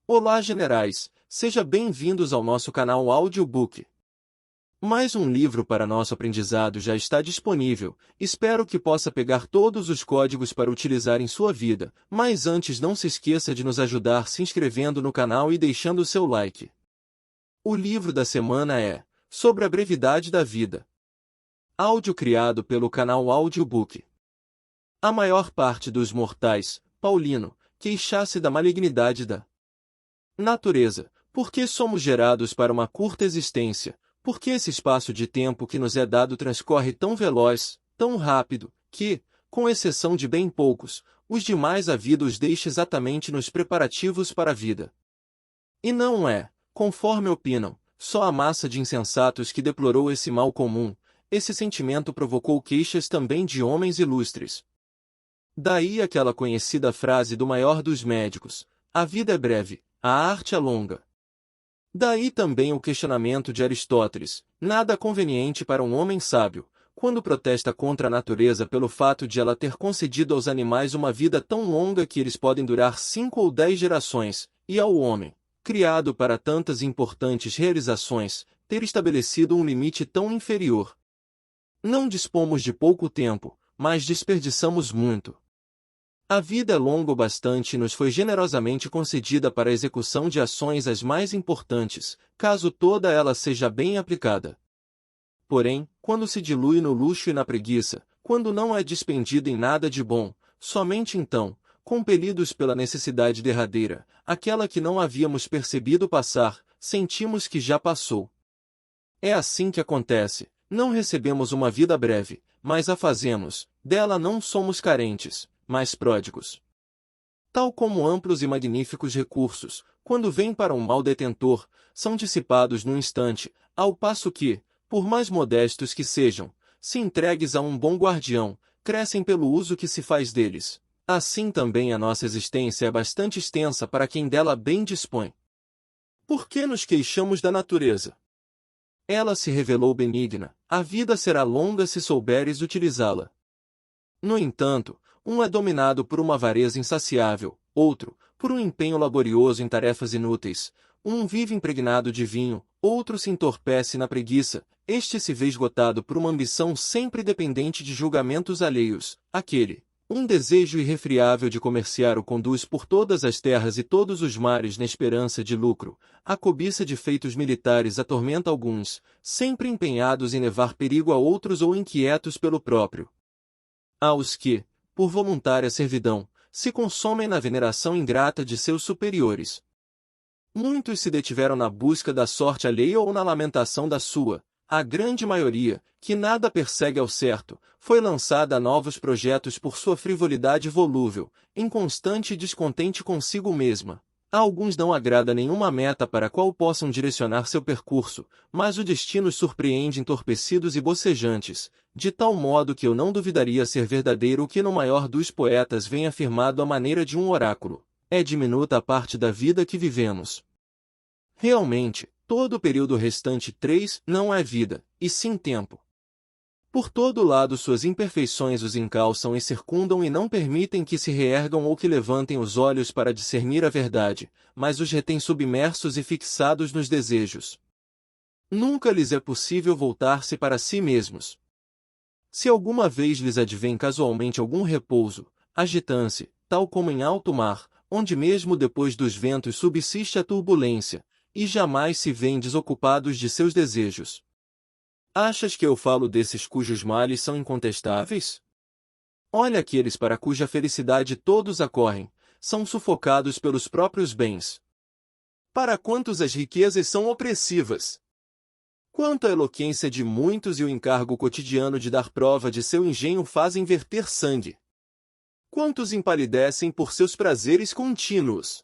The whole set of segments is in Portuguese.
Olá, generais! Sejam bem-vindos ao nosso canal Audiobook. Mais um livro para nosso aprendizado já está disponível. Espero que possa pegar todos os códigos para utilizar em sua vida, mas antes não se esqueça de nos ajudar se inscrevendo no canal e deixando o seu like. O livro da semana é Sobre a Brevidade da Vida. Áudio criado pelo canal Audiobook. A maior parte dos mortais, Paulino, queixa-se da malignidade da natureza. Por que somos gerados para uma curta existência? Por que esse espaço de tempo que nos é dado transcorre tão veloz, tão rápido, que, com exceção de bem poucos, os demais a vida os deixa exatamente nos preparativos para a vida? E não é, conforme opinam, só a massa de insensatos que deplorou esse mal comum. Esse sentimento provocou queixas também de homens ilustres. Daí aquela conhecida frase do maior dos médicos: a vida é breve, a arte é longa. Daí também o questionamento de Aristóteles, nada conveniente para um homem sábio, quando protesta contra a natureza pelo fato de ela ter concedido aos animais uma vida tão longa que eles podem durar 5 ou 10 gerações, e ao homem, criado para tantas importantes realizações, ter estabelecido um limite tão inferior. Não dispomos de pouco tempo, mas desperdiçamos muito. A vida é longa o bastante e nos foi generosamente concedida para a execução de ações as mais importantes, caso toda ela seja bem aplicada. Porém, quando se dilui no luxo e na preguiça, quando não é despendida em nada de bom, somente então, compelidos pela necessidade derradeira, aquela que não havíamos percebido passar, sentimos que já passou. É assim que acontece, não recebemos uma vida breve, mas a fazemos, dela não somos carentes, mas pródigos. Tal como amplos e magníficos recursos, quando vêm para um mau detentor, são dissipados num instante, ao passo que, por mais modestos que sejam, se entregues a um bom guardião, crescem pelo uso que se faz deles. Assim também a nossa existência é bastante extensa para quem dela bem dispõe. Por que nos queixamos da natureza? Ela se revelou benigna, a vida será longa se souberes utilizá-la. No entanto, um é dominado por uma avareza insaciável, outro, por um empenho laborioso em tarefas inúteis, um vive impregnado de vinho, outro se entorpece na preguiça, este se vê esgotado por uma ambição sempre dependente de julgamentos alheios, aquele, um desejo irrefriável de comerciar o conduz por todas as terras e todos os mares na esperança de lucro, a cobiça de feitos militares atormenta alguns, sempre empenhados em levar perigo a outros ou inquietos pelo próprio. Há os que, por voluntária servidão, se consomem na veneração ingrata de seus superiores. Muitos se detiveram na busca da sorte alheia ou na lamentação da sua. A grande maioria, que nada persegue ao certo, foi lançada a novos projetos por sua frivolidade volúvel, inconstante e descontente consigo mesma. A alguns não agrada nenhuma meta para a qual possam direcionar seu percurso, mas o destino os surpreende entorpecidos e bocejantes, de tal modo que eu não duvidaria ser verdadeiro o que no maior dos poetas vem afirmado à maneira de um oráculo: é diminuta a parte da vida que vivemos. Realmente, todo o período restante 3 não é vida, e sim tempo. Por todo lado suas imperfeições os encalçam e circundam e não permitem que se reergam ou que levantem os olhos para discernir a verdade, mas os retêm submersos e fixados nos desejos. Nunca lhes é possível voltar-se para si mesmos. Se alguma vez lhes advém casualmente algum repouso, agitam-se, tal como em alto mar, onde mesmo depois dos ventos subsiste a turbulência, e jamais se veem desocupados de seus desejos. Achas que eu falo desses cujos males são incontestáveis? Olha aqueles para cuja felicidade todos acorrem, são sufocados pelos próprios bens. Para quantos as riquezas são opressivas? Quanto a eloquência de muitos e o encargo cotidiano de dar prova de seu engenho fazem verter sangue? Quantos empalidecem por seus prazeres contínuos?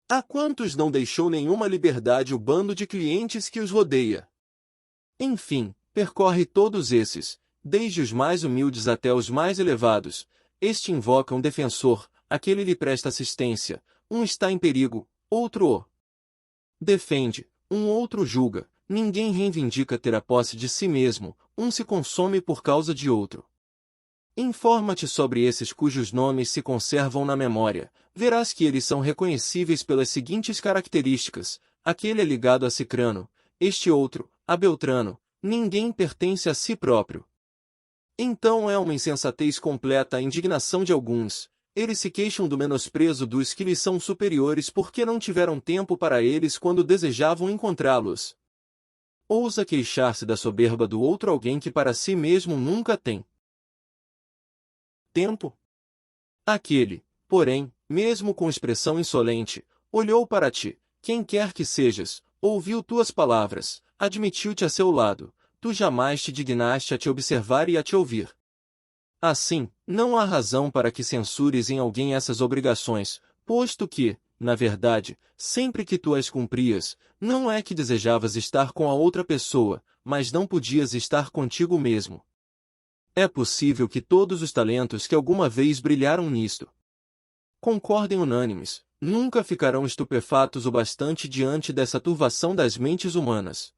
A quantos não deixou nenhuma liberdade o bando de clientes que os rodeia? Enfim, percorre todos esses, desde os mais humildes até os mais elevados. Este invoca um defensor, aquele lhe presta assistência, um está em perigo, outro o defende, um outro julga, ninguém reivindica ter a posse de si mesmo, um se consome por causa de outro. Informa-te sobre esses cujos nomes se conservam na memória. Verás que eles são reconhecíveis pelas seguintes características: aquele é ligado a Cicrano, este outro, a Beltrano. Ninguém pertence a si próprio. Então é uma insensatez completa a indignação de alguns. Eles se queixam do menosprezo dos que lhes são superiores porque não tiveram tempo para eles quando desejavam encontrá-los. Ousa queixar-se da soberba do outro alguém que para si mesmo nunca tem tempo? Aquele, porém, mesmo com expressão insolente, olhou para ti, quem quer que sejas, ouviu tuas palavras, admitiu-te a seu lado, tu jamais te dignaste a te observar e a te ouvir. Assim, não há razão para que censures em alguém essas obrigações, posto que, na verdade, sempre que tu as cumprias, não é que desejavas estar com a outra pessoa, mas não podias estar contigo mesmo. É possível que todos os talentos que alguma vez brilharam nisto concordem unânimes, nunca ficarão estupefatos o bastante diante dessa turvação das mentes humanas.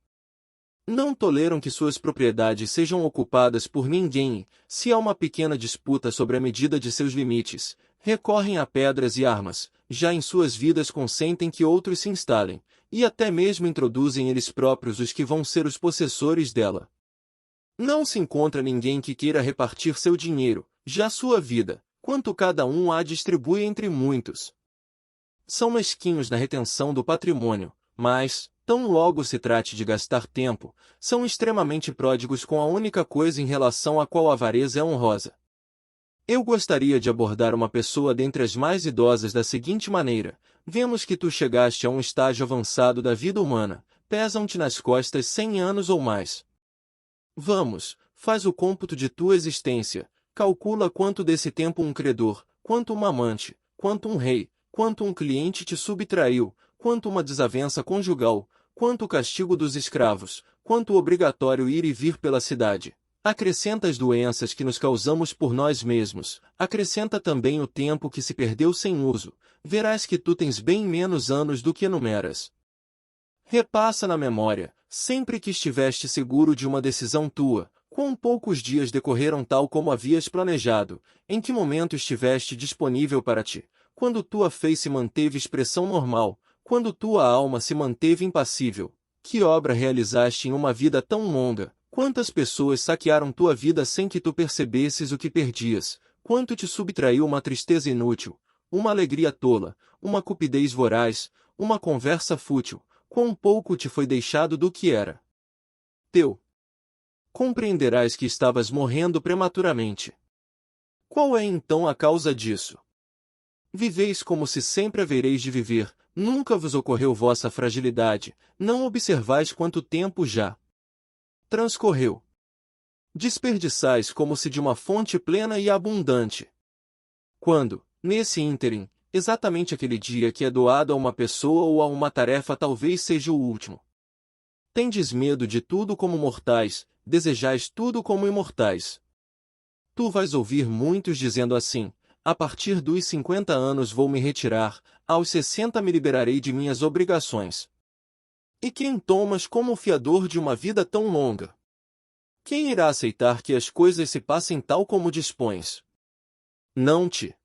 Não toleram que suas propriedades sejam ocupadas por ninguém, se há uma pequena disputa sobre a medida de seus limites, recorrem a pedras e armas, já em suas vidas consentem que outros se instalem, e até mesmo introduzem eles próprios os que vão ser os possessores dela. Não se encontra ninguém que queira repartir seu dinheiro, já sua vida, quanto cada um a distribui entre muitos. São mesquinhos na retenção do patrimônio, mas, tão logo se trate de gastar tempo, são extremamente pródigos com a única coisa em relação à qual a avareza é honrosa. Eu gostaria de abordar uma pessoa dentre as mais idosas da seguinte maneira: vemos que tu chegaste a um estágio avançado da vida humana, pesam-te nas costas 100 anos ou mais. Vamos, faz o cômputo de tua existência, calcula quanto desse tempo um credor, quanto uma amante, quanto um rei, quanto um cliente te subtraiu, quanto uma desavença conjugal, quanto o castigo dos escravos, quanto o obrigatório ir e vir pela cidade. Acrescenta as doenças que nos causamos por nós mesmos, acrescenta também o tempo que se perdeu sem uso, verás que tu tens bem menos anos do que enumeras. Repassa na memória, sempre que estiveste seguro de uma decisão tua, quão poucos dias decorreram tal como havias planejado, em que momento estiveste disponível para ti, quando tua face manteve expressão normal, quando tua alma se manteve impassível, que obra realizaste em uma vida tão longa, quantas pessoas saquearam tua vida sem que tu percebesses o que perdias, quanto te subtraiu uma tristeza inútil, uma alegria tola, uma cupidez voraz, uma conversa fútil, quão pouco te foi deixado do que era teu. Compreenderás que estavas morrendo prematuramente. Qual é então a causa disso? Viveis como se sempre havereis de viver, nunca vos ocorreu vossa fragilidade, não observais quanto tempo já transcorreu. Desperdiçais como se de uma fonte plena e abundante. Quando, nesse ínterim, exatamente aquele dia que é doado a uma pessoa ou a uma tarefa talvez seja o último. Tendes medo de tudo como mortais, desejais tudo como imortais. Tu vais ouvir muitos dizendo assim: a partir dos 50 anos vou me retirar, aos 60 me liberarei de minhas obrigações. E quem tomas como fiador de uma vida tão longa? Quem irá aceitar que as coisas se passem tal como dispões? Não te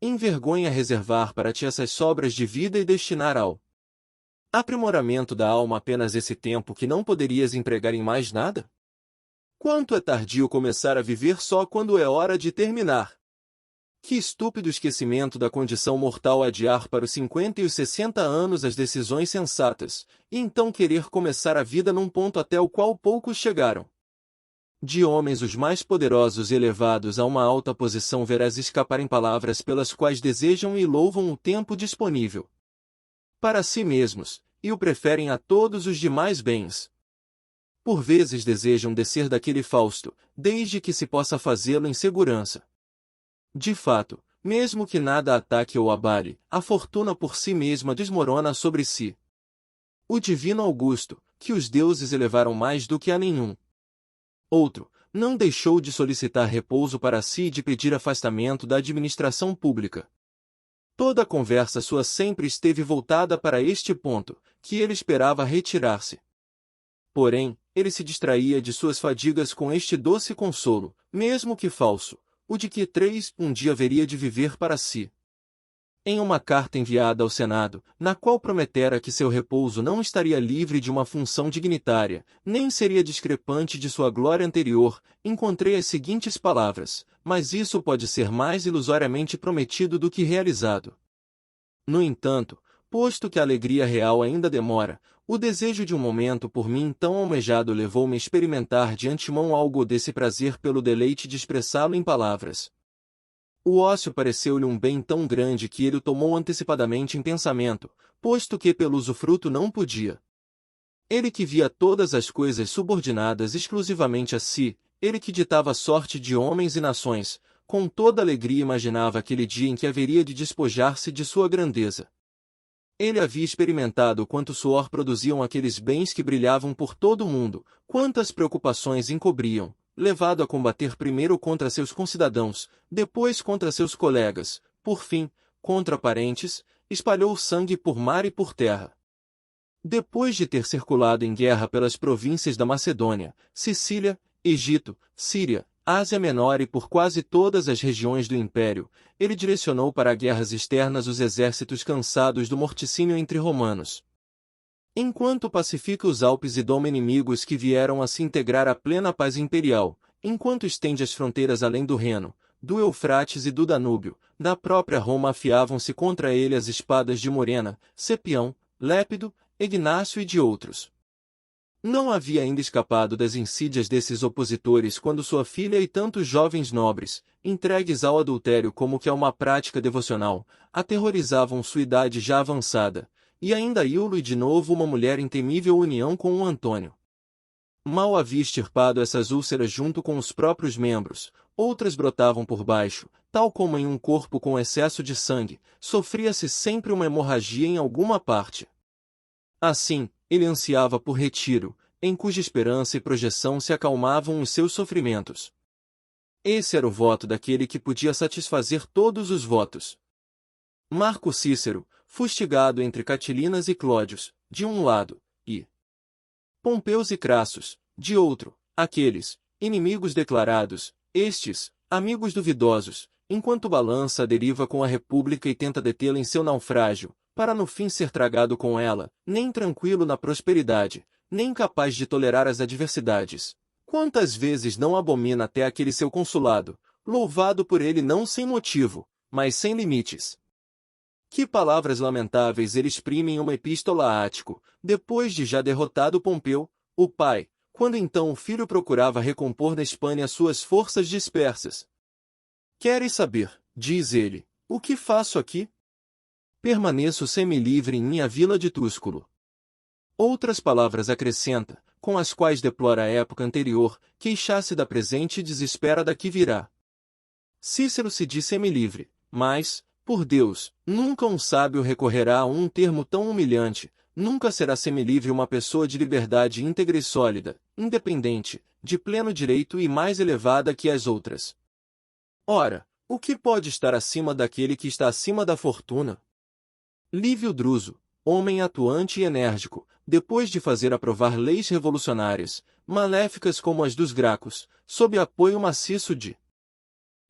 envergonha reservar para ti essas sobras de vida e destinar ao aprimoramento da alma apenas esse tempo que não poderias empregar em mais nada? Quanto é tardio começar a viver só quando é hora de terminar! Que estúpido esquecimento da condição mortal adiar para os 50 e os 60 anos as decisões sensatas, e então querer começar a vida num ponto até o qual poucos chegaram. De homens os mais poderosos e elevados a uma alta posição verás escaparem palavras pelas quais desejam e louvam o tempo disponível para si mesmos, e o preferem a todos os demais bens. Por vezes desejam descer daquele Fausto, desde que se possa fazê-lo em segurança. De fato, mesmo que nada ataque ou abale, a fortuna por si mesma desmorona sobre si. O divino Augusto, que os deuses elevaram mais do que a nenhum outro, não deixou de solicitar repouso para si e de pedir afastamento da administração pública. Toda a conversa sua sempre esteve voltada para este ponto, que ele esperava retirar-se. Porém, ele se distraía de suas fadigas com este doce consolo, mesmo que falso: o de que um dia haveria de viver para si. Em uma carta enviada ao Senado, na qual prometera que seu repouso não estaria livre de uma função dignitária, nem seria discrepante de sua glória anterior, encontrei as seguintes palavras: mas isso pode ser mais ilusoriamente prometido do que realizado. No entanto, posto que a alegria real ainda demora, o desejo de um momento por mim tão almejado levou-me a experimentar de antemão algo desse prazer pelo deleite de expressá-lo em palavras. O ócio pareceu-lhe um bem tão grande que ele o tomou antecipadamente em pensamento, posto que pelo usufruto não podia. Ele que via todas as coisas subordinadas exclusivamente a si, ele que ditava a sorte de homens e nações, com toda alegria imaginava aquele dia em que haveria de despojar-se de sua grandeza. Ele havia experimentado quanto suor produziam aqueles bens que brilhavam por todo o mundo, quantas preocupações encobriam, levado a combater primeiro contra seus concidadãos, depois contra seus colegas, por fim, contra parentes, espalhou sangue por mar e por terra. Depois de ter circulado em guerra pelas províncias da Macedônia, Sicília, Egito, Síria, Ásia Menor e por quase todas as regiões do Império, ele direcionou para guerras externas os exércitos cansados do morticínio entre romanos. Enquanto pacifica os Alpes e doma inimigos que vieram a se integrar à plena paz imperial, enquanto estende as fronteiras além do Reno, do Eufrates e do Danúbio, da própria Roma afiavam-se contra ele as espadas de Morena, Cepião, Lépido, Ignácio e de outros. Não havia ainda escapado das insídias desses opositores quando sua filha e tantos jovens nobres, entregues ao adultério como que a uma prática devocional, aterrorizavam sua idade já avançada, e ainda Iulo e de novo uma mulher em temível união com o Antônio. Mal havia extirpado essas úlceras junto com os próprios membros, outras brotavam por baixo, tal como em um corpo com excesso de sangue, sofria-se sempre uma hemorragia em alguma parte. Assim, ele ansiava por retiro, em cuja esperança e projeção se acalmavam os seus sofrimentos. Esse era o voto daquele que podia satisfazer todos os votos. Marco Cícero, fustigado entre Catilinas e Clódios, de um lado, e Pompeus e Crassus, de outro, aqueles, inimigos declarados, estes, amigos duvidosos, enquanto balança a deriva com a República e tenta detê-la em seu naufrágio, para no fim ser tragado com ela, nem tranquilo na prosperidade, nem capaz de tolerar as adversidades. Quantas vezes não abomina até aquele seu consulado, louvado por ele não sem motivo, mas sem limites. Que palavras lamentáveis ele exprime em uma epístola a Ático, depois de já derrotado Pompeu, o pai, quando então o filho procurava recompor na Espanha suas forças dispersas. Queres saber, diz ele, o que faço aqui? Permaneço semilivre em minha vila de Túsculo. Outras palavras acrescenta, com as quais deplora a época anterior, queixar-se da presente e desespera da que virá. Cícero se diz semilivre, mas, por Deus, nunca um sábio recorrerá a um termo tão humilhante, nunca será semilivre uma pessoa de liberdade íntegra e sólida, independente, de pleno direito e mais elevada que as outras. Ora, o que pode estar acima daquele que está acima da fortuna? Lívio Druso, homem atuante e enérgico, depois de fazer aprovar leis revolucionárias, maléficas como as dos Gracos, sob apoio maciço de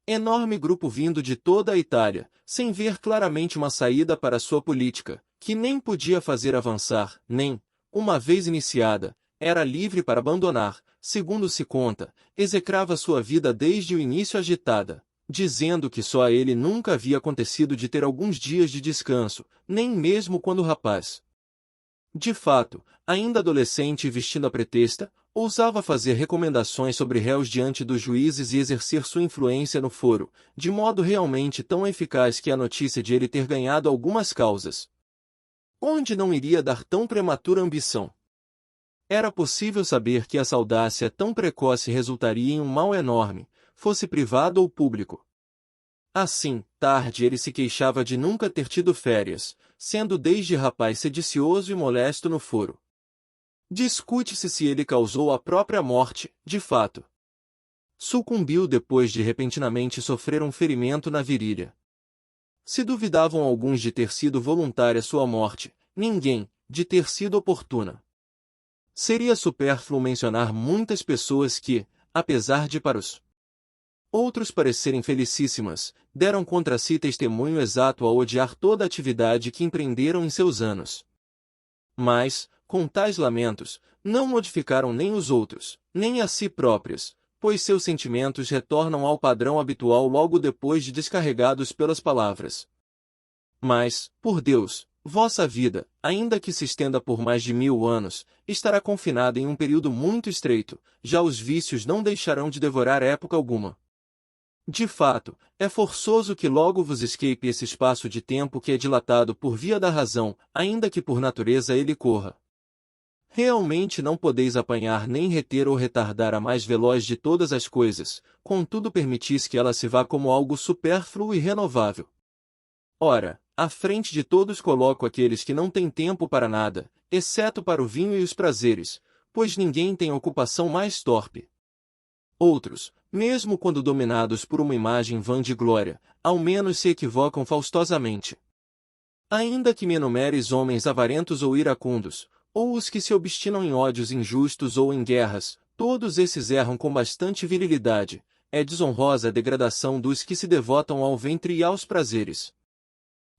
enorme grupo vindo de toda a Itália, sem ver claramente uma saída para sua política, que nem podia fazer avançar, nem, uma vez iniciada, era livre para abandonar, segundo se conta, execrava sua vida desde o início agitada, dizendo que só a ele nunca havia acontecido de ter alguns dias de descanso, nem mesmo quando rapaz. De fato, ainda adolescente e vestindo a pretexta, ousava fazer recomendações sobre réus diante dos juízes e exercer sua influência no foro, de modo realmente tão eficaz que a notícia de ele ter ganhado algumas causas. Onde não iria dar tão prematura ambição? Era possível saber que essa audácia tão precoce resultaria em um mal enorme, fosse privado ou público. Assim, tarde ele se queixava de nunca ter tido férias, sendo desde rapaz sedicioso e molesto no foro. Discute-se se ele causou a própria morte, de fato. Sucumbiu depois de repentinamente sofrer um ferimento na virilha. Se duvidavam alguns de ter sido voluntária sua morte, ninguém, de ter sido oportuna. Seria supérfluo mencionar muitas pessoas que, apesar de para os outros parecerem felicíssimas, deram contra si testemunho exato ao odiar toda a atividade que empreenderam em seus anos. Mas, com tais lamentos, não modificaram nem os outros, nem a si próprios, pois seus sentimentos retornam ao padrão habitual logo depois de descarregados pelas palavras. Mas, por Deus, vossa vida, ainda que se estenda por mais de 1000 anos, estará confinada em um período muito estreito, já os vícios não deixarão de devorar época alguma. De fato, é forçoso que logo vos escape esse espaço de tempo que é dilatado por via da razão, ainda que por natureza ele corra. Realmente não podeis apanhar nem reter ou retardar a mais veloz de todas as coisas, contudo permitis que ela se vá como algo supérfluo e renovável. Ora, à frente de todos coloco aqueles que não têm tempo para nada, exceto para o vinho e os prazeres, pois ninguém tem ocupação mais torpe. Outros, mesmo quando dominados por uma imagem vã de glória, ao menos se equivocam faustosamente. Ainda que me enumeres homens avarentos ou iracundos, ou os que se obstinam em ódios injustos ou em guerras, todos esses erram com bastante virilidade. É desonrosa a degradação dos que se devotam ao ventre e aos prazeres.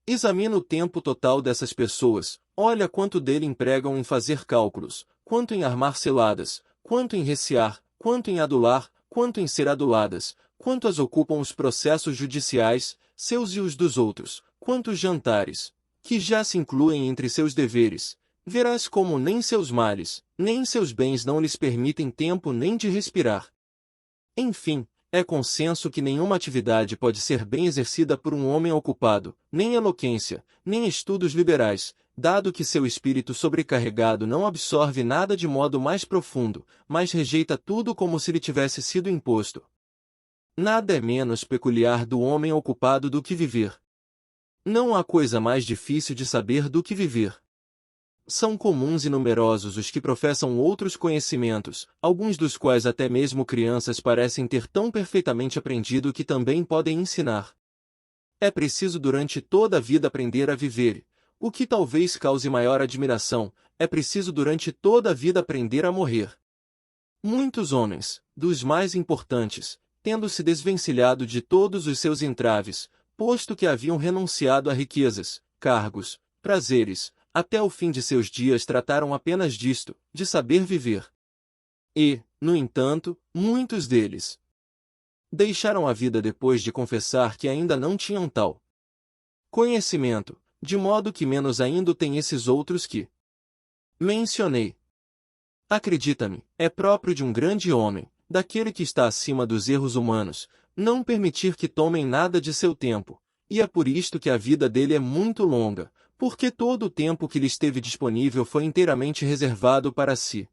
Examina o tempo total dessas pessoas, olha quanto dele empregam em fazer cálculos, quanto em armar ciladas, quanto em recear, quanto em adular, quanto em ser aduladas, quanto as ocupam os processos judiciais, seus e os dos outros, quantos jantares, que já se incluem entre seus deveres. Verás como nem seus males, nem seus bens não lhes permitem tempo nem de respirar. Enfim, é consenso que nenhuma atividade pode ser bem exercida por um homem ocupado, nem eloquência, nem estudos liberais, dado que seu espírito sobrecarregado não absorve nada de modo mais profundo, mas rejeita tudo como se lhe tivesse sido imposto. Nada é menos peculiar do homem ocupado do que viver. Não há coisa mais difícil de saber do que viver. São comuns e numerosos os que professam outros conhecimentos, alguns dos quais até mesmo crianças parecem ter tão perfeitamente aprendido que também podem ensinar. É preciso durante toda a vida aprender a viver, o que talvez cause maior admiração, é preciso durante toda a vida aprender a morrer. Muitos homens, dos mais importantes, tendo se desvencilhado de todos os seus entraves, posto que haviam renunciado a riquezas, cargos, prazeres, até o fim de seus dias trataram apenas disto, de saber viver. E, no entanto, muitos deles deixaram a vida depois de confessar que ainda não tinham tal conhecimento, de modo que menos ainda têm esses outros que mencionei. Acredita-me, é próprio de um grande homem, daquele que está acima dos erros humanos, não permitir que tomem nada de seu tempo, e é por isto que a vida dele é muito longa, porque todo o tempo que lhe esteve disponível foi inteiramente reservado para si.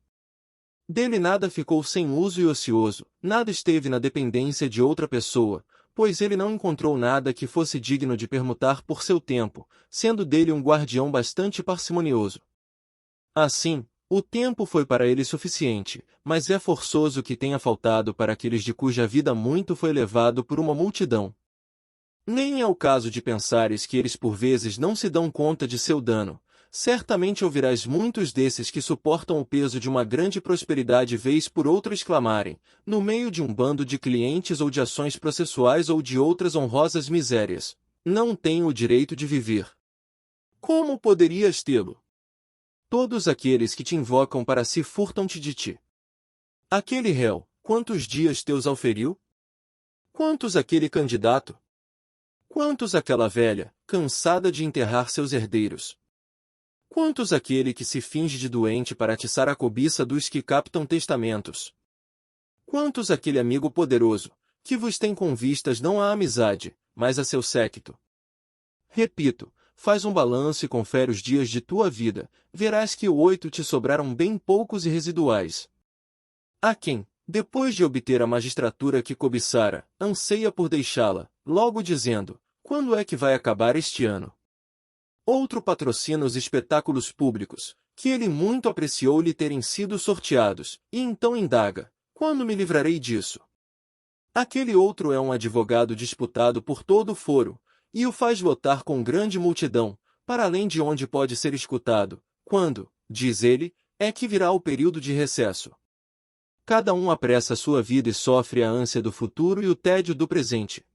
Dele nada ficou sem uso e ocioso, nada esteve na dependência de outra pessoa, pois ele não encontrou nada que fosse digno de permutar por seu tempo, sendo dele um guardião bastante parcimonioso. Assim, o tempo foi para ele suficiente, mas é forçoso que tenha faltado para aqueles de cuja vida muito foi levado por uma multidão. Nem é o caso de pensares que eles por vezes não se dão conta de seu dano. Certamente ouvirás muitos desses que suportam o peso de uma grande prosperidade vez por outra exclamarem, no meio de um bando de clientes ou de ações processuais ou de outras honrosas misérias: não tenho o direito de viver. Como poderias tê-lo? Todos aqueles que te invocam para si furtam-te de ti. Aquele réu, quantos dias teus auferiu? Quantos aquele candidato? Quantos aquela velha, cansada de enterrar seus herdeiros? Quantos aquele que se finge de doente para atiçar a cobiça dos que captam testamentos? Quantos aquele amigo poderoso, que vos tem com vistas não à amizade, mas a seu séquito? Repito, faz um balanço e confere os dias de tua vida, verás que 8 te sobraram bem poucos e residuais. Há quem, depois de obter a magistratura que cobiçara, anseia por deixá-la, logo dizendo: quando é que vai acabar este ano? Outro patrocina os espetáculos públicos, que ele muito apreciou lhe terem sido sorteados, e então indaga: quando me livrarei disso? Aquele outro é um advogado disputado por todo o foro, e o faz lotar com grande multidão, para além de onde pode ser escutado, quando, diz ele, é que virá o período de recesso. Cada um apressa sua vida e sofre a ânsia do futuro e o tédio do presente.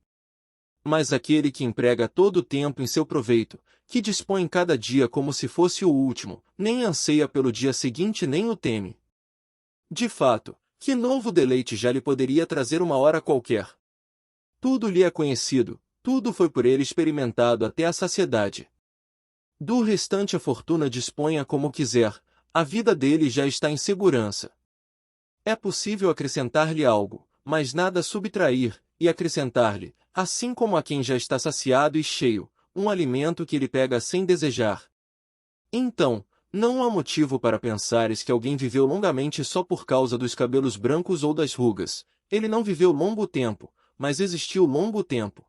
Mas aquele que emprega todo o tempo em seu proveito, que dispõe cada dia como se fosse o último, nem anseia pelo dia seguinte nem o teme. De fato, que novo deleite já lhe poderia trazer uma hora qualquer? Tudo lhe é conhecido, tudo foi por ele experimentado até a saciedade. Do restante a fortuna disponha como quiser, a vida dele já está em segurança. É possível acrescentar-lhe algo, mas nada subtrair, e acrescentar-lhe, assim como a quem já está saciado e cheio, um alimento que ele pega sem desejar. Então, não há motivo para pensares que alguém viveu longamente só por causa dos cabelos brancos ou das rugas. Ele não viveu longo tempo, mas existiu longo tempo.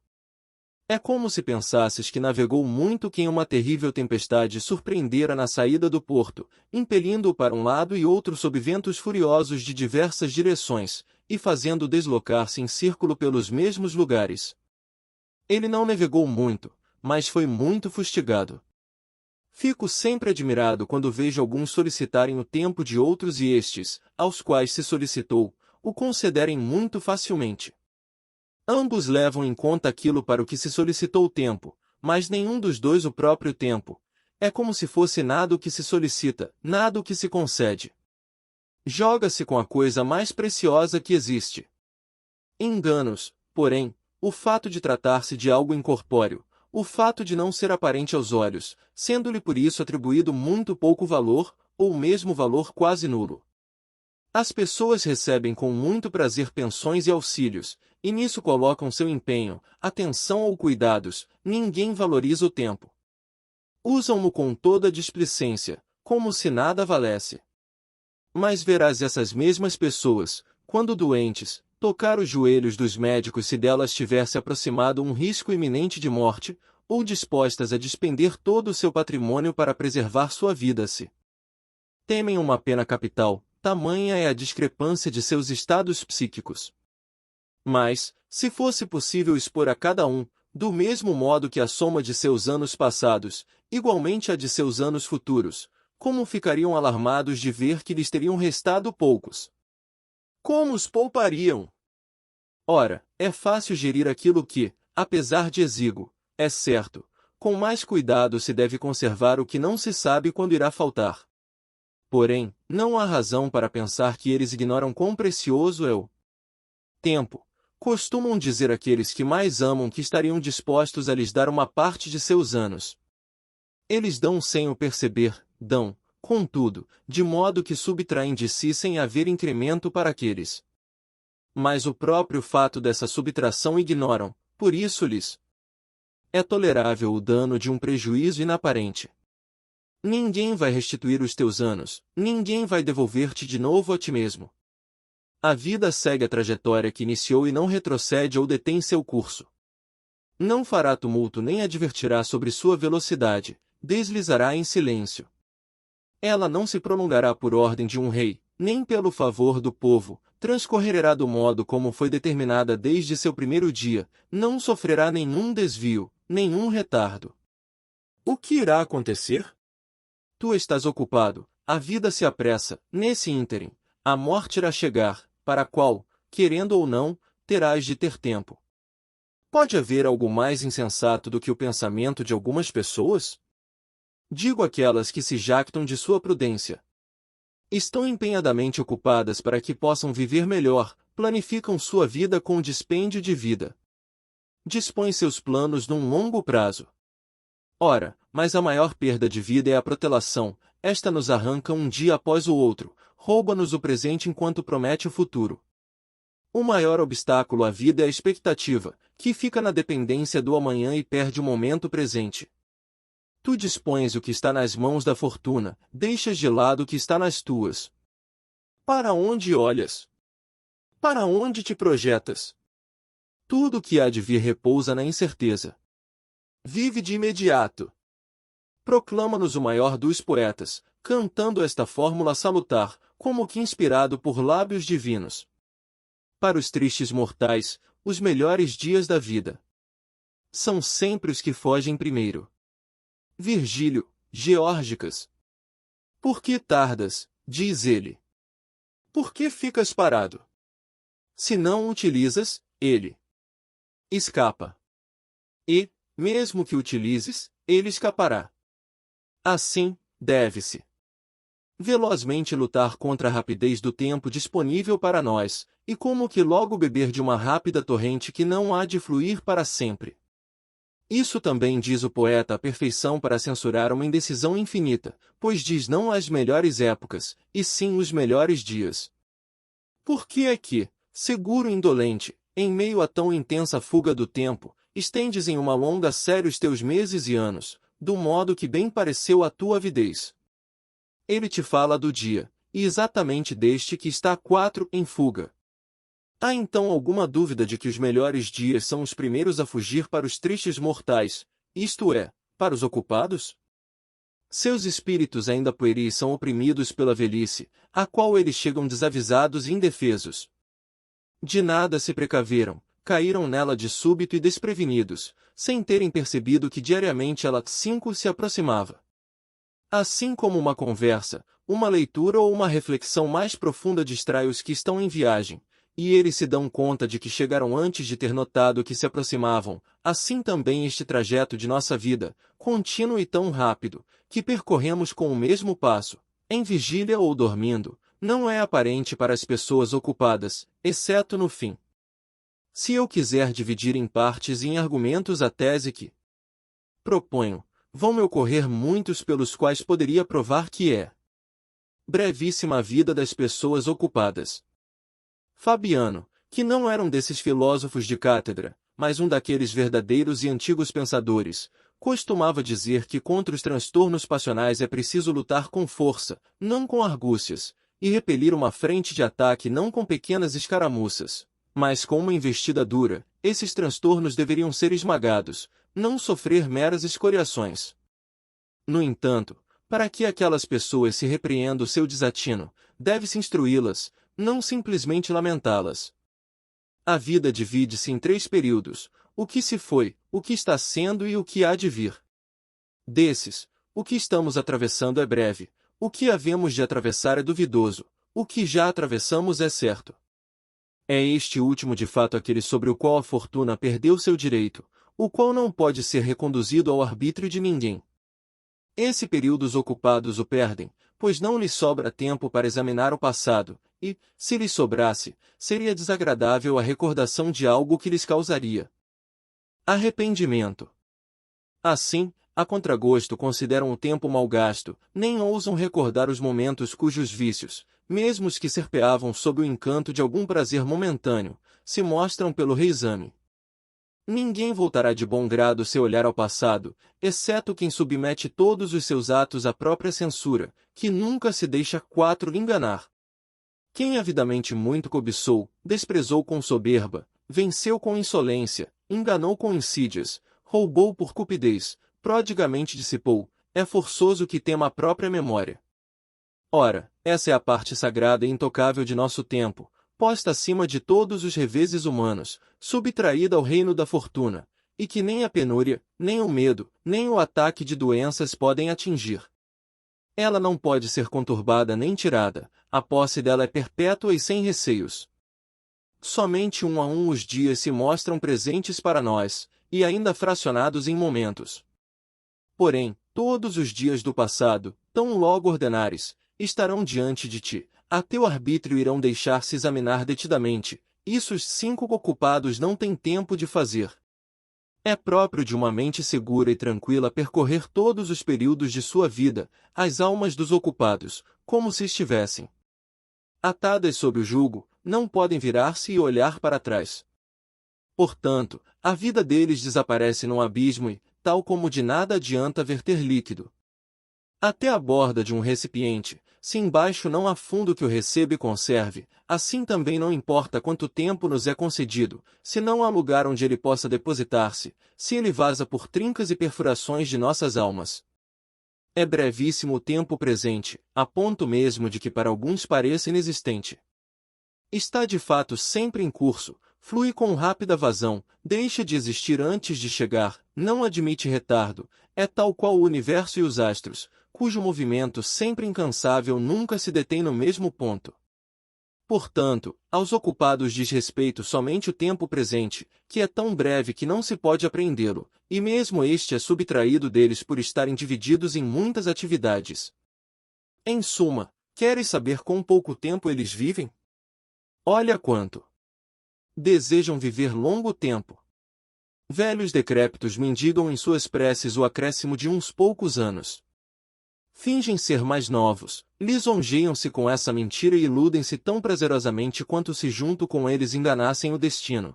É como se pensasses que navegou muito que em uma terrível tempestade surpreendera na saída do porto, impelindo-o para um lado e outro sob ventos furiosos de diversas direções, e fazendo deslocar-se em círculo pelos mesmos lugares. Ele não navegou muito, mas foi muito fustigado. Fico sempre admirado quando vejo alguns solicitarem o tempo de outros e estes, aos quais se solicitou, o concederem muito facilmente. Ambos levam em conta aquilo para o que se solicitou o tempo, mas nenhum dos dois o próprio tempo. É como se fosse nada o que se solicita, nada o que se concede. Joga-se com a coisa mais preciosa que existe. Enganos, porém, o fato de tratar-se de algo incorpóreo, o fato de não ser aparente aos olhos, sendo-lhe por isso atribuído muito pouco valor, ou mesmo valor quase nulo. As pessoas recebem com muito prazer pensões e auxílios, e nisso colocam seu empenho, atenção ou cuidados, ninguém valoriza o tempo. Usam-no com toda displicência, como se nada valesse. Mas verás essas mesmas pessoas, quando doentes, tocar os joelhos dos médicos se delas tiver se aproximado um risco iminente de morte, ou dispostas a despender todo o seu patrimônio para preservar sua vida-se. Temem uma pena capital, tamanha é a discrepância de seus estados psíquicos. Mas, se fosse possível expor a cada um, do mesmo modo que a soma de seus anos passados, igualmente a de seus anos futuros, como ficariam alarmados de ver que lhes teriam restado poucos? Como os poupariam? Ora, é fácil gerir aquilo que, apesar de exíguo, é certo, com mais cuidado se deve conservar o que não se sabe quando irá faltar. Porém, não há razão para pensar que eles ignoram quão precioso é o tempo. Costumam dizer aqueles que mais amam que estariam dispostos a lhes dar uma parte de seus anos. Eles dão sem o perceber, dão, contudo, de modo que subtraem de si sem haver incremento para aqueles. Mas o próprio fato dessa subtração ignoram, por isso lhes é tolerável o dano de um prejuízo inaparente. Ninguém vai restituir os teus anos, ninguém vai devolver-te de novo a ti mesmo. A vida segue a trajetória que iniciou e não retrocede ou detém seu curso. Não fará tumulto nem advertirá sobre sua velocidade, deslizará em silêncio. Ela não se prolongará por ordem de um rei, nem pelo favor do povo, transcorrerá do modo como foi determinada desde seu primeiro dia, não sofrerá nenhum desvio, nenhum retardo. O que irá acontecer? Tu estás ocupado, a vida se apressa, nesse ínterim, a morte irá chegar, para a qual, querendo ou não, terás de ter tempo. Pode haver algo mais insensato do que o pensamento de algumas pessoas? Digo aquelas que se jactam de sua prudência. Estão empenhadamente ocupadas para que possam viver melhor, planificam sua vida com dispêndio de vida. Dispõem seus planos num longo prazo. Ora, mas a maior perda de vida é a protelação, esta nos arranca um dia após o outro, rouba-nos o presente enquanto promete o futuro. O maior obstáculo à vida é a expectativa, que fica na dependência do amanhã e perde o momento presente. Tu dispões o que está nas mãos da fortuna, deixas de lado o que está nas tuas. Para onde olhas? Para onde te projetas? Tudo o que há de vir repousa na incerteza. Vive de imediato. Proclama-nos o maior dos poetas, cantando esta fórmula salutar, como que inspirado por lábios divinos. Para os tristes mortais, os melhores dias da vida são sempre os que fogem primeiro. Virgílio, Geórgicas. Por que tardas, diz ele? Por que ficas parado? Se não o utilizas, ele escapa. E, mesmo que utilizes, ele escapará. Assim, deve-se velozmente lutar contra a rapidez do tempo disponível para nós, e como que logo beber de uma rápida torrente que não há de fluir para sempre. Isso também diz o poeta a perfeição para censurar uma indecisão infinita, pois diz não as melhores épocas, e sim os melhores dias. Por que é que, seguro e indolente, em meio a tão intensa fuga do tempo, estendes em uma longa série os teus meses e anos, do modo que bem pareceu a tua avidez? Ele te fala do dia, e exatamente deste que está 4 em fuga. Há então alguma dúvida de que os melhores dias são os primeiros a fugir para os tristes mortais, isto é, para os ocupados? Seus espíritos ainda pueris são oprimidos pela velhice, a qual eles chegam desavisados e indefesos. De nada se precaveram, caíram nela de súbito e desprevenidos, sem terem percebido que diariamente ela 5 se aproximava. Assim como uma conversa, uma leitura ou uma reflexão mais profunda distrai os que estão em viagem, e eles se dão conta de que chegaram antes de ter notado que se aproximavam, assim também este trajeto de nossa vida, contínuo e tão rápido, que percorremos com o mesmo passo, em vigília ou dormindo, não é aparente para as pessoas ocupadas, exceto no fim. Se eu quiser dividir em partes e em argumentos a tese que proponho, vão-me ocorrer muitos pelos quais poderia provar que é brevíssima a vida das pessoas ocupadas. Fabiano, que não era um desses filósofos de cátedra, mas um daqueles verdadeiros e antigos pensadores, costumava dizer que contra os transtornos passionais é preciso lutar com força, não com argúcias, e repelir uma frente de ataque não com pequenas escaramuças, mas com uma investida dura. Esses transtornos deveriam ser esmagados, não sofrer meras escoriações. No entanto, para que aquelas pessoas se repreendam o seu desatino, deve-se instruí-las, não simplesmente lamentá-las. A vida divide-se em 3 períodos: o que se foi, o que está sendo e o que há de vir. Desses, o que estamos atravessando é breve, o que havemos de atravessar é duvidoso, o que já atravessamos é certo. É este último de fato aquele sobre o qual a fortuna perdeu seu direito, o qual não pode ser reconduzido ao arbítrio de ninguém. Esse período os ocupados o perdem, pois não lhes sobra tempo para examinar o passado, e, se lhes sobrasse, seria desagradável a recordação de algo que lhes causaria arrependimento. Assim, a contragosto consideram o tempo mal gasto, nem ousam recordar os momentos cujos vícios, mesmo os que serpeavam sob o encanto de algum prazer momentâneo, se mostram pelo reexame. Ninguém voltará de bom grado seu olhar ao passado, exceto quem submete todos os seus atos à própria censura, que nunca se deixa enganar. Quem avidamente muito cobiçou, desprezou com soberba, venceu com insolência, enganou com insídias, roubou por cupidez, prodigamente dissipou, é forçoso que tema a própria memória. Ora, essa é a parte sagrada e intocável de nosso tempo, posta acima de todos os reveses humanos, subtraída ao reino da fortuna, e que nem a penúria, nem o medo, nem o ataque de doenças podem atingir. Ela não pode ser conturbada nem tirada, a posse dela é perpétua e sem receios. Somente um a um os dias se mostram presentes para nós, e ainda fracionados em momentos. Porém, todos os dias do passado, tão logo ordenares, estarão diante de ti, a teu arbítrio irão deixar-se examinar detidamente, isso os 5 ocupados não têm tempo de fazer. É próprio de uma mente segura e tranquila percorrer todos os períodos de sua vida, as almas dos ocupados, como se estivessem atadas sob o jugo, não podem virar-se e olhar para trás. Portanto, a vida deles desaparece num abismo e, tal como de nada adianta verter líquido até a borda de um recipiente, se embaixo não há fundo que o receba e conserve, assim também não importa quanto tempo nos é concedido, se não há lugar onde ele possa depositar-se, se ele vaza por trincas e perfurações de nossas almas. É brevíssimo o tempo presente, a ponto mesmo de que para alguns pareça inexistente. Está de fato sempre em curso, flui com rápida vazão, deixa de existir antes de chegar, não admite retardo, é tal qual o universo e os astros, cujo movimento sempre incansável nunca se detém no mesmo ponto. Portanto, aos ocupados diz respeito somente o tempo presente, que é tão breve que não se pode apreendê-lo, e mesmo este é subtraído deles por estarem divididos em muitas atividades. Em suma, queres saber quão pouco tempo eles vivem? Olha quanto. Desejam viver longo tempo. Velhos decrépitos mendigam em suas preces o acréscimo de uns poucos anos. Fingem ser mais novos, lisonjeiam-se com essa mentira e iludem-se tão prazerosamente quanto se junto com eles enganassem o destino.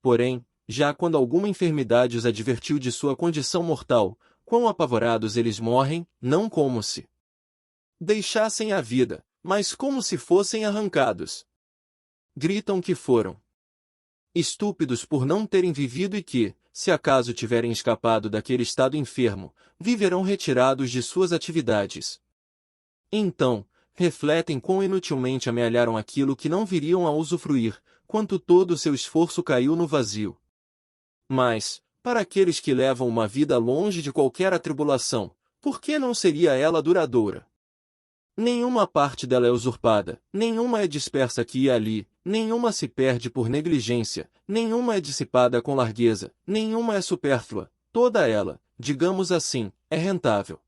Porém, já quando alguma enfermidade os advertiu de sua condição mortal, quão apavorados eles morrem, não como se deixassem a vida, mas como se fossem arrancados. Gritam que foram estúpidos por não terem vivido e que, se acaso tiverem escapado daquele estado enfermo, viverão retirados de suas atividades. Então, refletem quão inutilmente amealharam aquilo que não viriam a usufruir, quanto todo o seu esforço caiu no vazio. Mas, para aqueles que levam uma vida longe de qualquer atribulação, por que não seria ela duradoura? Nenhuma parte dela é usurpada, nenhuma é dispersa aqui e ali, nenhuma se perde por negligência, nenhuma é dissipada com largueza, nenhuma é supérflua, toda ela, digamos assim, é rentável.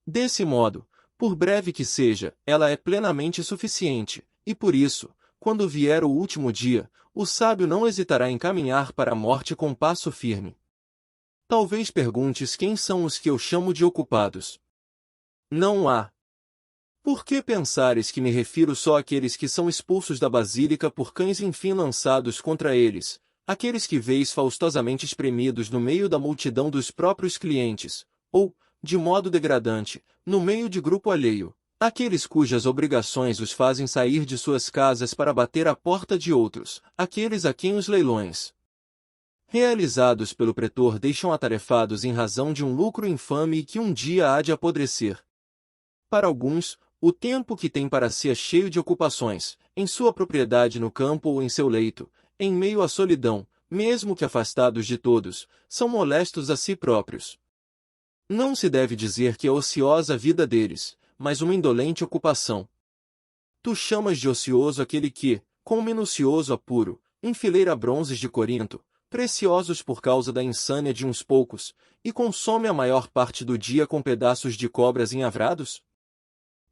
Desse modo, por breve que seja, ela é plenamente suficiente, e por isso, quando vier o último dia, o sábio não hesitará em caminhar para a morte com passo firme. Talvez perguntes quem são os que eu chamo de ocupados. Não há. Por que pensares que me refiro só àqueles que são expulsos da basílica por cães enfim lançados contra eles, aqueles que vês faustosamente espremidos no meio da multidão dos próprios clientes, ou, de modo degradante, no meio de grupo alheio, aqueles cujas obrigações os fazem sair de suas casas para bater à porta de outros, aqueles a quem os leilões realizados pelo pretor deixam atarefados em razão de um lucro infame e que um dia há de apodrecer. Para alguns, o tempo que tem para si é cheio de ocupações, em sua propriedade no campo ou em seu leito, em meio à solidão, mesmo que afastados de todos, são molestos a si próprios. Não se deve dizer que é ociosa a vida deles, mas uma indolente ocupação. Tu chamas de ocioso aquele que, com minucioso apuro, enfileira bronzes de Corinto, preciosos por causa da insânia de uns poucos, e consome a maior parte do dia com pedaços de cobras enhavrados?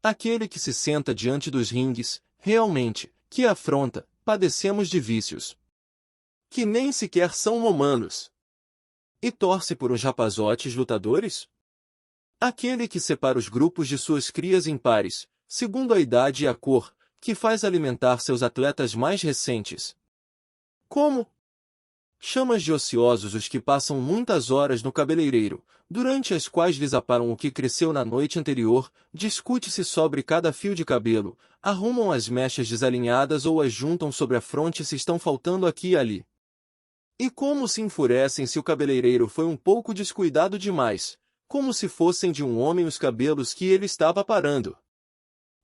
Aquele que se senta diante dos ringues, realmente, que afronta, padecemos de vícios que nem sequer são humanos. E torce por uns rapazotes lutadores? Aquele que separa os grupos de suas crias em pares, segundo a idade e a cor, que faz alimentar seus atletas mais recentes. Como? Chamas de ociosos os que passam muitas horas no cabeleireiro, durante as quais lhes aparam o que cresceu na noite anterior, discute-se sobre cada fio de cabelo, arrumam as mechas desalinhadas ou as juntam sobre a fronte se estão faltando aqui e ali. E como se enfurecem se o cabeleireiro foi um pouco descuidado demais, como se fossem de um homem os cabelos que ele estava aparando.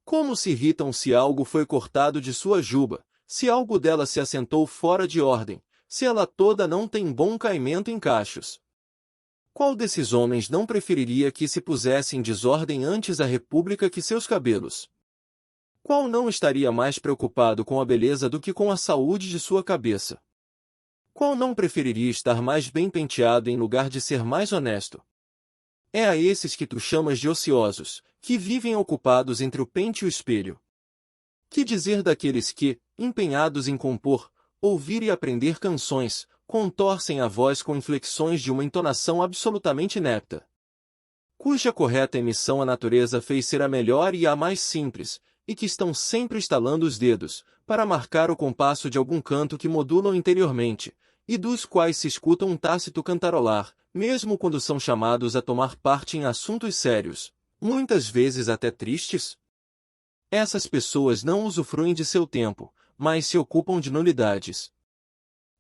Como se irritam se algo foi cortado de sua juba, se algo dela se assentou fora de ordem, se ela toda não tem bom caimento em cachos. Qual desses homens não preferiria que se pusesse em desordem antes a república que seus cabelos? Qual não estaria mais preocupado com a beleza do que com a saúde de sua cabeça? Qual não preferiria estar mais bem penteado em lugar de ser mais honesto? É a esses que tu chamas de ociosos, que vivem ocupados entre o pente e o espelho. Que dizer daqueles que, empenhados em compor, ouvir e aprender canções, contorcem a voz com inflexões de uma entonação absolutamente inepta, cuja correta emissão a natureza fez ser a melhor e a mais simples, e que estão sempre estalando os dedos, para marcar o compasso de algum canto que modulam interiormente, e dos quais se escuta um tácito cantarolar, mesmo quando são chamados a tomar parte em assuntos sérios, muitas vezes até tristes? Essas pessoas não usufruem de seu tempo, mas se ocupam de nulidades.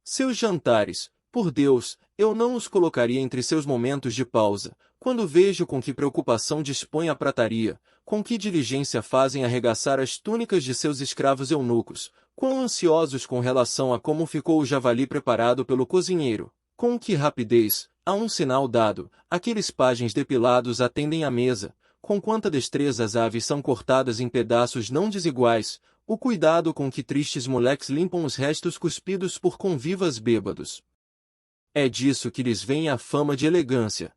Seus jantares, por Deus, eu não os colocaria entre seus momentos de pausa, quando vejo com que preocupação dispõe a prataria, com que diligência fazem arregaçar as túnicas de seus escravos eunucos, quão ansiosos com relação a como ficou o javali preparado pelo cozinheiro, com que rapidez, a um sinal dado, aqueles pajens depilados atendem à mesa, com quanta destreza as aves são cortadas em pedaços não desiguais, O cuidado com que tristes moleques limpam os restos cuspidos por convivas bêbados. É disso que lhes vem a fama de elegância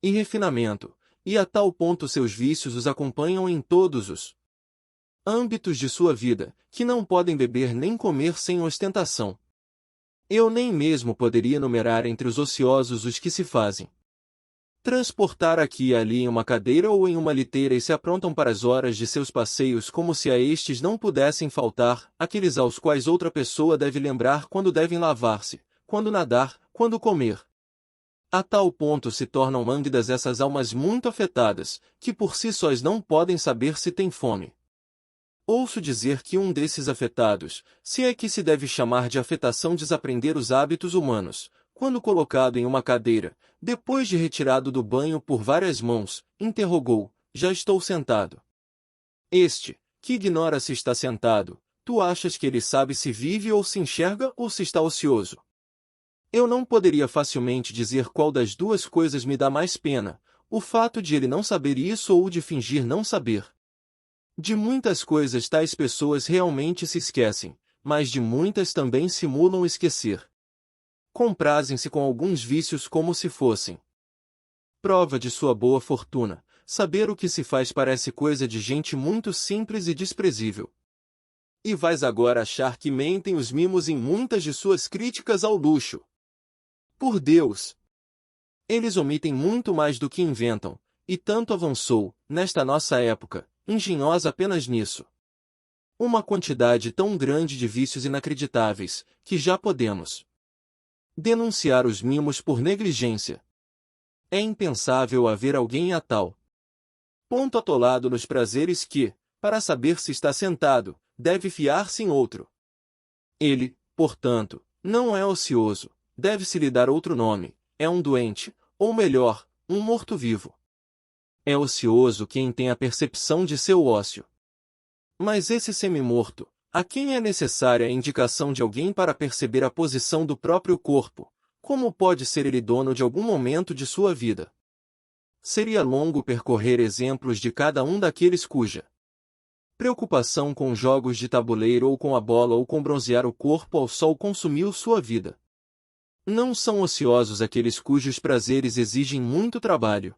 e refinamento, e a tal ponto seus vícios os acompanham em todos os âmbitos de sua vida, que não podem beber nem comer sem ostentação. Eu nem mesmo poderia enumerar entre os ociosos os que se fazem transportar aqui e ali em uma cadeira ou em uma liteira e se aprontam para as horas de seus passeios como se a estes não pudessem faltar, aqueles aos quais outra pessoa deve lembrar quando devem lavar-se, quando nadar, quando comer. A tal ponto se tornam lânguidas essas almas muito afetadas, que por si sós não podem saber se têm fome. Ouço dizer que um desses afetados, se é que se deve chamar de afetação, desaprender os hábitos humanos, quando colocado em uma cadeira, depois de retirado do banho por várias mãos, interrogou: já estou sentado. Este, que ignora se está sentado, tu achas que ele sabe se vive ou se enxerga ou se está ocioso? Eu não poderia facilmente dizer qual das duas coisas me dá mais pena, o fato de ele não saber isso ou de fingir não saber. De muitas coisas tais pessoas realmente se esquecem, mas de muitas também simulam esquecer. Comprazem-se com alguns vícios como se fossem prova de sua boa fortuna. Saber o que se faz parece coisa de gente muito simples e desprezível. E vais agora achar que mentem os mimos em muitas de suas críticas ao luxo. Por Deus! Eles omitem muito mais do que inventam, e tanto avançou, nesta nossa época, engenhosa apenas nisso, uma quantidade tão grande de vícios inacreditáveis, que já podemos denunciar os mimos por negligência. É impensável haver alguém a tal ponto atolado nos prazeres que, para saber se está sentado, deve fiar-se em outro. Ele, portanto, não é ocioso, deve-se lhe dar outro nome, é um doente, ou melhor, um morto-vivo. É ocioso quem tem a percepção de seu ócio. Mas esse semi-morto, a quem é necessária a indicação de alguém para perceber a posição do próprio corpo, como pode ser ele dono de algum momento de sua vida? Seria longo percorrer exemplos de cada um daqueles cuja preocupação com jogos de tabuleiro ou com a bola ou com bronzear o corpo ao sol consumiu sua vida. Não são ociosos aqueles cujos prazeres exigem muito trabalho.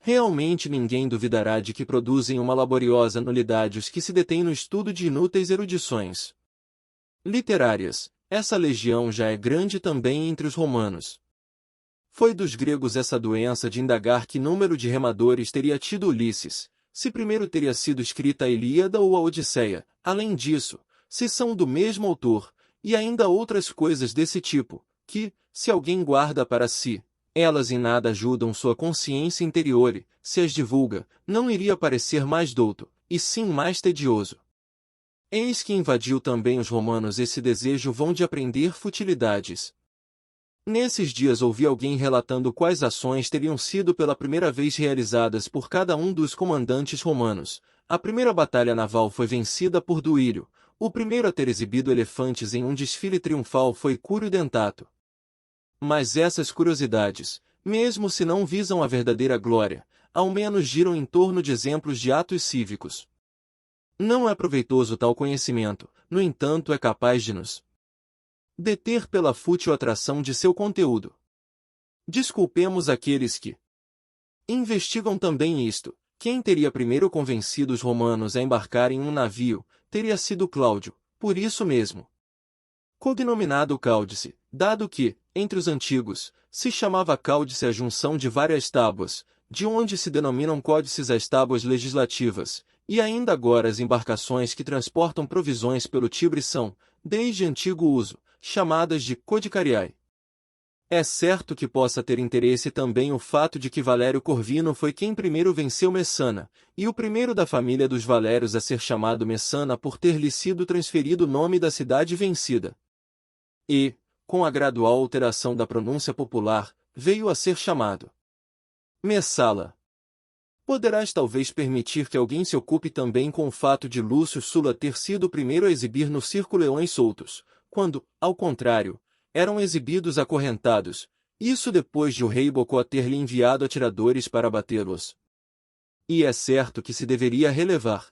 Realmente ninguém duvidará de que produzem uma laboriosa nulidade os que se detêm no estudo de inúteis erudições literárias. Essa legião já é grande também entre os romanos. Foi dos gregos essa doença de indagar que número de remadores teria tido Ulisses, se primeiro teria sido escrita a Ilíada ou a Odisseia, além disso, se são do mesmo autor, e ainda outras coisas desse tipo, que, se alguém guarda para si, elas em nada ajudam sua consciência interior e, se as divulga, não iria parecer mais douto, e sim mais tedioso. Eis que invadiu também os romanos esse desejo vão de aprender futilidades. Nesses dias ouvi alguém relatando quais ações teriam sido pela primeira vez realizadas por cada um dos comandantes romanos. A primeira batalha naval foi vencida por Duílio, o primeiro a ter exibido elefantes em um desfile triunfal foi Cúrio Dentato. Mas essas curiosidades, mesmo se não visam a verdadeira glória, ao menos giram em torno de exemplos de atos cívicos. Não é proveitoso tal conhecimento, no entanto é capaz de nos deter pela fútil atração de seu conteúdo. Desculpemos aqueles que investigam também isto. Quem teria primeiro convencido os romanos a embarcar em um navio, teria sido Cláudio, por isso mesmo cognominado Cáudice, dado que, entre os antigos, se chamava Cáudice a junção de várias tábuas, de onde se denominam códices as tábuas legislativas, e ainda agora as embarcações que transportam provisões pelo Tibre são, desde antigo uso, chamadas de codicariae. É certo que possa ter interesse também o fato de que Valério Corvino foi quem primeiro venceu Messana, e o primeiro da família dos Valérios a ser chamado Messana por ter-lhe sido transferido o nome da cidade vencida. E, com a gradual alteração da pronúncia popular, veio a ser chamado Messala. Poderás talvez permitir que alguém se ocupe também com o fato de Lúcio Sulla ter sido o primeiro a exibir no circo leões soltos, quando, ao contrário, eram exibidos acorrentados, isso depois de o rei Bocó ter-lhe enviado atiradores para batê-los. E é certo que se deveria relevar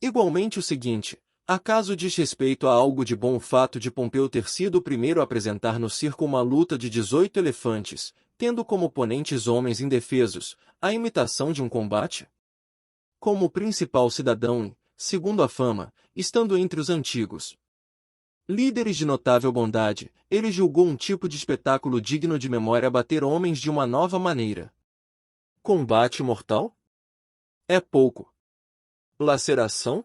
Igualmente o seguinte: acaso diz respeito a algo de bom o fato de Pompeu ter sido o primeiro a apresentar no circo uma luta de 18 elefantes, tendo como oponentes homens indefesos, a imitação de um combate? Como principal cidadão e, segundo a fama, estando entre os antigos líderes de notável bondade, ele julgou um tipo de espetáculo digno de memória bater homens de uma nova maneira. Combate mortal? É pouco. Laceração?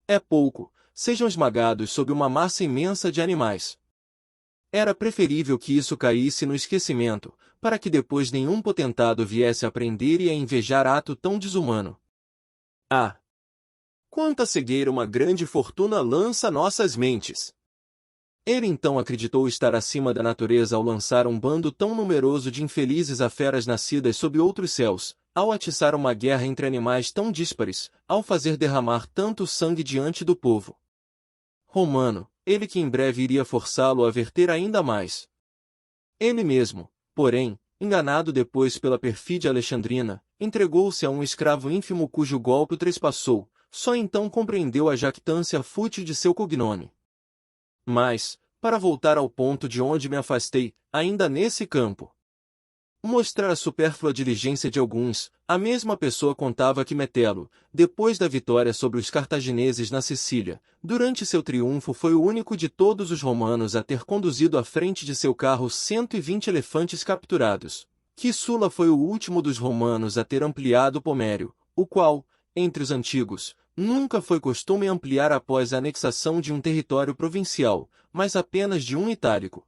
É pouco. Sejam esmagados sob uma massa imensa de animais. Era preferível que isso caísse no esquecimento, para que depois nenhum potentado viesse a aprender e a invejar ato tão desumano. Ah! Quanta cegueira uma grande fortuna lança nossas mentes! Ele então acreditou estar acima da natureza ao lançar um bando tão numeroso de infelizes a feras nascidas sob outros céus, ao atiçar uma guerra entre animais tão díspares, ao fazer derramar tanto sangue diante do povo romano, ele que em breve iria forçá-lo a verter ainda mais. Ele mesmo, porém, enganado depois pela perfídia alexandrina, entregou-se a um escravo ínfimo cujo golpe o trespassou, só então compreendeu a jactância fútil de seu cognome. Mas, para voltar ao ponto de onde me afastei, ainda nesse campo, mostrar a supérflua diligência de alguns, a mesma pessoa contava que Metelo, depois da vitória sobre os cartagineses na Sicília, durante seu triunfo foi o único de todos os romanos a ter conduzido à frente de seu carro 120 elefantes capturados, que Sula foi o último dos romanos a ter ampliado o Pomério, o qual, entre os antigos, nunca foi costume ampliar após a anexação de um território provincial, mas apenas de um itálico.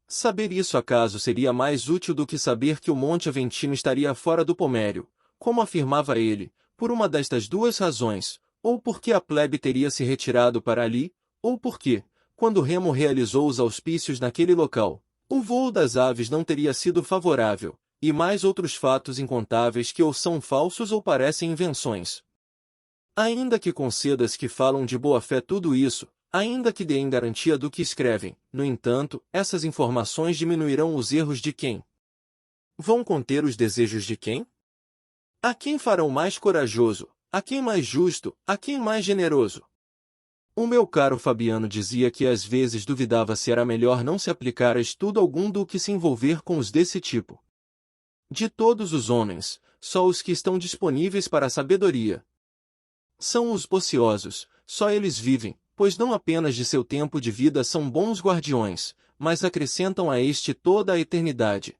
Saber isso acaso seria mais útil do que saber que o Monte Aventino estaria fora do Pomério, como afirmava ele, por uma destas duas razões, ou porque a plebe teria se retirado para ali, ou porque, quando Remo realizou os auspícios naquele local, o voo das aves não teria sido favorável, e mais outros fatos incontáveis que ou são falsos ou parecem invenções. Ainda que concedas que falam de boa fé tudo isso, ainda que deem garantia do que escrevem, no entanto, essas informações diminuirão os erros de quem? Vão conter os desejos de quem? A quem farão mais corajoso? A quem mais justo? A quem mais generoso? O meu caro Fabiano dizia que às vezes duvidava se era melhor não se aplicar a estudo algum do que se envolver com os desse tipo. De todos os homens, só os que estão disponíveis para a sabedoria são os ociosos, só eles vivem, pois não apenas de seu tempo de vida são bons guardiões, mas acrescentam a este toda a eternidade.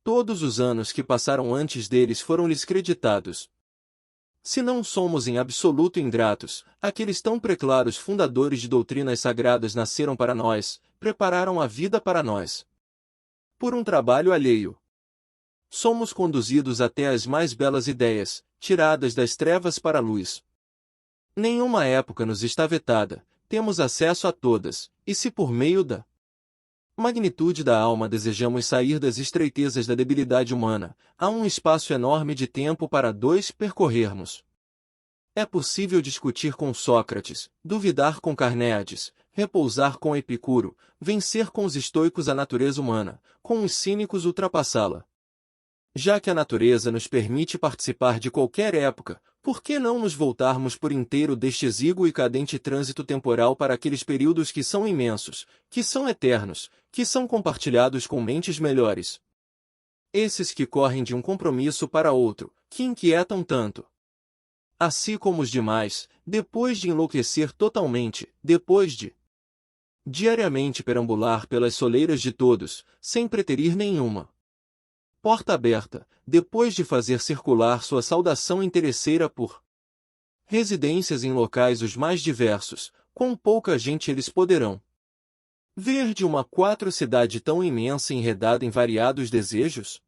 Todos os anos que passaram antes deles foram-lhes creditados. Se não somos em absoluto ingratos, aqueles tão preclaros fundadores de doutrinas sagradas nasceram para nós, prepararam a vida para nós. Por um trabalho alheio, somos conduzidos até as mais belas ideias, tiradas das trevas para a luz. Nenhuma época nos está vetada, temos acesso a todas, e se por meio da magnitude da alma desejamos sair das estreitezas da debilidade humana, há um espaço enorme de tempo para dois percorrermos. É possível discutir com Sócrates, duvidar com Carnéades, repousar com Epicuro, vencer com os estoicos a natureza humana, com os cínicos ultrapassá-la. Já que a natureza nos permite participar de qualquer época, por que não nos voltarmos por inteiro deste exíguo e cadente trânsito temporal para aqueles períodos que são imensos, que são eternos, que são compartilhados com mentes melhores? Esses que correm de um compromisso para outro, que inquietam tanto. Assim como os demais, depois de enlouquecer totalmente, depois de diariamente perambular pelas soleiras de todos, sem preterir nenhuma porta aberta, depois de fazer circular sua saudação interesseira por residências em locais os mais diversos, com pouca gente eles poderão ver de uma cidade tão imensa e enredada em variados desejos?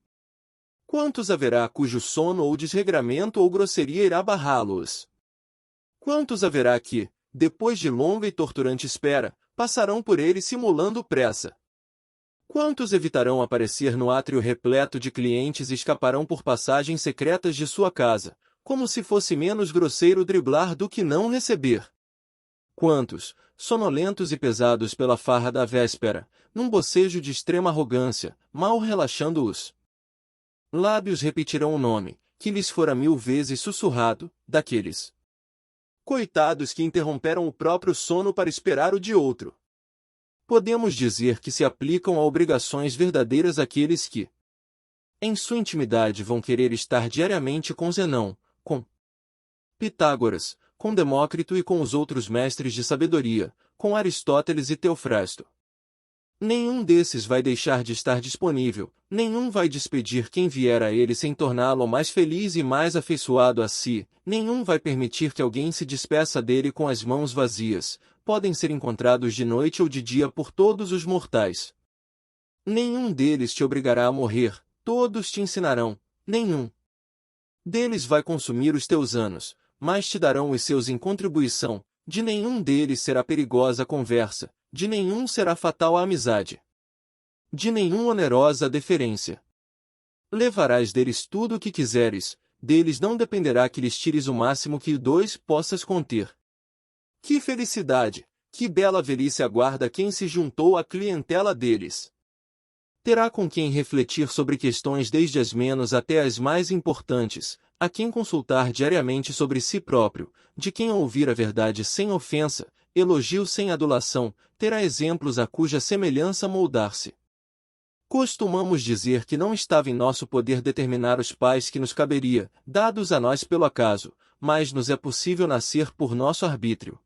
Quantos haverá cujo sono ou desregramento ou grosseria irá barrá-los? Quantos haverá que, depois de longa e torturante espera, passarão por ele simulando pressa? Quantos evitarão aparecer no átrio repleto de clientes e escaparão por passagens secretas de sua casa, como se fosse menos grosseiro driblar do que não receber? Quantos, sonolentos e pesados pela farra da véspera, num bocejo de extrema arrogância, mal relaxando os lábios repetirão o nome, que lhes fora 1000 vezes sussurrado, daqueles Coitados que interromperam o próprio sono para esperar o de outro. Podemos dizer que se aplicam a obrigações verdadeiras aqueles que, em sua intimidade, vão querer estar diariamente com Zenão, com Pitágoras, com Demócrito e com os outros mestres de sabedoria, com Aristóteles e Teofrasto. Nenhum desses vai deixar de estar disponível, nenhum vai despedir quem vier a ele sem torná-lo mais feliz e mais afeiçoado a si, nenhum vai permitir que alguém se despeça dele com as mãos vazias, podem ser encontrados de noite ou de dia por todos os mortais. Nenhum deles te obrigará a morrer, todos te ensinarão, nenhum deles vai consumir os teus anos, mas te darão os seus em contribuição, de nenhum deles será perigosa a conversa, de nenhum será fatal a amizade, de nenhum onerosa a deferência. Levarás deles tudo o que quiseres, deles não dependerá que lhes tires o máximo que dois possas conter. Que felicidade, que bela velhice aguarda quem se juntou à clientela deles! Terá com quem refletir sobre questões desde as menos até as mais importantes, a quem consultar diariamente sobre si próprio, de quem ouvir a verdade sem ofensa, elogio sem adulação, terá exemplos a cuja semelhança moldar-se. Costumamos dizer que não estava em nosso poder determinar os pais que nos caberia, dados a nós pelo acaso, mas nos é possível nascer por nosso arbítrio.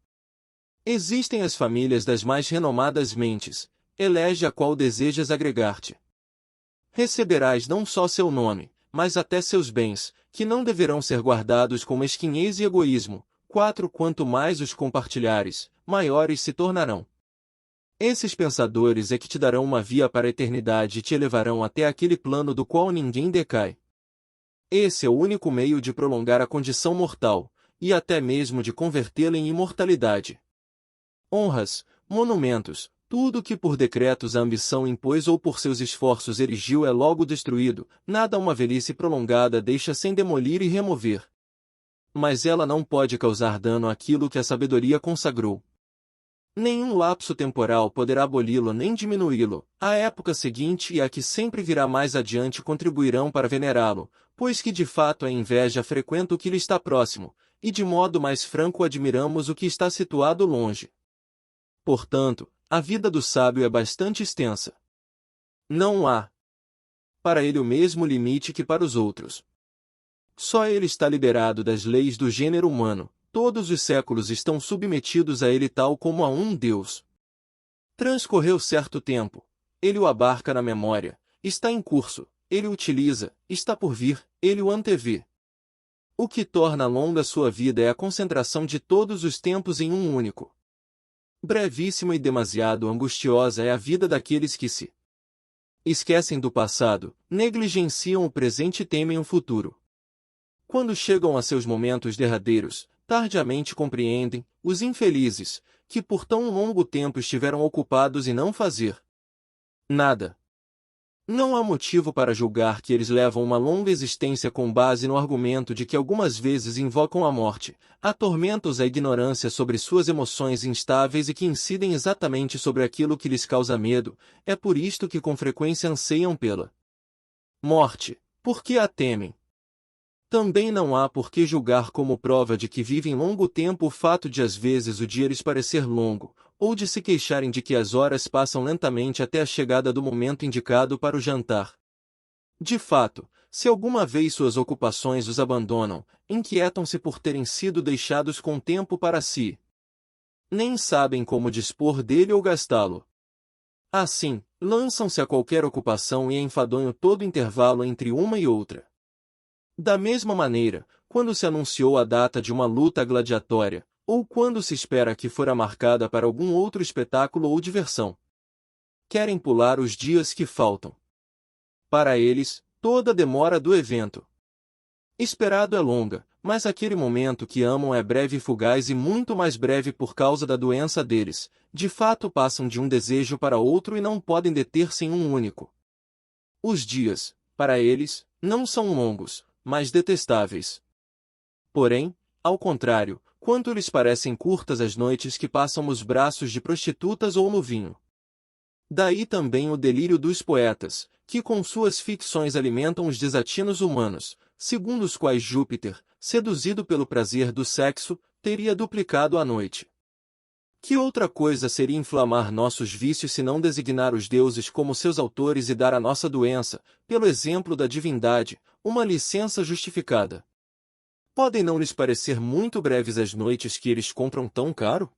Existem as famílias das mais renomadas mentes, elege a qual desejas agregar-te. Receberás não só seu nome, mas até seus bens, que não deverão ser guardados com mesquinhez e egoísmo. 4. Quanto mais os compartilhares, maiores se tornarão. Esses pensadores é que te darão uma via para a eternidade e te elevarão até aquele plano do qual ninguém decai. Esse é o único meio de prolongar a condição mortal, e até mesmo de convertê-la em imortalidade. Honras, monumentos, tudo que por decretos a ambição impôs ou por seus esforços erigiu é logo destruído, nada uma velhice prolongada deixa sem demolir e remover. Mas ela não pode causar dano àquilo que a sabedoria consagrou. Nenhum lapso temporal poderá aboli-lo nem diminuí-lo, a época seguinte e a que sempre virá mais adiante contribuirão para venerá-lo, pois que de fato a inveja frequenta o que lhe está próximo, e de modo mais franco admiramos o que está situado longe. Portanto, a vida do sábio é bastante extensa. Não há para ele o mesmo limite que para os outros. Só ele está liberado das leis do gênero humano, todos os séculos estão submetidos a ele tal como a um Deus. Transcorreu certo tempo, ele o abarca na memória, está em curso, ele o utiliza, está por vir, ele o antevê. O que torna longa sua vida é a concentração de todos os tempos em um único. Brevíssima e demasiado angustiosa é a vida daqueles que se esquecem do passado, negligenciam o presente e temem o futuro. Quando chegam a seus momentos derradeiros, tardiamente compreendem, os infelizes, que por tão longo tempo estiveram ocupados em não fazer nada. Não há motivo para julgar que eles levam uma longa existência com base no argumento de que algumas vezes invocam a morte, atormentam-os a ignorância sobre suas emoções instáveis e que incidem exatamente sobre aquilo que lhes causa medo, é por isto que com frequência anseiam pela morte, porque a temem. Também não há por que julgar como prova de que vivem longo tempo o fato de às vezes o dia lhes parecer longo, ou de se queixarem de que as horas passam lentamente até a chegada do momento indicado para o jantar. De fato, se alguma vez suas ocupações os abandonam, inquietam-se por terem sido deixados com tempo para si. Nem sabem como dispor dele ou gastá-lo. Assim, lançam-se a qualquer ocupação e é enfadonho todo intervalo entre uma e outra. Da mesma maneira, quando se anunciou a data de uma luta gladiatória, ou quando se espera que fora marcada para algum outro espetáculo ou diversão, querem pular os dias que faltam. Para eles, toda a demora do evento esperado é longa, mas aquele momento que amam é breve e fugaz e muito mais breve por causa da doença deles. De fato passam de um desejo para outro e não podem deter-se em um único. Os dias, para eles, não são longos, mas detestáveis. Porém, ao contrário, quanto lhes parecem curtas as noites que passam nos braços de prostitutas ou no vinho. Daí também o delírio dos poetas, que com suas ficções alimentam os desatinos humanos, segundo os quais Júpiter, seduzido pelo prazer do sexo, teria duplicado a noite. Que outra coisa seria inflamar nossos vícios se não designar os deuses como seus autores e dar à nossa doença, pelo exemplo da divindade, uma licença justificada? Podem não lhes parecer muito breves as noites que eles compram tão caro?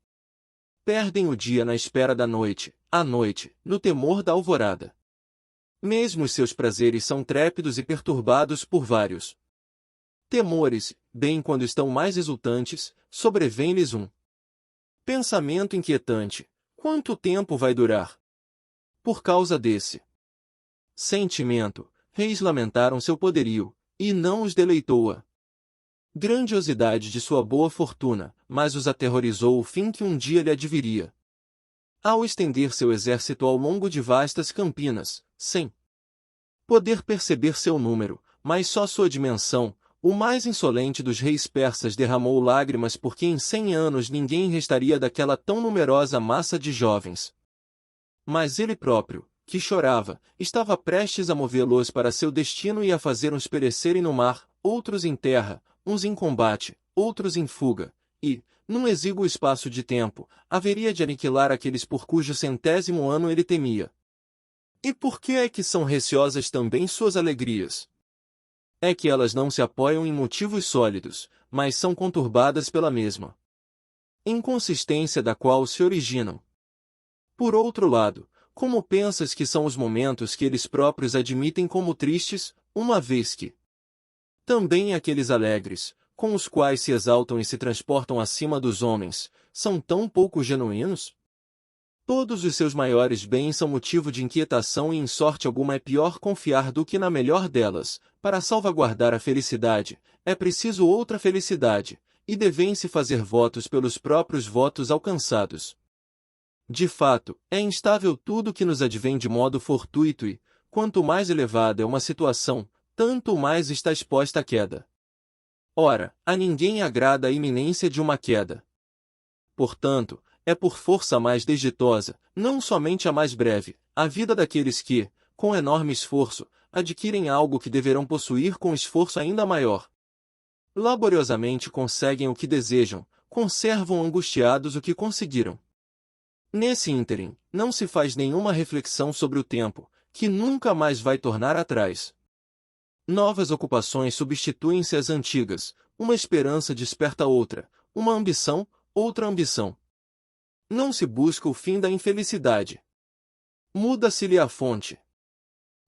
Perdem o dia na espera da noite, a noite, no temor da alvorada. Mesmo os seus prazeres são trépidos e perturbados por vários temores, bem quando estão mais exultantes, sobrevém-lhes um pensamento inquietante: quanto tempo vai durar? Por causa desse sentimento, reis lamentaram seu poderio, e não os deleitou-a grandiosidade de sua boa fortuna, mas os aterrorizou o fim que um dia lhe adviria. Ao estender seu exército ao longo de vastas campinas, sem poder perceber seu número, mas só sua dimensão, o mais insolente dos reis persas derramou lágrimas porque em 100 anos ninguém restaria daquela tão numerosa massa de jovens. Mas ele próprio, que chorava, estava prestes a movê-los para seu destino e a fazer uns perecerem no mar, outros em terra, uns em combate, outros em fuga, e, num exíguo espaço de tempo, haveria de aniquilar aqueles por cujo 100º ano ele temia. E por que é que são receosas também suas alegrias? É que elas não se apoiam em motivos sólidos, mas são conturbadas pela mesma inconsistência da qual se originam. Por outro lado, como pensas que são os momentos que eles próprios admitem como tristes, uma vez que também aqueles alegres, com os quais se exaltam e se transportam acima dos homens, são tão pouco genuínos? Todos os seus maiores bens são motivo de inquietação e em sorte alguma é pior confiar do que na melhor delas. Para salvaguardar a felicidade, é preciso outra felicidade, e devem-se fazer votos pelos próprios votos alcançados. De fato, é instável tudo que nos advém de modo fortuito e, quanto mais elevada é uma situação, tanto mais está exposta à queda. Ora, a ninguém agrada a iminência de uma queda. Portanto, é por força mais desditosa, não somente a mais breve, a vida daqueles que, com enorme esforço, adquirem algo que deverão possuir com esforço ainda maior. Laboriosamente conseguem o que desejam, conservam angustiados o que conseguiram. Nesse ínterim, não se faz nenhuma reflexão sobre o tempo, que nunca mais vai tornar atrás. Novas ocupações substituem-se às antigas, uma esperança desperta outra, uma ambição, outra ambição. Não se busca o fim da infelicidade. Muda-se-lhe a fonte.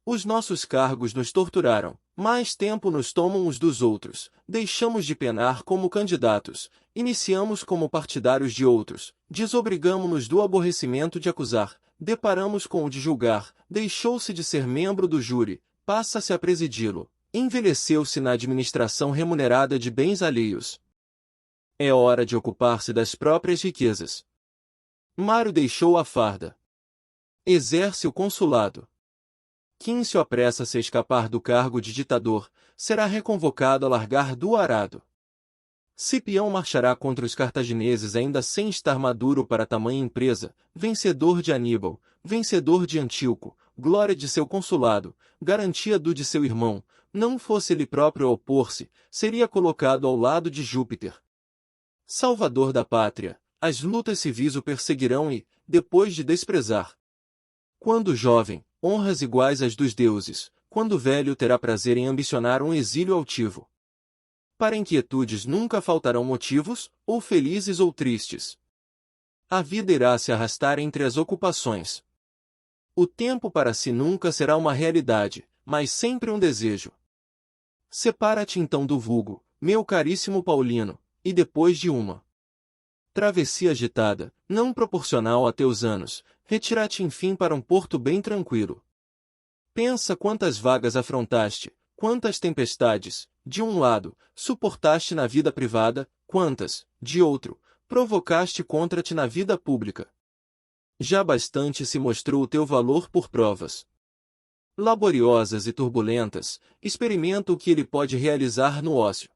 Os nossos cargos nos torturaram, mais tempo nos tomam os dos outros, deixamos de penar como candidatos, iniciamos como partidários de outros, desobrigamo-nos do aborrecimento de acusar, deparamos com o de julgar, deixou-se de ser membro do júri, passa-se a presidi-lo, envelheceu-se na administração remunerada de bens alheios. É hora de ocupar-se das próprias riquezas. Mário deixou a farda. Exerce o consulado. Quíncio apressa-se a escapar do cargo de ditador, será reconvocado a largar do arado. Cipião marchará contra os cartagineses ainda sem estar maduro para tamanha empresa, vencedor de Aníbal, vencedor de Antíoco, glória de seu consulado, garantia do de seu irmão, não fosse ele próprio a opor-se, seria colocado ao lado de Júpiter. Salvador da pátria, as lutas civis o perseguirão e, depois de desprezar, quando jovem, honras iguais às dos deuses, quando velho terá prazer em ambicionar um exílio altivo. Para inquietudes nunca faltarão motivos, ou felizes ou tristes. A vida irá se arrastar entre as ocupações. O tempo para si nunca será uma realidade, mas sempre um desejo. Separa-te então do vulgo, meu caríssimo Paulino, e depois de uma travessia agitada, não proporcional a teus anos, retira-te enfim para um porto bem tranquilo. Pensa quantas vagas afrontaste, quantas tempestades, de um lado, suportaste na vida privada, quantas, de outro, provocaste contra-te na vida pública. Já bastante se mostrou o teu valor por provas laboriosas e turbulentas, experimenta o que ele pode realizar no ócio.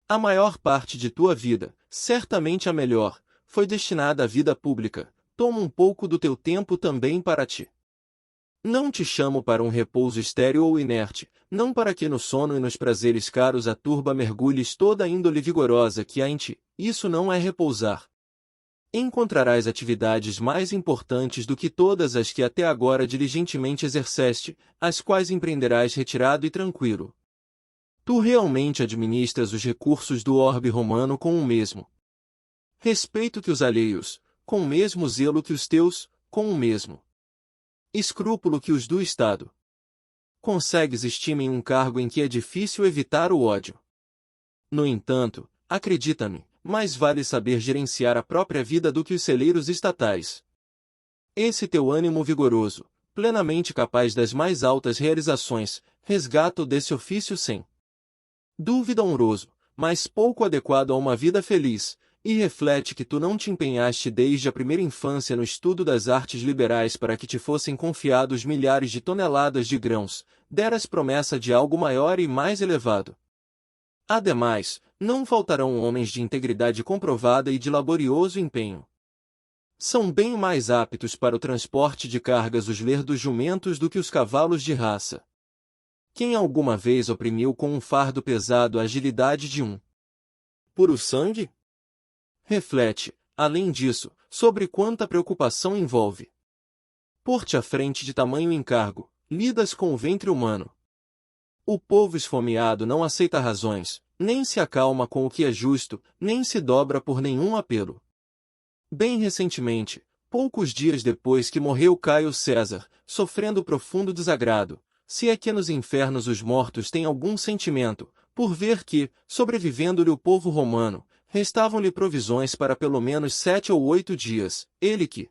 A maior parte de tua vida, certamente a melhor, foi destinada à vida pública, toma um pouco do teu tempo também para ti. Não te chamo para um repouso estéril ou inerte, não para que no sono e nos prazeres caros a turba mergulhes toda a índole vigorosa que há em ti. Isso não é repousar. Encontrarás atividades mais importantes do que todas as que até agora diligentemente exerceste, as quais empreenderás retirado e tranquilo. Tu realmente administras os recursos do orbe romano com o mesmo respeito que os alheios, com o mesmo zelo que os teus, com o mesmo escrúpulo que os do Estado. Consegues estima em um cargo em que é difícil evitar o ódio. No entanto, acredita-me, mais vale saber gerenciar a própria vida do que os celeiros estatais. Esse teu ânimo vigoroso, plenamente capaz das mais altas realizações, resgata-o desse ofício sem dúvida honroso, mas pouco adequado a uma vida feliz, e reflete que tu não te empenhaste desde a primeira infância no estudo das artes liberais para que te fossem confiados milhares de toneladas de grãos, deras promessa de algo maior e mais elevado. Ademais, não faltarão homens de integridade comprovada e de laborioso empenho. São bem mais aptos para o transporte de cargas os lerdos jumentos do que os cavalos de raça. Quem alguma vez oprimiu com um fardo pesado a agilidade de um puro sangue? Reflete, além disso, sobre quanta preocupação envolve pôr-te à frente de tamanho encargo, lidas com o ventre humano. O povo esfomeado não aceita razões, nem se acalma com o que é justo, nem se dobra por nenhum apelo. Bem recentemente, poucos dias depois que morreu Caio César, sofrendo profundo desagrado, se é que nos infernos os mortos têm algum sentimento, por ver que, sobrevivendo-lhe o povo romano, restavam-lhe provisões para pelo menos 7 ou 8 dias, ele que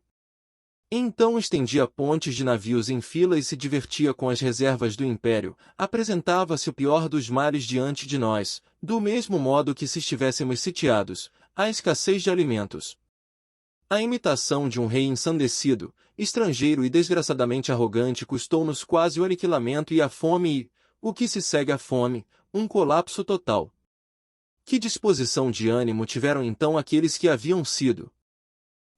então estendia pontes de navios em fila e se divertia com as reservas do império, apresentava-se o pior dos males diante de nós, do mesmo modo que se estivéssemos sitiados, a escassez de alimentos. A imitação de um rei ensandecido, estrangeiro e desgraçadamente arrogante custou-nos quase o aniquilamento e a fome e, o que se segue à fome, um colapso total. Que disposição de ânimo tiveram então aqueles que haviam sido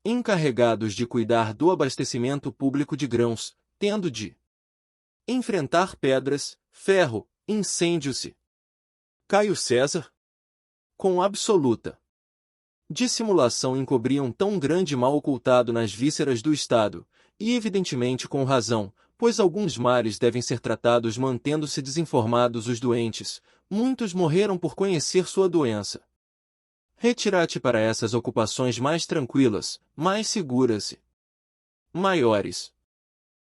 encarregados de cuidar do abastecimento público de grãos, tendo de enfrentar pedras, ferro, incêndios-se? Caio César, com absoluta dissimulação, encobriam tão grande mal ocultado nas vísceras do Estado, e evidentemente com razão, pois alguns males devem ser tratados mantendo-se desinformados os doentes, muitos morreram por conhecer sua doença. Retira-te para essas ocupações mais tranquilas, mais seguras e maiores.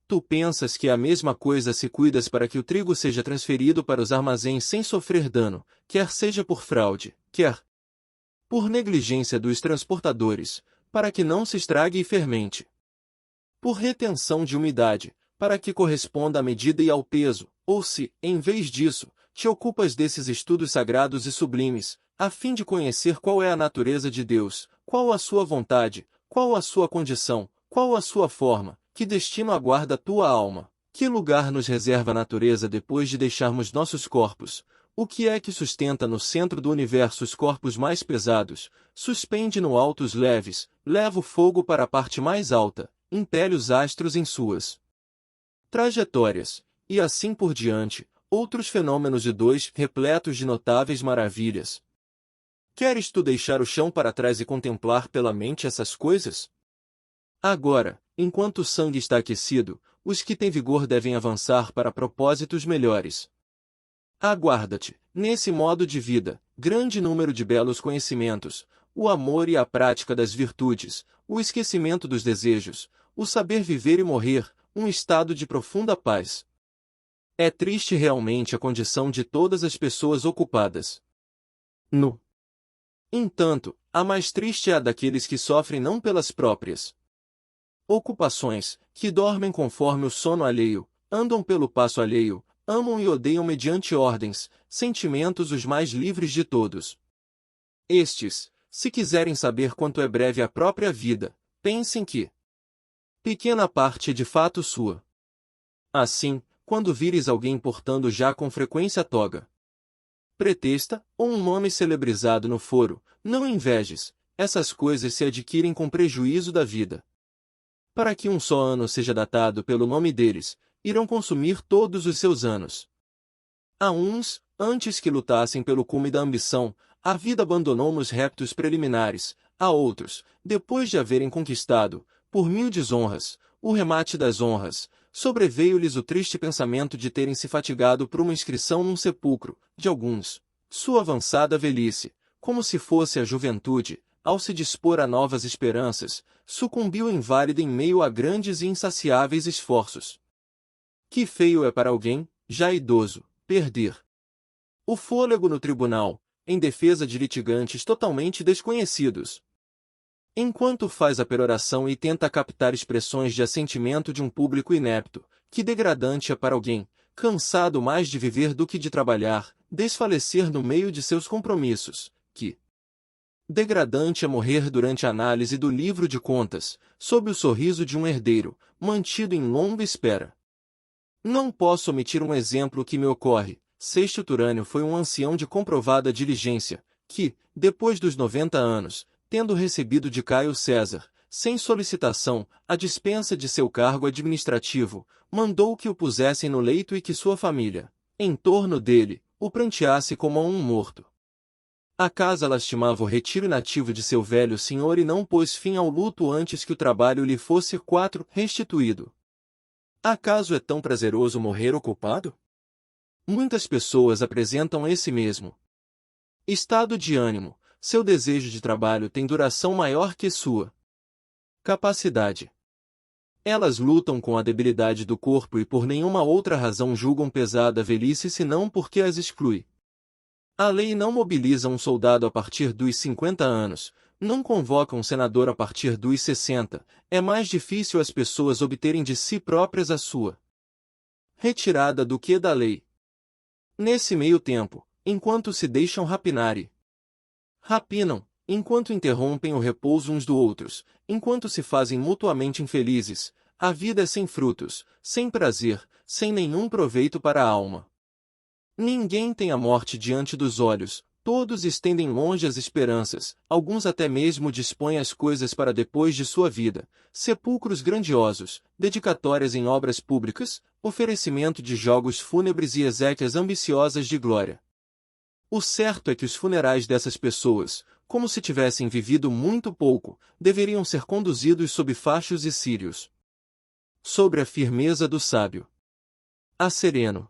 Tu pensas que é a mesma coisa se cuidas para que o trigo seja transferido para os armazéns sem sofrer dano, quer seja por fraude, quer por negligência dos transportadores, para que não se estrague e fermente. Por retenção de umidade, para que corresponda à medida e ao peso, ou se, em vez disso, te ocupas desses estudos sagrados e sublimes, a fim de conhecer qual é a natureza de Deus, qual a sua vontade, qual a sua condição, qual a sua forma, que destino aguarda a tua alma, que lugar nos reserva a natureza depois de deixarmos nossos corpos, o que é que sustenta no centro do universo os corpos mais pesados, suspende no alto os leves, leva o fogo para a parte mais alta, impele os astros em suas trajetórias, e assim por diante, outros fenômenos de dois repletos de notáveis maravilhas. Queres tu deixar o chão para trás e contemplar pela mente essas coisas? Agora, enquanto o sangue está aquecido, os que têm vigor devem avançar para propósitos melhores. Aguarda-te, nesse modo de vida, grande número de belos conhecimentos, o amor e a prática das virtudes, o esquecimento dos desejos, o saber viver e morrer, um estado de profunda paz. É triste realmente a condição de todas as pessoas ocupadas. No entanto, a mais triste é a daqueles que sofrem não pelas próprias ocupações, que dormem conforme o sono alheio, andam pelo passo alheio, amam e odeiam mediante ordens, sentimentos os mais livres de todos. Estes, se quiserem saber quanto é breve a própria vida, pensem que pequena parte é de fato sua. Assim, quando vires alguém portando já com frequência toga pretexta, ou um nome celebrizado no foro, não invejes, essas coisas se adquirem com prejuízo da vida. Para que um só ano seja datado pelo nome deles, irão consumir todos os seus anos. A uns, antes que lutassem pelo cume da ambição, a vida abandonou nos reptos preliminares. A outros, depois de haverem conquistado, por 1000 desonras, o remate das honras, sobreveio-lhes o triste pensamento de terem se fatigado por uma inscrição num sepulcro. De alguns, sua avançada velhice, como se fosse a juventude, ao se dispor a novas esperanças, sucumbiu inválida em meio a grandes e insaciáveis esforços. Que feio é para alguém, já idoso, perder o fôlego no tribunal, em defesa de litigantes totalmente desconhecidos. Enquanto faz a peroração e tenta captar expressões de assentimento de um público inepto, que degradante é para alguém, cansado mais de viver do que de trabalhar, desfalecer no meio de seus compromissos, que degradante é morrer durante a análise do livro de contas, sob o sorriso de um herdeiro, mantido em longa espera. Não posso omitir um exemplo que me ocorre. Seixo Turânio foi um ancião de comprovada diligência, que, depois dos 90 anos, tendo recebido de Caio César, sem solicitação, a dispensa de seu cargo administrativo, mandou que o pusessem no leito e que sua família, em torno dele, o pranteasse como a um morto. A casa lastimava o retiro inativo de seu velho senhor e não pôs fim ao luto antes que o trabalho lhe fosse restituído. Acaso é tão prazeroso morrer ocupado? Muitas pessoas apresentam esse mesmo estado de ânimo. Seu desejo de trabalho tem duração maior que sua capacidade. Elas lutam com a debilidade do corpo e por nenhuma outra razão julgam pesada a velhice senão porque as exclui. A lei não mobiliza um soldado a partir dos 50 anos, não convoca um senador a partir dos 60, é mais difícil as pessoas obterem de si próprias a sua retirada do que da lei. Nesse meio tempo, enquanto se deixam rapinar e rapinam, enquanto interrompem o repouso uns do outros, enquanto se fazem mutuamente infelizes, a vida é sem frutos, sem prazer, sem nenhum proveito para a alma. Ninguém tem a morte diante dos olhos, todos estendem longe as esperanças, alguns até mesmo dispõem as coisas para depois de sua vida, sepulcros grandiosos, dedicatórias em obras públicas, oferecimento de jogos fúnebres e exéquias ambiciosas de glória. O certo é que os funerais dessas pessoas, como se tivessem vivido muito pouco, deveriam ser conduzidos sob fachos e círios. Sobre a firmeza do sábio. A Sereno.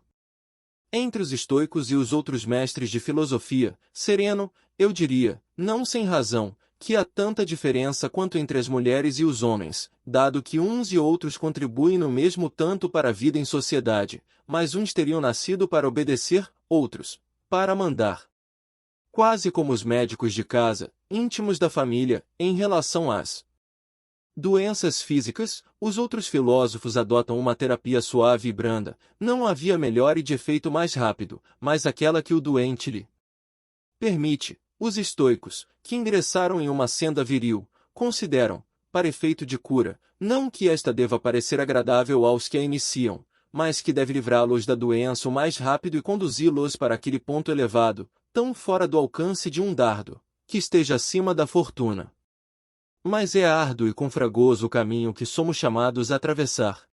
Entre os estoicos e os outros mestres de filosofia, Sereno, eu diria, não sem razão, que há tanta diferença quanto entre as mulheres e os homens, dado que uns e outros contribuem no mesmo tanto para a vida em sociedade, mas uns teriam nascido para obedecer, outros para mandar. Quase como os médicos de casa, íntimos da família, em relação às doenças físicas, os outros filósofos adotam uma terapia suave e branda. Não havia melhor e de efeito mais rápido, mas aquela que o doente lhe permite. Os estoicos, que ingressaram em uma senda viril, consideram, para efeito de cura, não que esta deva parecer agradável aos que a iniciam, mas que deve livrá-los da doença o mais rápido e conduzi-los para aquele ponto elevado, tão fora do alcance de um dardo, que esteja acima da fortuna. Mas é árduo e confragoso o caminho que somos chamados a atravessar.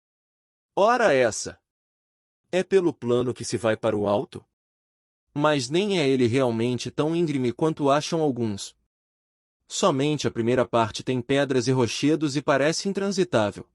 Ora essa! É pelo plano que se vai para o alto? Mas nem é ele realmente tão íngreme quanto acham alguns. Somente a primeira parte tem pedras e rochedos e parece intransitável.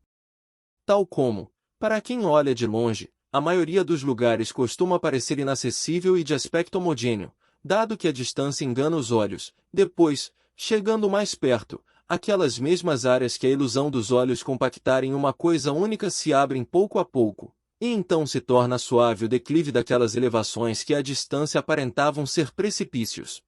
Tal como, para quem olha de longe, a maioria dos lugares costuma parecer inacessível e de aspecto homogêneo, dado que a distância engana os olhos. Depois, chegando mais perto, aquelas mesmas áreas que a ilusão dos olhos compactarem em uma coisa única se abrem pouco a pouco, e então se torna suave o declive daquelas elevações que à distância aparentavam ser precipícios.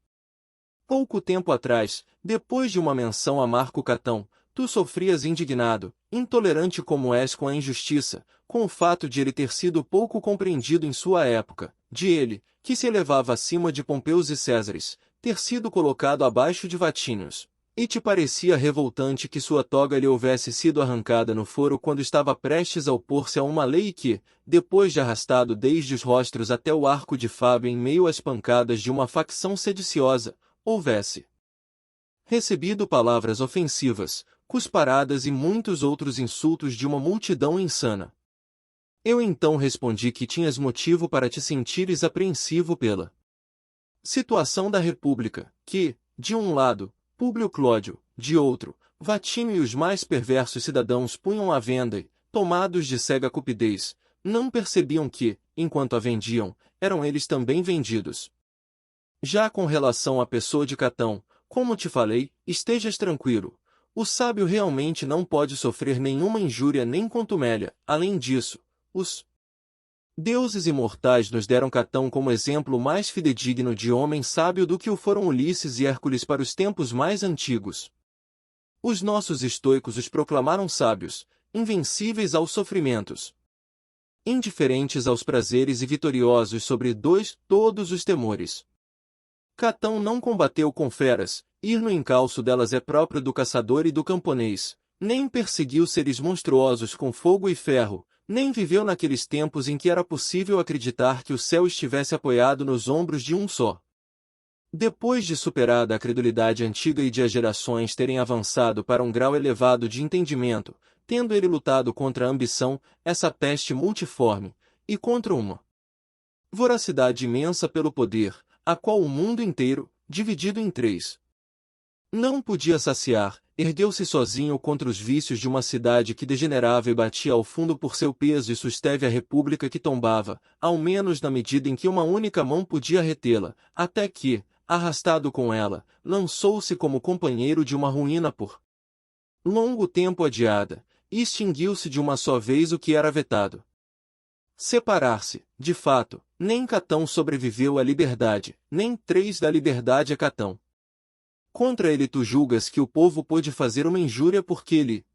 Pouco tempo atrás, depois de uma menção a Marco Catão, tu sofrias indignado, intolerante como és com a injustiça, com o fato de ele ter sido pouco compreendido em sua época, de ele, que se elevava acima de Pompeus e Césares, ter sido colocado abaixo de Vatínios. E te parecia revoltante que sua toga lhe houvesse sido arrancada no foro quando estava prestes a opor-se a uma lei que, depois de arrastado desde os rostros até o arco de Fábio em meio às pancadas de uma facção sediciosa, houvesse recebido palavras ofensivas, cusparadas e muitos outros insultos de uma multidão insana. Eu então respondi que tinhas motivo para te sentires apreensivo pela situação da República, que, de um lado, Públio Clódio, de outro, Vatínio e os mais perversos cidadãos punham à venda e, tomados de cega cupidez, não percebiam que, enquanto a vendiam, eram eles também vendidos. Já com relação à pessoa de Catão, como te falei, estejas tranquilo. O sábio realmente não pode sofrer nenhuma injúria nem contumélia. Além disso, os deuses imortais nos deram Catão como exemplo mais fidedigno de homem sábio do que o foram Ulisses e Hércules para os tempos mais antigos. Os nossos estoicos os proclamaram sábios, invencíveis aos sofrimentos, indiferentes aos prazeres e vitoriosos sobre todos os temores. Catão não combateu com feras, ir no encalço delas é próprio do caçador e do camponês, nem perseguiu seres monstruosos com fogo e ferro, nem viveu naqueles tempos em que era possível acreditar que o céu estivesse apoiado nos ombros de um só. Depois de superada a credulidade antiga e de as gerações terem avançado para um grau elevado de entendimento, tendo ele lutado contra a ambição, essa peste multiforme, e contra uma voracidade imensa pelo poder, a qual o mundo inteiro, dividido em três, não podia saciar, ergueu-se sozinho contra os vícios de uma cidade que degenerava e batia ao fundo por seu peso e susteve a república que tombava, ao menos na medida em que uma única mão podia retê-la, até que, arrastado com ela, lançou-se como companheiro de uma ruína por longo tempo adiada, e extinguiu-se de uma só vez o que era vetado. Separar-se, de fato, nem Catão sobreviveu à liberdade, nem três da liberdade a Catão. Contra ele tu julgas que o povo pôde fazer uma injúria porque ele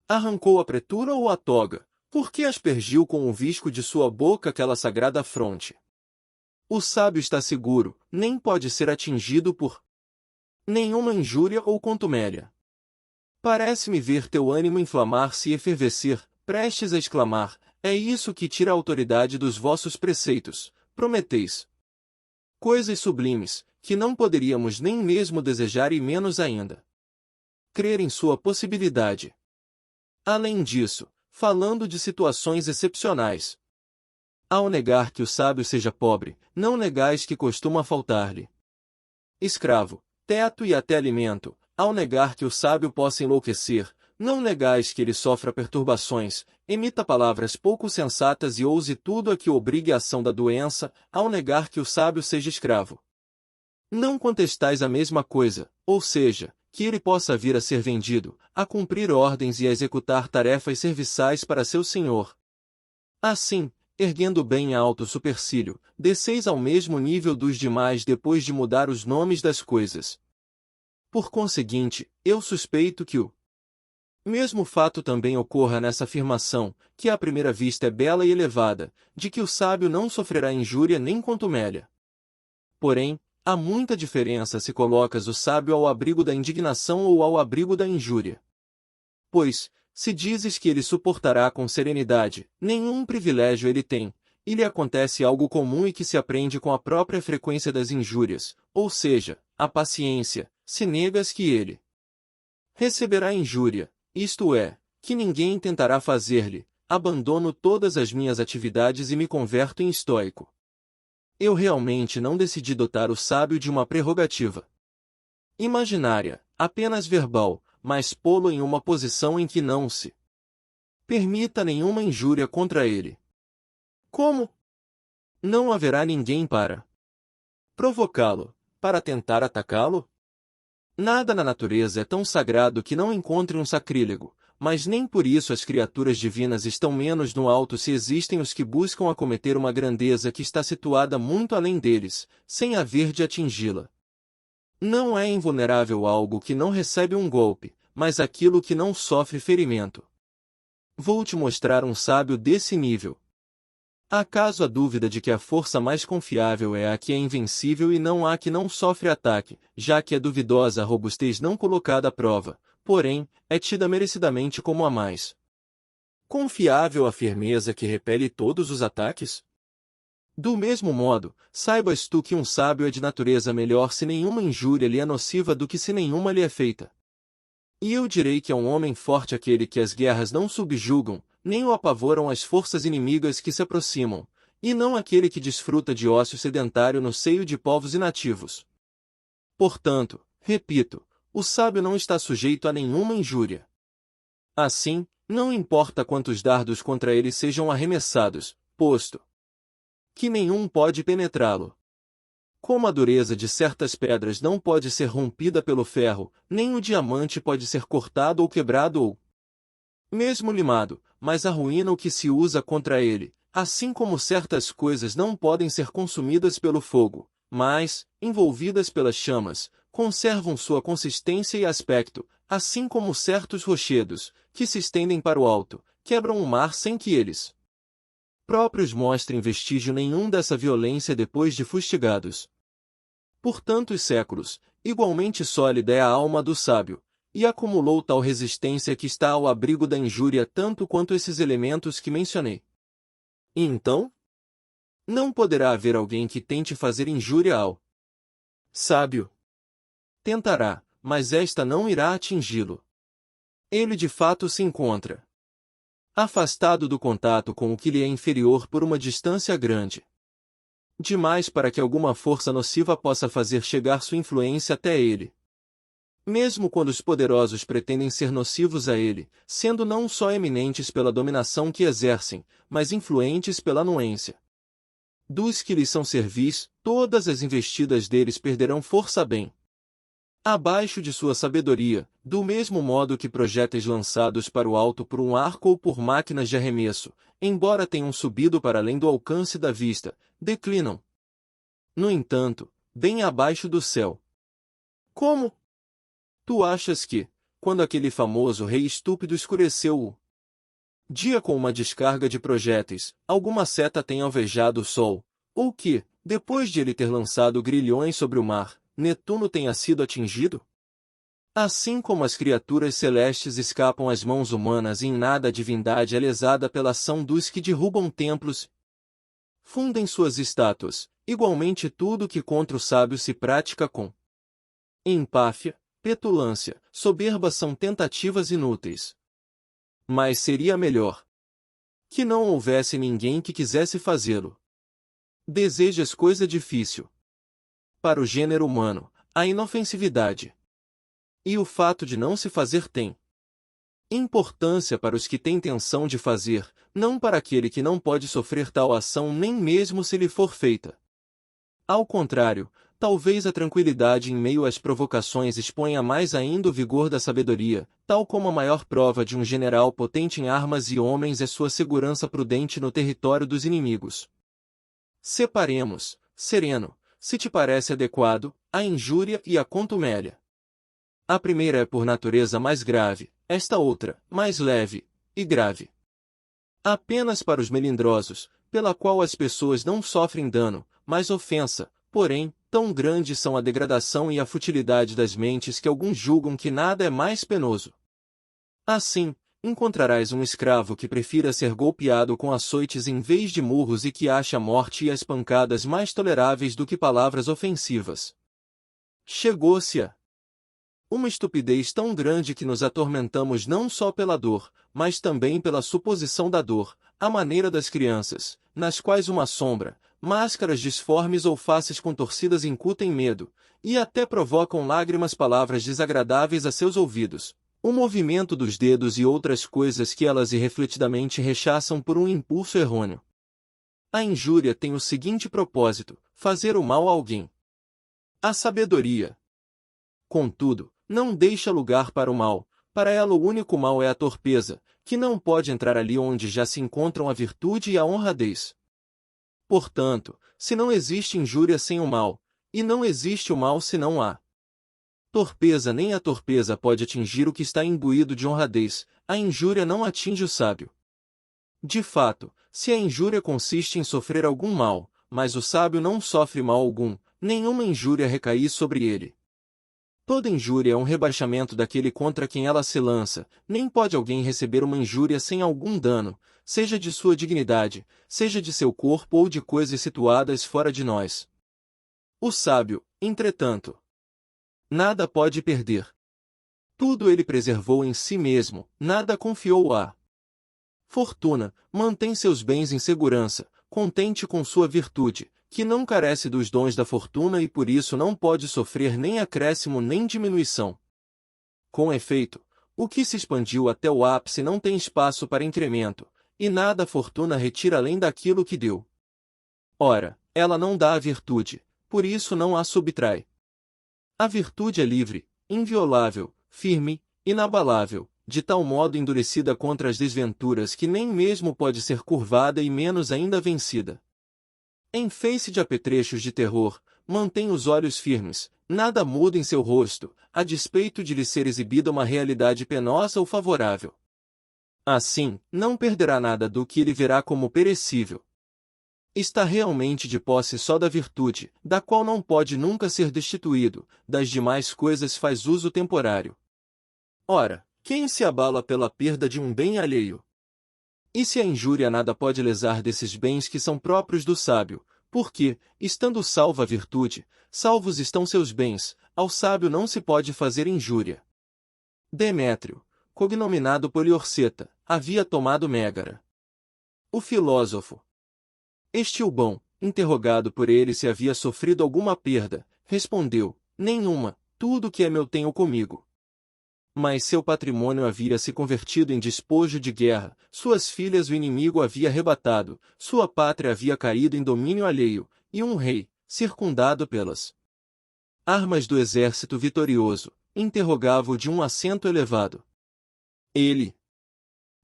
arrancou a pretura ou a toga, porque aspergiu com o visco de sua boca aquela sagrada fronte. O sábio está seguro, nem pode ser atingido por nenhuma injúria ou contumélia. Parece-me ver teu ânimo inflamar-se e efervescer, prestes a exclamar, é isso que tira a autoridade dos vossos preceitos, prometeis coisas sublimes, que não poderíamos nem mesmo desejar e menos ainda crer em sua possibilidade. Além disso, falando de situações excepcionais, ao negar que o sábio seja pobre, não negais que costuma faltar-lhe escravo, teto e até alimento. Ao negar que o sábio possa enlouquecer, não negais que ele sofra perturbações, emita palavras pouco sensatas e ouse tudo a que obrigue a ação da doença, ao negar que o sábio seja escravo. Não contestais a mesma coisa, ou seja, que ele possa vir a ser vendido, a cumprir ordens e a executar tarefas serviçais para seu senhor. Assim, erguendo bem alto o supercílio, desceis ao mesmo nível dos demais depois de mudar os nomes das coisas. Por conseguinte, eu suspeito que o mesmo fato também ocorra nessa afirmação, que à primeira vista é bela e elevada, de que o sábio não sofrerá injúria nem contumélia. Porém, há muita diferença se colocas o sábio ao abrigo da indignação ou ao abrigo da injúria. Pois, se dizes que ele suportará com serenidade, nenhum privilégio ele tem, e lhe acontece algo comum e que se aprende com a própria frequência das injúrias, ou seja, a paciência, se negas que ele receberá injúria, isto é, que ninguém tentará fazer-lhe, abandono todas as minhas atividades e me converto em estoico. Eu realmente não decidi dotar o sábio de uma prerrogativa imaginária, apenas verbal, mas pô-lo em uma posição em que não se permita nenhuma injúria contra ele. Como? Não haverá ninguém para provocá-lo, para tentar atacá-lo? Nada na natureza é tão sagrado que não encontre um sacrílego, mas nem por isso as criaturas divinas estão menos no alto se existem os que buscam acometer uma grandeza que está situada muito além deles, sem haver de atingi-la. Não é invulnerável algo que não recebe um golpe, mas aquilo que não sofre ferimento. Vou te mostrar um sábio desse nível. Acaso a dúvida de que a força mais confiável é a que é invencível e não a que não sofre ataque, já que é duvidosa a robustez não colocada à prova, porém, é tida merecidamente como a mais confiável a firmeza que repele todos os ataques? Do mesmo modo, saibas tu que um sábio é de natureza melhor se nenhuma injúria lhe é nociva do que se nenhuma lhe é feita. E eu direi que é um homem forte aquele que as guerras não subjugam, nem o apavoram as forças inimigas que se aproximam, e não aquele que desfruta de ócio sedentário no seio de povos inativos. Portanto, repito, o sábio não está sujeito a nenhuma injúria. Assim, não importa quantos dardos contra ele sejam arremessados, posto que nenhum pode penetrá-lo. Como a dureza de certas pedras não pode ser rompida pelo ferro, nem o diamante pode ser cortado ou quebrado ou mesmo limado, mas arruína o que se usa contra ele, assim como certas coisas não podem ser consumidas pelo fogo, mas, envolvidas pelas chamas, conservam sua consistência e aspecto, assim como certos rochedos, que se estendem para o alto, quebram o mar sem que eles próprios mostrem vestígio nenhum dessa violência depois de fustigados. Por tantos séculos, igualmente sólida é a alma do sábio, e acumulou tal resistência que está ao abrigo da injúria tanto quanto esses elementos que mencionei. E então? Não poderá haver alguém que tente fazer injúria ao sábio. Tentará, mas esta não irá atingi-lo. Ele de fato se encontra afastado do contato com o que lhe é inferior por uma distância grande demais para que alguma força nociva possa fazer chegar sua influência até ele. Mesmo quando os poderosos pretendem ser nocivos a ele, sendo não só eminentes pela dominação que exercem, mas influentes pela anuência dos que lhes são servis, todas as investidas deles perderão força bem abaixo de sua sabedoria, do mesmo modo que projéteis lançados para o alto por um arco ou por máquinas de arremesso, embora tenham subido para além do alcance da vista, declinam, no entanto, bem abaixo do céu. Como? Tu achas que, quando aquele famoso rei estúpido escureceu o dia com uma descarga de projéteis, alguma seta tenha alvejado o sol, ou que, depois de ele ter lançado grilhões sobre o mar, Netuno tenha sido atingido? Assim como as criaturas celestes escapam às mãos humanas e em nada a divindade é lesada pela ação dos que derrubam templos, fundem suas estátuas, igualmente tudo que contra o sábio se pratica com empáfia, petulância, soberba são tentativas inúteis. Mas seria melhor que não houvesse ninguém que quisesse fazê-lo. Desejas coisa difícil. Para o gênero humano, a inofensividade e o fato de não se fazer tem importância para os que têm intenção de fazer, não para aquele que não pode sofrer tal ação nem mesmo se lhe for feita. Ao contrário, talvez a tranquilidade em meio às provocações exponha mais ainda o vigor da sabedoria, tal como a maior prova de um general potente em armas e homens é sua segurança prudente no território dos inimigos. Separemos, sereno, se te parece adequado, a injúria e a contumélia. A primeira é por natureza mais grave, esta outra, mais leve e grave. Apenas para os melindrosos, pela qual as pessoas não sofrem dano, mas ofensa, porém, tão grandes são a degradação e a futilidade das mentes que alguns julgam que nada é mais penoso. Assim, encontrarás um escravo que prefira ser golpeado com açoites em vez de murros e que acha a morte e as pancadas mais toleráveis do que palavras ofensivas. Chegou-se a uma estupidez tão grande que nos atormentamos não só pela dor, mas também pela suposição da dor, à maneira das crianças, nas quais uma sombra, máscaras disformes ou faces contorcidas incutem medo, e até provocam lágrimas palavras desagradáveis a seus ouvidos, o movimento dos dedos e outras coisas que elas irrefletidamente rechaçam por um impulso errôneo. A injúria tem o seguinte propósito: fazer o mal a alguém. A sabedoria, contudo, não deixa lugar para o mal. Para ela o único mal é a torpeza, que não pode entrar ali onde já se encontram a virtude e a honradez. Portanto, se não existe injúria sem o mal, e não existe o mal se não há torpeza, nem a torpeza pode atingir o que está imbuído de honradez, a injúria não atinge o sábio. De fato, se a injúria consiste em sofrer algum mal, mas o sábio não sofre mal algum, nenhuma injúria recai sobre ele. Toda injúria é um rebaixamento daquele contra quem ela se lança, nem pode alguém receber uma injúria sem algum dano, seja de sua dignidade, seja de seu corpo ou de coisas situadas fora de nós. O sábio, entretanto, nada pode perder. Tudo ele preservou em si mesmo, nada confiou a Fortuna, mantém seus bens em segurança, contente com sua virtude, que não carece dos dons da fortuna e por isso não pode sofrer nem acréscimo nem diminuição. Com efeito, o que se expandiu até o ápice não tem espaço para incremento, e nada a fortuna retira além daquilo que deu. Ora, ela não dá a virtude, por isso não a subtrai. A virtude é livre, inviolável, firme, inabalável, de tal modo endurecida contra as desventuras que nem mesmo pode ser curvada e menos ainda vencida. Em face de apetrechos de terror, mantém os olhos firmes, nada muda em seu rosto, a despeito de lhe ser exibida uma realidade penosa ou favorável. Assim, não perderá nada do que ele verá como perecível. Está realmente de posse só da virtude, da qual não pode nunca ser destituído, das demais coisas faz uso temporário. Ora, quem se abala pela perda de um bem alheio? E se a injúria nada pode lesar desses bens que são próprios do sábio, porque, estando salva a virtude, salvos estão seus bens, ao sábio não se pode fazer injúria. Demétrio, cognominado Poliorceta, havia tomado Mégara. O filósofo Estilbão, interrogado por ele se havia sofrido alguma perda, respondeu, nenhuma, tudo que é meu tenho comigo. Mas seu patrimônio havia se convertido em despojo de guerra, suas filhas o inimigo havia arrebatado, sua pátria havia caído em domínio alheio, e um rei, circundado pelas armas do exército vitorioso, interrogava-o de um assento elevado. Ele,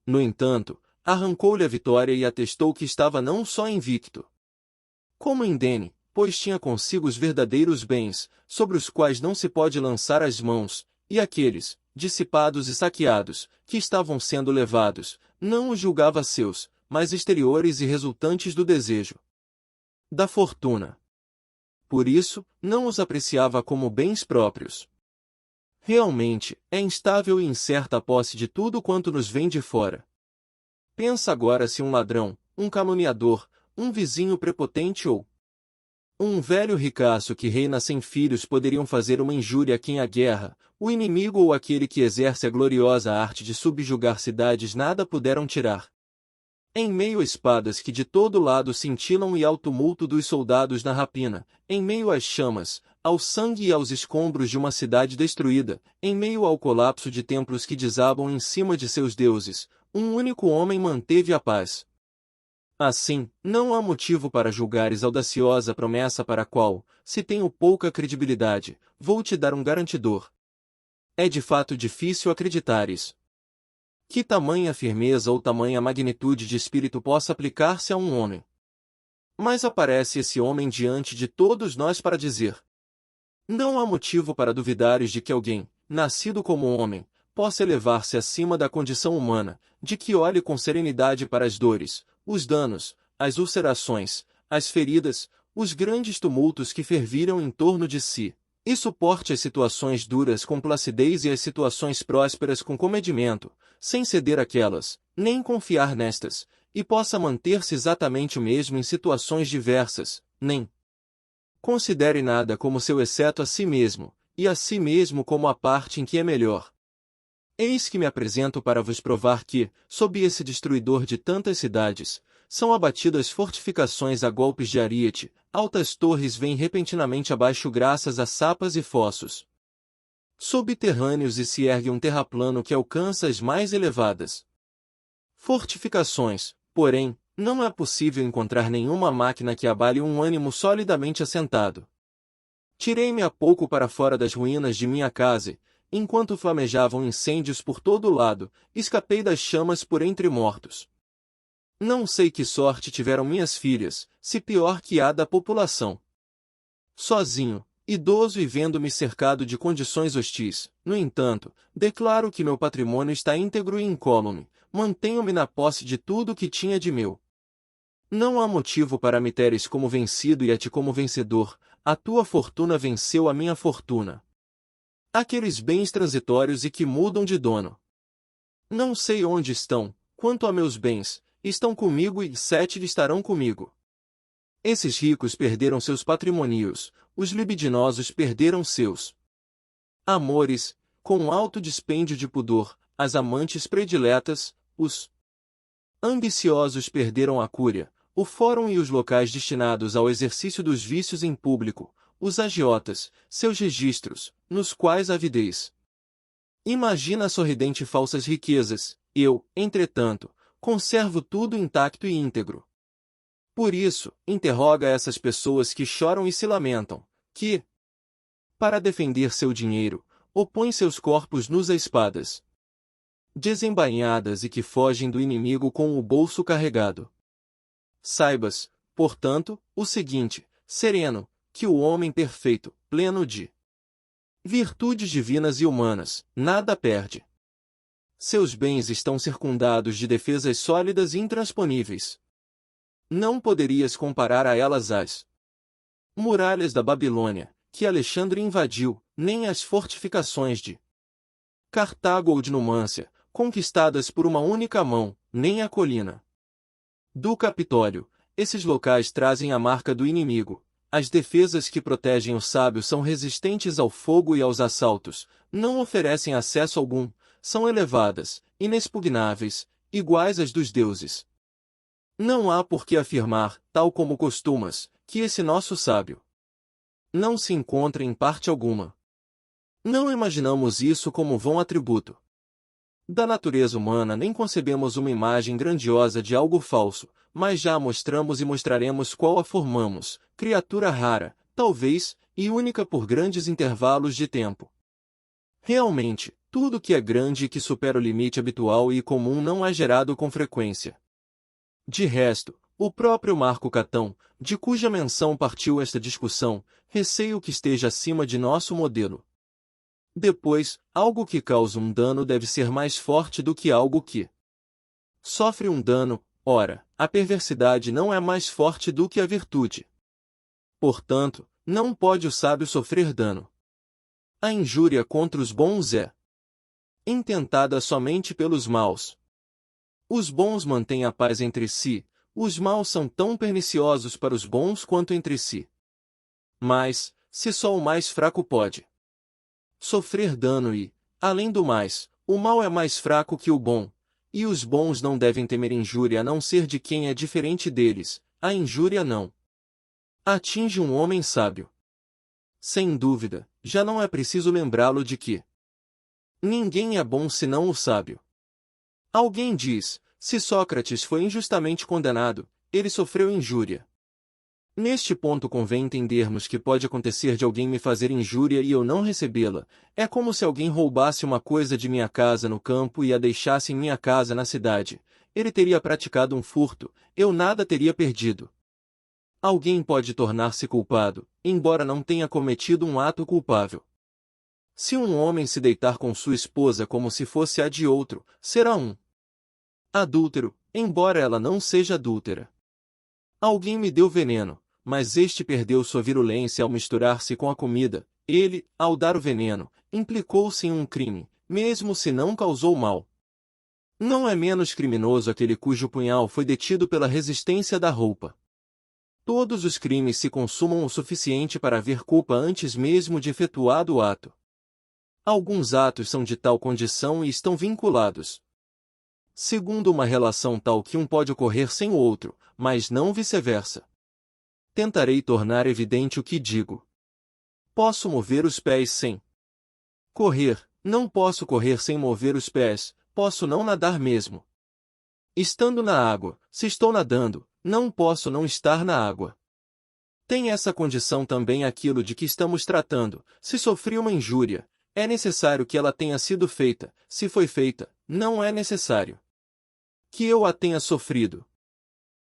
no entanto, arrancou-lhe a vitória e atestou que estava não só invicto, como indene, pois tinha consigo os verdadeiros bens, sobre os quais não se pode lançar as mãos, e aqueles, dissipados e saqueados, que estavam sendo levados, não os julgava seus, mas exteriores e resultantes do desejo da fortuna. Por isso, não os apreciava como bens próprios. Realmente, é instável e incerta a posse de tudo quanto nos vem de fora. Pensa agora se um ladrão, um caluniador, um vizinho prepotente ou um velho ricaço que reina sem filhos poderiam fazer uma injúria a quem a guerra, o inimigo ou aquele que exerce a gloriosa arte de subjugar cidades nada puderam tirar. Em meio a espadas que de todo lado cintilam e ao tumulto dos soldados na rapina, em meio às chamas, ao sangue e aos escombros de uma cidade destruída, em meio ao colapso de templos que desabam em cima de seus deuses, um único homem manteve a paz. Assim, não há motivo para julgares a audaciosa promessa para a qual, se tenho pouca credibilidade, vou te dar um garantidor. É de fato difícil acreditares que tamanha firmeza ou tamanha magnitude de espírito possa aplicar-se a um homem. Mas aparece esse homem diante de todos nós para dizer: não há motivo para duvidares de que alguém, nascido como homem, possa elevar-se acima da condição humana, de que olhe com serenidade para as dores, os danos, as ulcerações, as feridas, os grandes tumultos que ferviram em torno de si, e suporte as situações duras com placidez e as situações prósperas com comedimento, sem ceder àquelas, nem confiar nestas, e possa manter-se exatamente o mesmo em situações diversas, nem considere nada como seu exceto a si mesmo, e a si mesmo como a parte em que é melhor. Eis que me apresento para vos provar que, sob esse destruidor de tantas cidades, são abatidas fortificações a golpes de ariete, altas torres vêm repentinamente abaixo graças a sapas e fossos subterrâneos e se ergue um terraplano que alcança as mais elevadas fortificações, porém, não é possível encontrar nenhuma máquina que abale um ânimo solidamente assentado. Tirei-me há pouco para fora das ruínas de minha casa, enquanto flamejavam incêndios por todo o lado, escapei das chamas por entre mortos. Não sei que sorte tiveram minhas filhas, se pior que a da população. Sozinho, idoso e vendo-me cercado de condições hostis, no entanto, declaro que meu patrimônio está íntegro e incólume, mantenho-me na posse de tudo o que tinha de meu. Não há motivo para me teres como vencido e a ti como vencedor, a tua fortuna venceu a minha fortuna. Aqueles bens transitórios e que mudam de dono. Não sei onde estão, quanto a meus bens, estão comigo e 7 estarão comigo. Esses ricos perderam seus patrimônios, os libidinosos perderam seus amores, com alto dispêndio de pudor, as amantes prediletas, os Ambiciosos perderam a cúria, o fórum e os locais destinados ao exercício dos vícios em público, os agiotas, seus registros, nos quais a avidez. Imagina a sorridente falsas riquezas, eu, entretanto, conservo tudo intacto e íntegro. Por isso, interroga essas pessoas que choram e se lamentam, que, para defender seu dinheiro, opõem seus corpos nus a espadas desembainhadas e que fogem do inimigo com o bolso carregado. Saibas, portanto, o seguinte, sereno, que o homem perfeito, pleno de virtudes divinas e humanas, nada perde. Seus bens estão circundados de defesas sólidas e intransponíveis. Não poderias comparar a elas as muralhas da Babilônia, que Alexandre invadiu, nem as fortificações de Cartago ou de Numância, conquistadas por uma única mão, nem a colina do Capitólio. Esses locais trazem a marca do inimigo. As defesas que protegem o sábio são resistentes ao fogo e aos assaltos, não oferecem acesso algum, são elevadas, inexpugnáveis, iguais às dos deuses. Não há por que afirmar, tal como costumas, que esse nosso sábio não se encontra em parte alguma. Não imaginamos isso como vão atributo da natureza humana, nem concebemos uma imagem grandiosa de algo falso, mas já a mostramos e mostraremos qual a formamos, criatura rara, talvez, e única por grandes intervalos de tempo. Realmente, tudo que é grande e que supera o limite habitual e comum não é gerado com frequência. De resto, o próprio Marco Catão, de cuja menção partiu esta discussão, receio que esteja acima de nosso modelo. Depois, algo que causa um dano deve ser mais forte do que algo que sofre um dano. Ora, a perversidade não é mais forte do que a virtude. Portanto, não pode o sábio sofrer dano. A injúria contra os bons é intentada somente pelos maus. Os bons mantêm a paz entre si, os maus são tão perniciosos para os bons quanto entre si. Mas, se só o mais fraco pode sofrer dano e, além do mais, o mal é mais fraco que o bom, e os bons não devem temer injúria a não ser de quem é diferente deles, a injúria não atinge um homem sábio. Sem dúvida, já não é preciso lembrá-lo de que ninguém é bom senão o sábio. Alguém diz, se Sócrates foi injustamente condenado, ele sofreu injúria. Neste ponto convém entendermos que pode acontecer de alguém me fazer injúria e eu não recebê-la. É como se alguém roubasse uma coisa de minha casa no campo e a deixasse em minha casa na cidade. Ele teria praticado um furto, eu nada teria perdido. Alguém pode tornar-se culpado, embora não tenha cometido um ato culpável. Se um homem se deitar com sua esposa como se fosse a de outro, será um adúltero, embora ela não seja adúltera. Alguém me deu veneno, mas este perdeu sua virulência ao misturar-se com a comida. Ele, ao dar o veneno, implicou-se em um crime, mesmo se não causou mal. Não é menos criminoso aquele cujo punhal foi detido pela resistência da roupa. Todos os crimes se consumam o suficiente para haver culpa antes mesmo de efetuado o ato. Alguns atos são de tal condição e estão vinculados segundo uma relação tal que um pode ocorrer sem o outro, mas não vice-versa. Tentarei tornar evidente o que digo. Posso mover os pés sem correr, não posso correr sem mover os pés, posso não nadar mesmo estando na água, se estou nadando, não posso não estar na água. Tem essa condição também aquilo de que estamos tratando, se sofri uma injúria, é necessário que ela tenha sido feita, se foi feita, não é necessário que eu a tenha sofrido.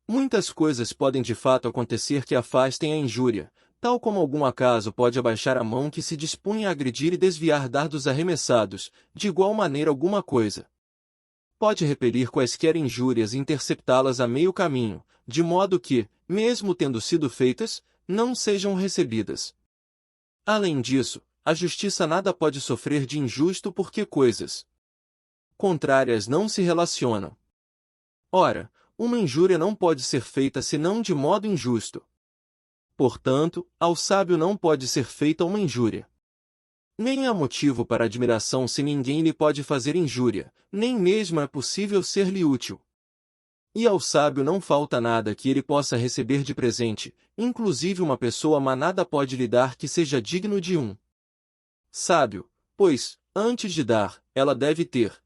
Muitas coisas podem de fato acontecer que afastem a injúria, tal como algum acaso pode abaixar a mão que se dispunha a agredir e desviar dardos arremessados, de igual maneira alguma coisa pode repelir quaisquer injúrias e interceptá-las a meio caminho, de modo que, mesmo tendo sido feitas, não sejam recebidas. Além disso, a justiça nada pode sofrer de injusto porque coisas contrárias não se relacionam. Ora, uma injúria não pode ser feita senão de modo injusto. Portanto, ao sábio não pode ser feita uma injúria. Nem há motivo para admiração se ninguém lhe pode fazer injúria, nem mesmo é possível ser-lhe útil. E ao sábio não falta nada que ele possa receber de presente, inclusive uma pessoa má nada pode lhe dar que seja digno de um sábio, pois, antes de dar, ela deve ter.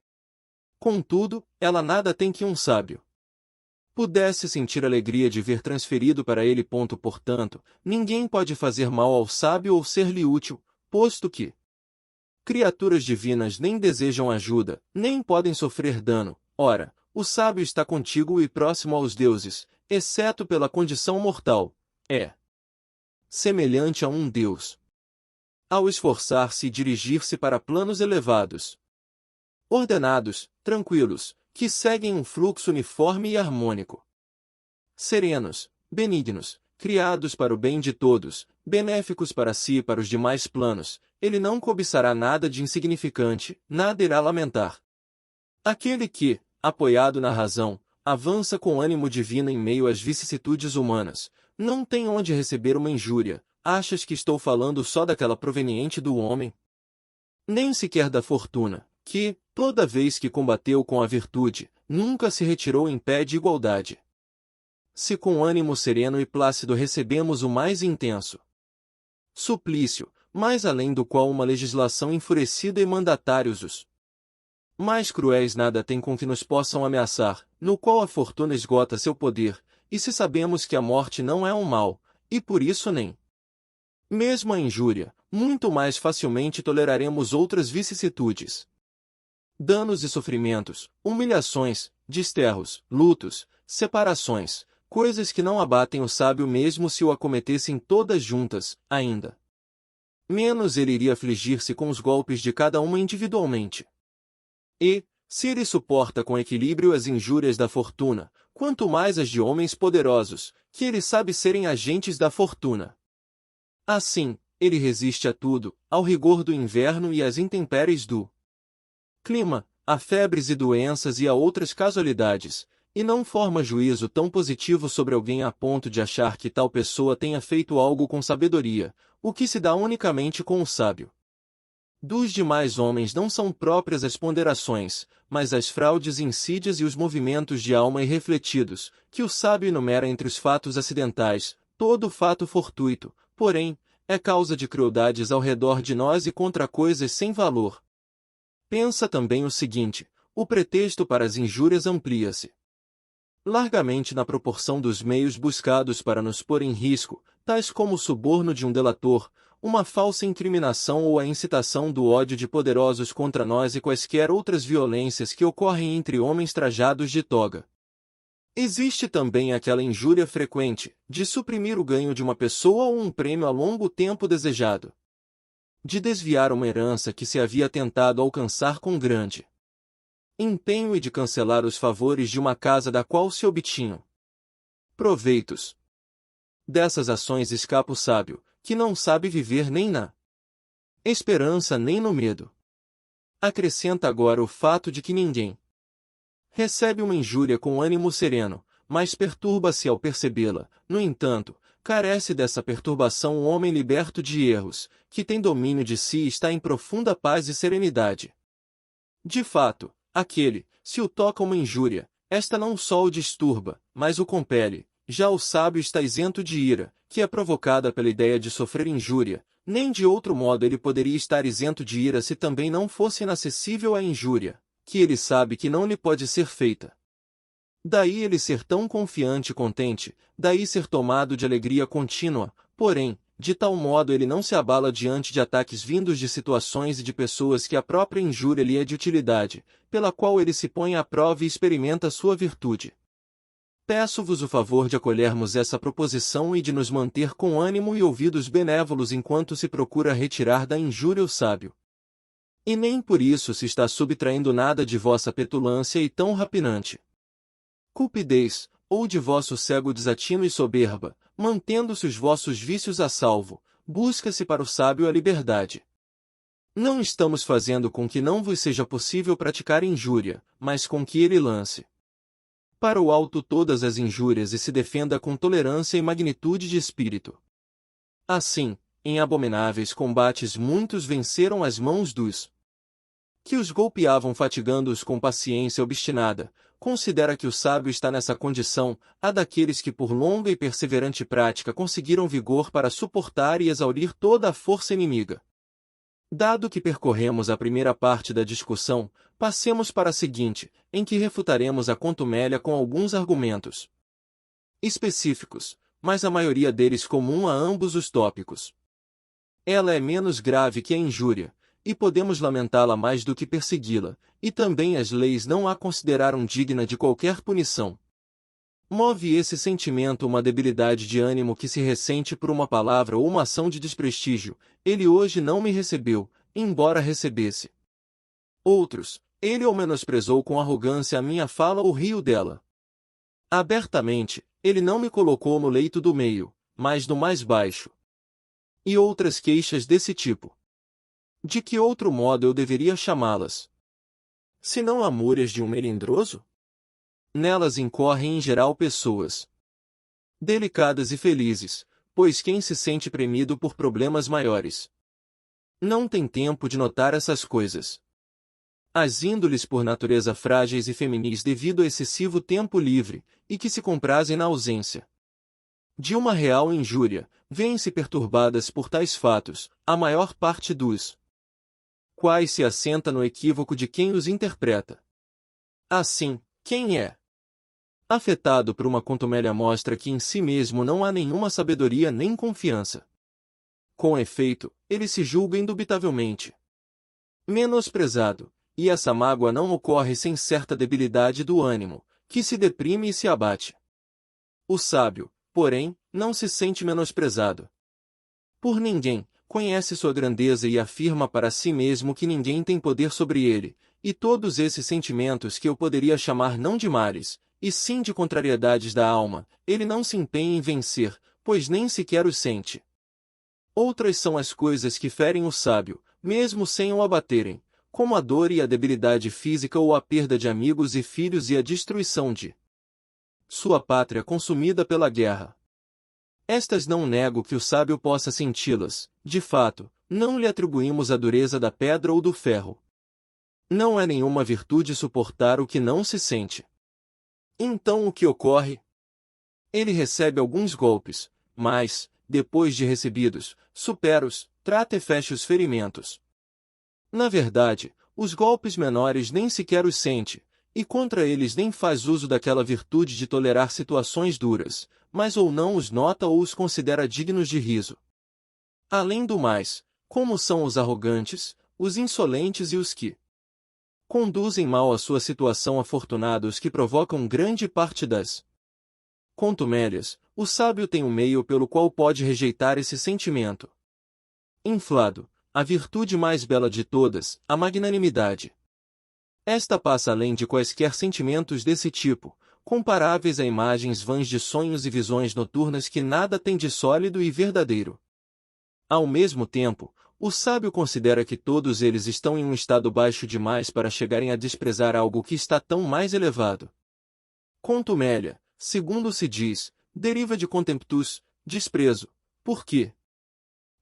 Contudo, ela nada tem que um sábio pudesse sentir alegria de ver transferido para ele. Portanto, ninguém pode fazer mal ao sábio ou ser-lhe útil, posto que criaturas divinas nem desejam ajuda, nem podem sofrer dano. Ora, o sábio está contíguo e próximo aos deuses, exceto pela condição mortal. É semelhante a um deus. Ao esforçar-se e dirigir-se para planos elevados, ordenados, tranquilos, que seguem um fluxo uniforme e harmônico. Serenos, benignos, criados para o bem de todos, benéficos para si e para os demais planos, ele não cobiçará nada de insignificante, nada irá lamentar. Aquele que, apoiado na razão, avança com ânimo divino em meio às vicissitudes humanas, não tem onde receber uma injúria. Achas que estou falando só daquela proveniente do homem? Nem sequer da fortuna, que, toda vez que combateu com a virtude, nunca se retirou em pé de igualdade. Se com ânimo sereno e plácido recebemos o mais intenso suplício, mais além do qual uma legislação enfurecida e mandatários os mais cruéis nada tem com que nos possam ameaçar, no qual a fortuna esgota seu poder, e se sabemos que a morte não é um mal, e por isso nem mesmo a injúria, muito mais facilmente toleraremos outras vicissitudes. Danos e sofrimentos, humilhações, desterros, lutos, separações, coisas que não abatem o sábio mesmo se o acometessem todas juntas, ainda menos ele iria afligir-se com os golpes de cada uma individualmente. E, se ele suporta com equilíbrio as injúrias da fortuna, quanto mais as de homens poderosos, que ele sabe serem agentes da fortuna. Assim, ele resiste a tudo, ao rigor do inverno e às intempéries do clima, a febres e doenças e a outras casualidades, e não forma juízo tão positivo sobre alguém a ponto de achar que tal pessoa tenha feito algo com sabedoria, o que se dá unicamente com o sábio. Dos demais homens não são próprias as ponderações, mas as fraudes e insídias e os movimentos de alma irrefletidos, que o sábio enumera entre os fatos acidentais. Todo fato fortuito, porém, é causa de crueldades ao redor de nós e contra coisas sem valor. Pensa também o seguinte: o pretexto para as injúrias amplia-se largamente na proporção dos meios buscados para nos pôr em risco, tais como o suborno de um delator, uma falsa incriminação ou a incitação do ódio de poderosos contra nós e quaisquer outras violências que ocorrem entre homens trajados de toga. Existe também aquela injúria frequente, de suprimir o ganho de uma pessoa ou um prêmio a longo tempo desejado, de desviar uma herança que se havia tentado alcançar com grande empenho e de cancelar os favores de uma casa da qual se obtinham proveitos. Dessas ações escapa o sábio, que não sabe viver nem na esperança nem no medo. Acrescenta agora o fato de que ninguém recebe uma injúria com ânimo sereno, mas perturba-se ao percebê-la. No entanto, carece dessa perturbação o homem liberto de erros, que tem domínio de si e está em profunda paz e serenidade. De fato, aquele, se o toca uma injúria, esta não só o disturba, mas o compele. Já o sábio está isento de ira, que é provocada pela ideia de sofrer injúria, nem de outro modo ele poderia estar isento de ira se também não fosse inacessível à injúria, que ele sabe que não lhe pode ser feita. Daí ele ser tão confiante e contente, daí ser tomado de alegria contínua, porém, de tal modo ele não se abala diante de ataques vindos de situações e de pessoas que a própria injúria lhe é de utilidade, pela qual ele se põe à prova e experimenta sua virtude. Peço-vos o favor de acolhermos essa proposição e de nos manter com ânimo e ouvidos benévolos enquanto se procura retirar da injúria o sábio. E nem por isso se está subtraindo nada de vossa petulância e tão rapinante cupidez, ou de vosso cego desatino e soberba, mantendo-se os vossos vícios a salvo, busca-se para o sábio a liberdade. Não estamos fazendo com que não vos seja possível praticar injúria, mas com que ele lance para o alto todas as injúrias e se defenda com tolerância e magnitude de espírito. Assim, em abomináveis combates muitos venceram as mãos dos que os golpeavam fatigando-os com paciência obstinada, considera que o sábio está nessa condição, a daqueles que por longa e perseverante prática conseguiram vigor para suportar e exaurir toda a força inimiga. Dado que percorremos a primeira parte da discussão, passemos para a seguinte, em que refutaremos a contumélia com alguns argumentos específicos, mas a maioria deles comum a ambos os tópicos. Ela é menos grave que a injúria, e podemos lamentá-la mais do que persegui-la, e também as leis não a consideraram digna de qualquer punição. Move esse sentimento uma debilidade de ânimo que se ressente por uma palavra ou uma ação de desprestígio, ele hoje não me recebeu, embora recebesse. Outros, ele ou menosprezou com arrogância a minha fala ou riu dela. Abertamente, ele não me colocou no leito do meio, mas no mais baixo. E outras queixas desse tipo. De que outro modo eu deveria chamá-las? Se não lamúrias de um melindroso? Nelas incorrem em geral pessoas delicadas e felizes, pois quem se sente premido por problemas maiores não tem tempo de notar essas coisas. As índoles por natureza frágeis e feminis devido a excessivo tempo livre, e que se comprazem na ausência de uma real injúria, vêm-se perturbadas por tais fatos, a maior parte dos quais se assenta no equívoco de quem os interpreta. Assim, quem é afetado por uma contumélia mostra que em si mesmo não há nenhuma sabedoria nem confiança. Com efeito, ele se julga indubitavelmente menosprezado, e essa mágoa não ocorre sem certa debilidade do ânimo, que se deprime e se abate. O sábio, porém, não se sente menosprezado por ninguém, conhece sua grandeza e afirma para si mesmo que ninguém tem poder sobre ele, e todos esses sentimentos que eu poderia chamar não de males, e sim de contrariedades da alma, ele não se empenha em vencer, pois nem sequer os sente. Outras são as coisas que ferem o sábio, mesmo sem o abaterem, como a dor e a debilidade física ou a perda de amigos e filhos e a destruição de sua pátria consumida pela guerra. Estas não nego que o sábio possa senti-las, de fato, não lhe atribuímos a dureza da pedra ou do ferro. Não é nenhuma virtude suportar o que não se sente. Então o que ocorre? Ele recebe alguns golpes, mas, depois de recebidos, supera-os, trata e fecha os ferimentos. Na verdade, os golpes menores nem sequer os sente, e contra eles nem faz uso daquela virtude de tolerar situações duras, mas ou não os nota ou os considera dignos de riso. Além do mais, como são os arrogantes, os insolentes e os que conduzem mal a sua situação afortunados que provocam grande parte das contumélias, o sábio tem um meio pelo qual pode rejeitar esse sentimento inflado, a virtude mais bela de todas, a magnanimidade. Esta passa além de quaisquer sentimentos desse tipo, comparáveis a imagens vãs de sonhos e visões noturnas que nada têm de sólido e verdadeiro. Ao mesmo tempo, o sábio considera que todos eles estão em um estado baixo demais para chegarem a desprezar algo que está tão mais elevado. Contumélia, segundo se diz, deriva de contemptus, desprezo, porque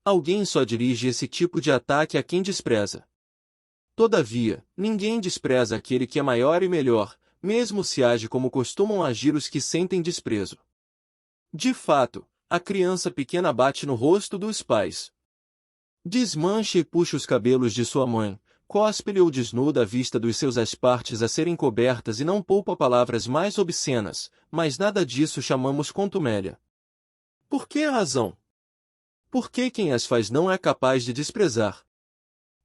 alguém só dirige esse tipo de ataque a quem despreza. Todavia, ninguém despreza aquele que é maior e melhor, mesmo se age como costumam agir os que sentem desprezo. De fato, a criança pequena bate no rosto dos pais, desmancha e puxa os cabelos de sua mãe, cospe-lhe ou desnuda a vista dos seus as partes a serem cobertas e não poupa palavras mais obscenas, mas nada disso chamamos contumélia. Por que a razão? Porque quem as faz não é capaz de desprezar.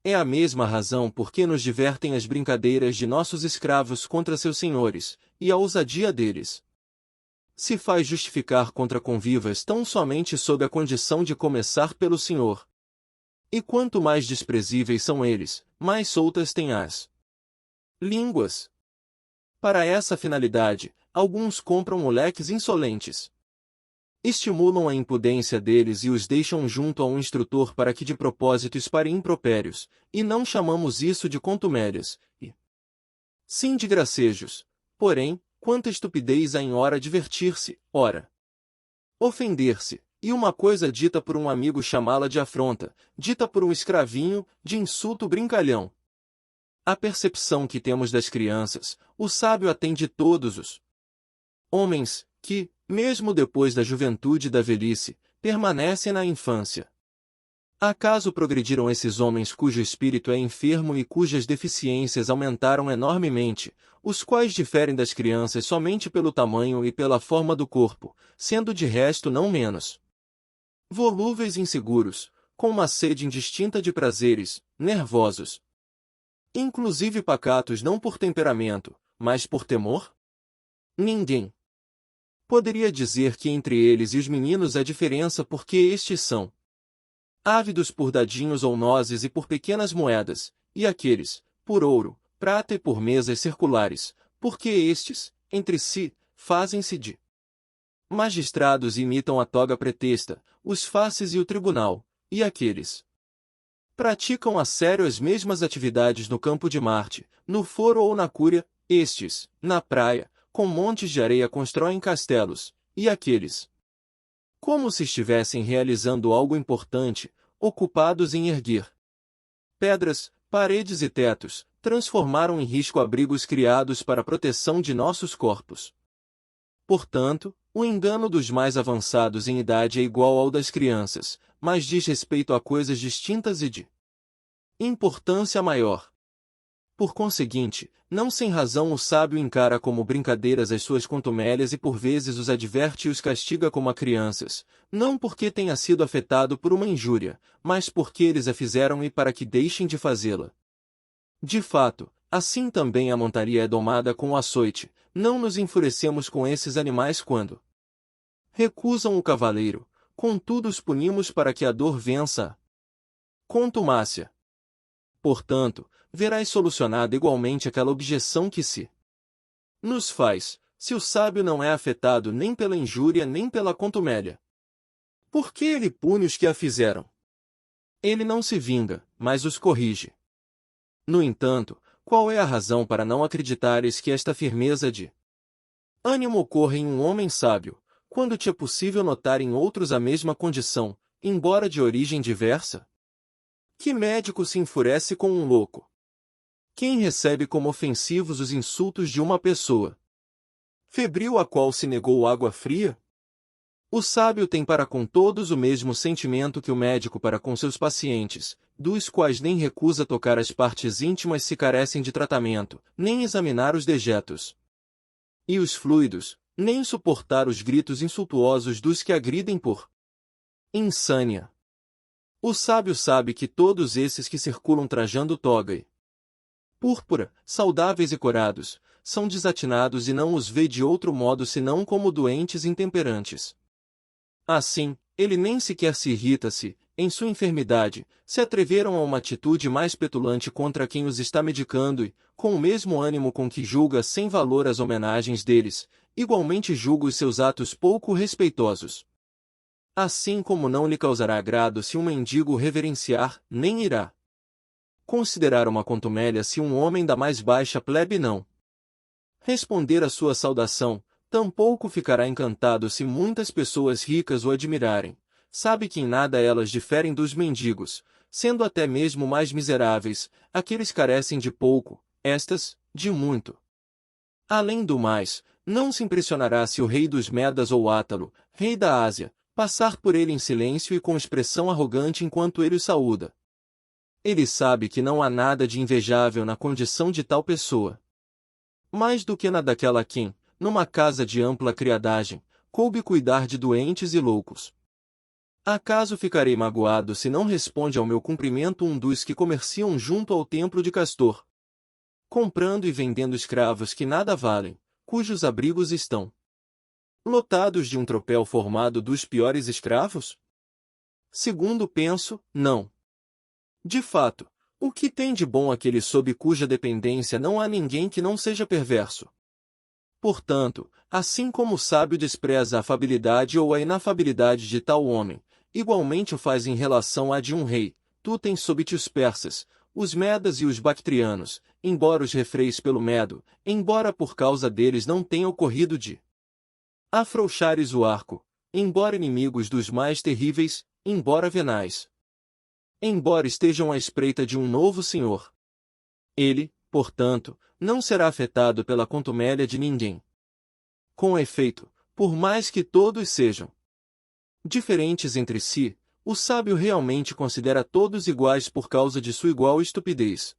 É a mesma razão por que nos divertem as brincadeiras de nossos escravos contra seus senhores, e a ousadia deles se faz justificar contra convivas tão somente sob a condição de começar pelo senhor. E quanto mais desprezíveis são eles, mais soltas têm as línguas. Para essa finalidade, alguns compram moleques insolentes. Estimulam a impudência deles e os deixam junto a um instrutor para que de propósito esparem impropérios, e não chamamos isso de contumélias, e sim de gracejos. Porém, quanta estupidez há em ora divertir-se, ora ofender-se, e uma coisa dita por um amigo chamá-la de afronta, dita por um escravinho, de insulto brincalhão. A percepção que temos das crianças, o sábio a tem de todos os homens, que, mesmo depois da juventude e da velhice, permanecem na infância. Acaso progrediram esses homens cujo espírito é enfermo e cujas deficiências aumentaram enormemente, os quais diferem das crianças somente pelo tamanho e pela forma do corpo, sendo de resto não menos volúveis e inseguros, com uma sede indistinta de prazeres, nervosos, inclusive pacatos não por temperamento, mas por temor? Ninguém poderia dizer que entre eles e os meninos há diferença porque estes são ávidos por dadinhos ou nozes e por pequenas moedas, e aqueles, por ouro, prata e por mesas circulares, porque estes, entre si, fazem-se de magistrados e imitam a toga pretexta, os faces e o tribunal, e aqueles praticam a sério as mesmas atividades no campo de Marte, no foro ou na cúria, estes, na praia, com montes de areia constroem castelos, e aqueles, como se estivessem realizando algo importante, ocupados em erguer pedras, paredes e tetos, transformaram em risco abrigos criados para a proteção de nossos corpos. Portanto, o engano dos mais avançados em idade é igual ao das crianças, mas diz respeito a coisas distintas e de importância maior. Por conseguinte, não sem razão o sábio encara como brincadeiras as suas contumélias e por vezes os adverte e os castiga como a crianças, não porque tenha sido afetado por uma injúria, mas porque eles a fizeram e para que deixem de fazê-la. De fato, assim também a montaria é domada com o açoite, não nos enfurecemos com esses animais quando recusam o cavaleiro, contudo os punimos para que a dor vença a contumácia. Portanto, verás solucionada igualmente aquela objeção que se nos faz, se o sábio não é afetado nem pela injúria nem pela contumélia. Por que ele pune os que a fizeram? Ele não se vinga, mas os corrige. No entanto, qual é a razão para não acreditares que esta firmeza de ânimo ocorre em um homem sábio, quando te é possível notar em outros a mesma condição, embora de origem diversa? Que médico se enfurece com um louco? Quem recebe como ofensivos os insultos de uma pessoa febril a qual se negou água fria? O sábio tem para com todos o mesmo sentimento que o médico para com seus pacientes, dos quais nem recusa tocar as partes íntimas se carecem de tratamento, nem examinar os dejetos e os fluidos, nem suportar os gritos insultuosos dos que agridem por insânia. O sábio sabe que todos esses que circulam trajando toga e púrpura, saudáveis e corados, são desatinados e não os vê de outro modo senão como doentes intemperantes. Assim, ele nem sequer se irrita se, em sua enfermidade, se atreveram a uma atitude mais petulante contra quem os está medicando e, com o mesmo ânimo com que julga sem valor as homenagens deles, igualmente julga os seus atos pouco respeitosos. Assim como não lhe causará agrado se um mendigo o reverenciar, nem irá considerar uma contumélia se um homem da mais baixa plebe não responder à sua saudação, tampouco ficará encantado se muitas pessoas ricas o admirarem. Sabe que em nada elas diferem dos mendigos, sendo até mesmo mais miseráveis, aqueles carecem de pouco, estas, de muito. Além do mais, não se impressionará se o rei dos Medas ou Átalo, rei da Ásia, passar por ele em silêncio e com expressão arrogante enquanto ele o saúda. Ele sabe que não há nada de invejável na condição de tal pessoa. Mais do que na daquela a quem, numa casa de ampla criadagem, coube cuidar de doentes e loucos. Acaso ficarei magoado se não responde ao meu cumprimento um dos que comerciam junto ao templo de Castor, comprando e vendendo escravos que nada valem, cujos abrigos estão lotados de um tropel formado dos piores escravos? Segundo penso, não. De fato, o que tem de bom aquele sob cuja dependência não há ninguém que não seja perverso? Portanto, assim como o sábio despreza a afabilidade ou a inafabilidade de tal homem, igualmente o faz em relação à de um rei. Tu tens sob ti os persas, os medas e os bactrianos, embora os refreis pelo medo, embora por causa deles não tenha ocorrido de afrouxares o arco, embora inimigos dos mais terríveis, embora venais, embora estejam à espreita de um novo senhor. Ele, portanto, não será afetado pela contumélia de ninguém. Com efeito, por mais que todos sejam diferentes entre si, o sábio realmente considera todos iguais por causa de sua igual estupidez.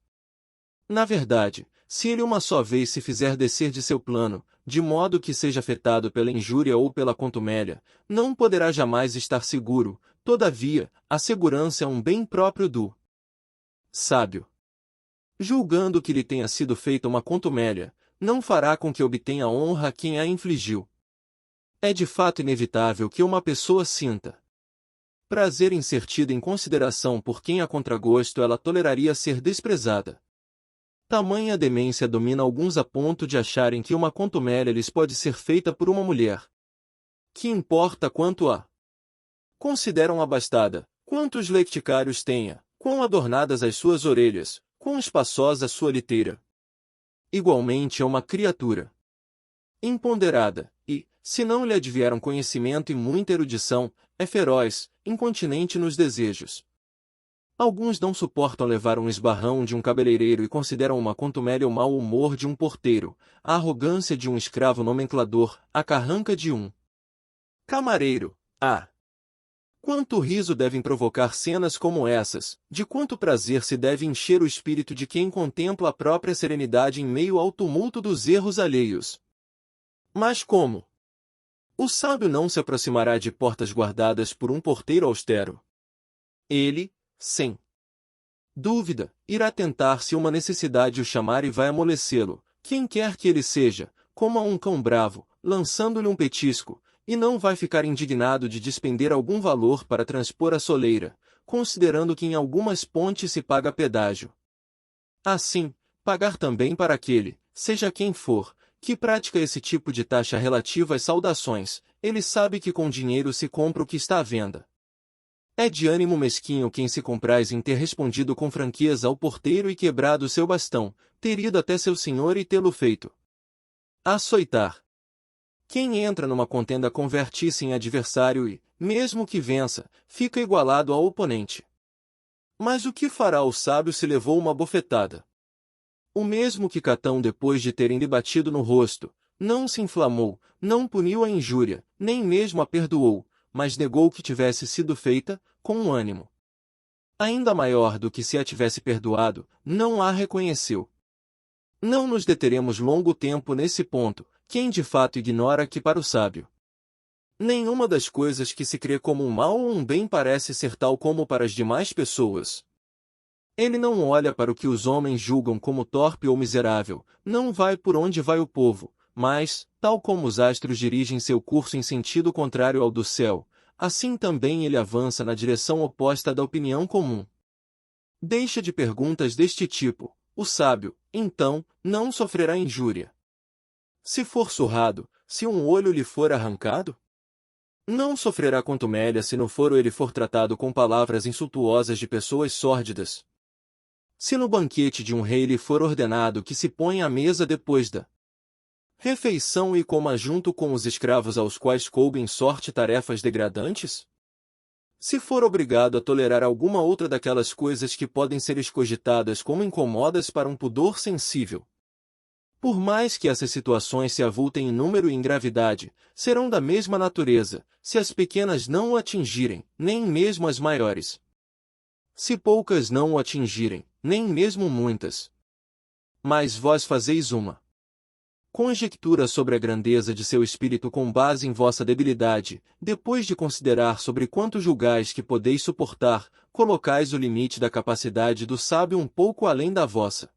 Na verdade, se ele uma só vez se fizer descer de seu plano, de modo que seja afetado pela injúria ou pela contumélia, não poderá jamais estar seguro. Todavia, a segurança é um bem próprio do sábio. Julgando que lhe tenha sido feita uma contumélia, não fará com que obtenha honra a quem a infligiu. É de fato inevitável que uma pessoa sinta prazer em ser tida em consideração por quem a contragosto ela toleraria ser desprezada. Tamanha demência domina alguns a ponto de acharem que uma contumélia lhes pode ser feita por uma mulher. Que importa quanto a consideram abastada, quantos lecticários tenha, quão adornadas as suas orelhas, quão espaçosa a sua liteira. Igualmente é uma criatura imponderada, e, se não lhe advieram conhecimento e muita erudição, é feroz, incontinente nos desejos. Alguns não suportam levar um esbarrão de um cabeleireiro e consideram uma contumélia o mau humor de um porteiro, a arrogância de um escravo nomenclador, a carranca de um camareiro. Quanto riso devem provocar cenas como essas, de quanto prazer se deve encher o espírito de quem contempla a própria serenidade em meio ao tumulto dos erros alheios. Mas como? O sábio não se aproximará de portas guardadas por um porteiro austero. Ele, sem dúvida, irá tentar se uma necessidade o chamar e vai amolecê-lo, quem quer que ele seja, como a um cão bravo, lançando-lhe um petisco, e não vai ficar indignado de despender algum valor para transpor a soleira, considerando que em algumas pontes se paga pedágio. Assim, pagar também para aquele, seja quem for, que pratica esse tipo de taxa relativa às saudações, ele sabe que com dinheiro se compra o que está à venda. É de ânimo mesquinho quem se compraz em ter respondido com franqueza ao porteiro e quebrado seu bastão, ter ido até seu senhor e tê-lo feito açoitar. Quem entra numa contenda converte-se em adversário e, mesmo que vença, fica igualado ao oponente. Mas o que fará o sábio se levou uma bofetada? O mesmo que Catão depois de terem-lhe batido no rosto, não se inflamou, não puniu a injúria, nem mesmo a perdoou, mas negou que tivesse sido feita, com um ânimo ainda maior do que se a tivesse perdoado, não a reconheceu. Não nos deteremos longo tempo nesse ponto, quem de fato ignora que para o sábio nenhuma das coisas que se crê como um mal ou um bem parece ser tal como para as demais pessoas. Ele não olha para o que os homens julgam como torpe ou miserável, não vai por onde vai o povo, mas, tal como os astros dirigem seu curso em sentido contrário ao do céu, assim também ele avança na direção oposta da opinião comum. Deixa de perguntas deste tipo, o sábio, então, não sofrerá injúria. Se for surrado, se um olho lhe for arrancado? Não sofrerá contumélia se no foro ele for tratado com palavras insultuosas de pessoas sórdidas. Se no banquete de um rei lhe for ordenado que se ponha à mesa depois da refeição e coma junto com os escravos aos quais coubem sorte tarefas degradantes? Se for obrigado a tolerar alguma outra daquelas coisas que podem ser escogitadas como incomodas para um pudor sensível. Por mais que essas situações se avultem em número e em gravidade, serão da mesma natureza, se as pequenas não o atingirem, nem mesmo as maiores. Se poucas não o atingirem, nem mesmo muitas. Mas vós fazeis uma conjectura sobre a grandeza de seu espírito com base em vossa debilidade, depois de considerar sobre quanto julgais que podeis suportar, colocais o limite da capacidade do sábio um pouco além da vossa.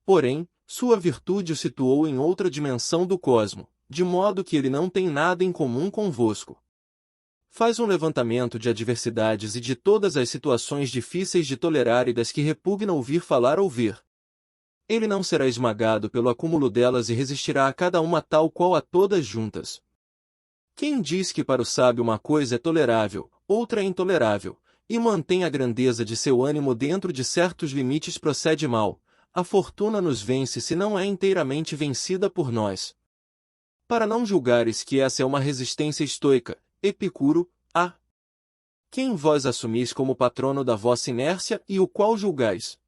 Porém, sua virtude o situou em outra dimensão do cosmo, de modo que ele não tem nada em comum convosco. Faz um levantamento de adversidades e de todas as situações difíceis de tolerar e das que repugna ouvir falar ou ver. Ele não será esmagado pelo acúmulo delas e resistirá a cada uma tal qual a todas juntas. Quem diz que para o sábio uma coisa é tolerável, outra é intolerável, e mantém a grandeza de seu ânimo dentro de certos limites procede mal, a fortuna nos vence se não é inteiramente vencida por nós. Para não julgares que essa é uma resistência estoica, Epicuro, quem vós assumis como patrono da vossa inércia e o qual julgais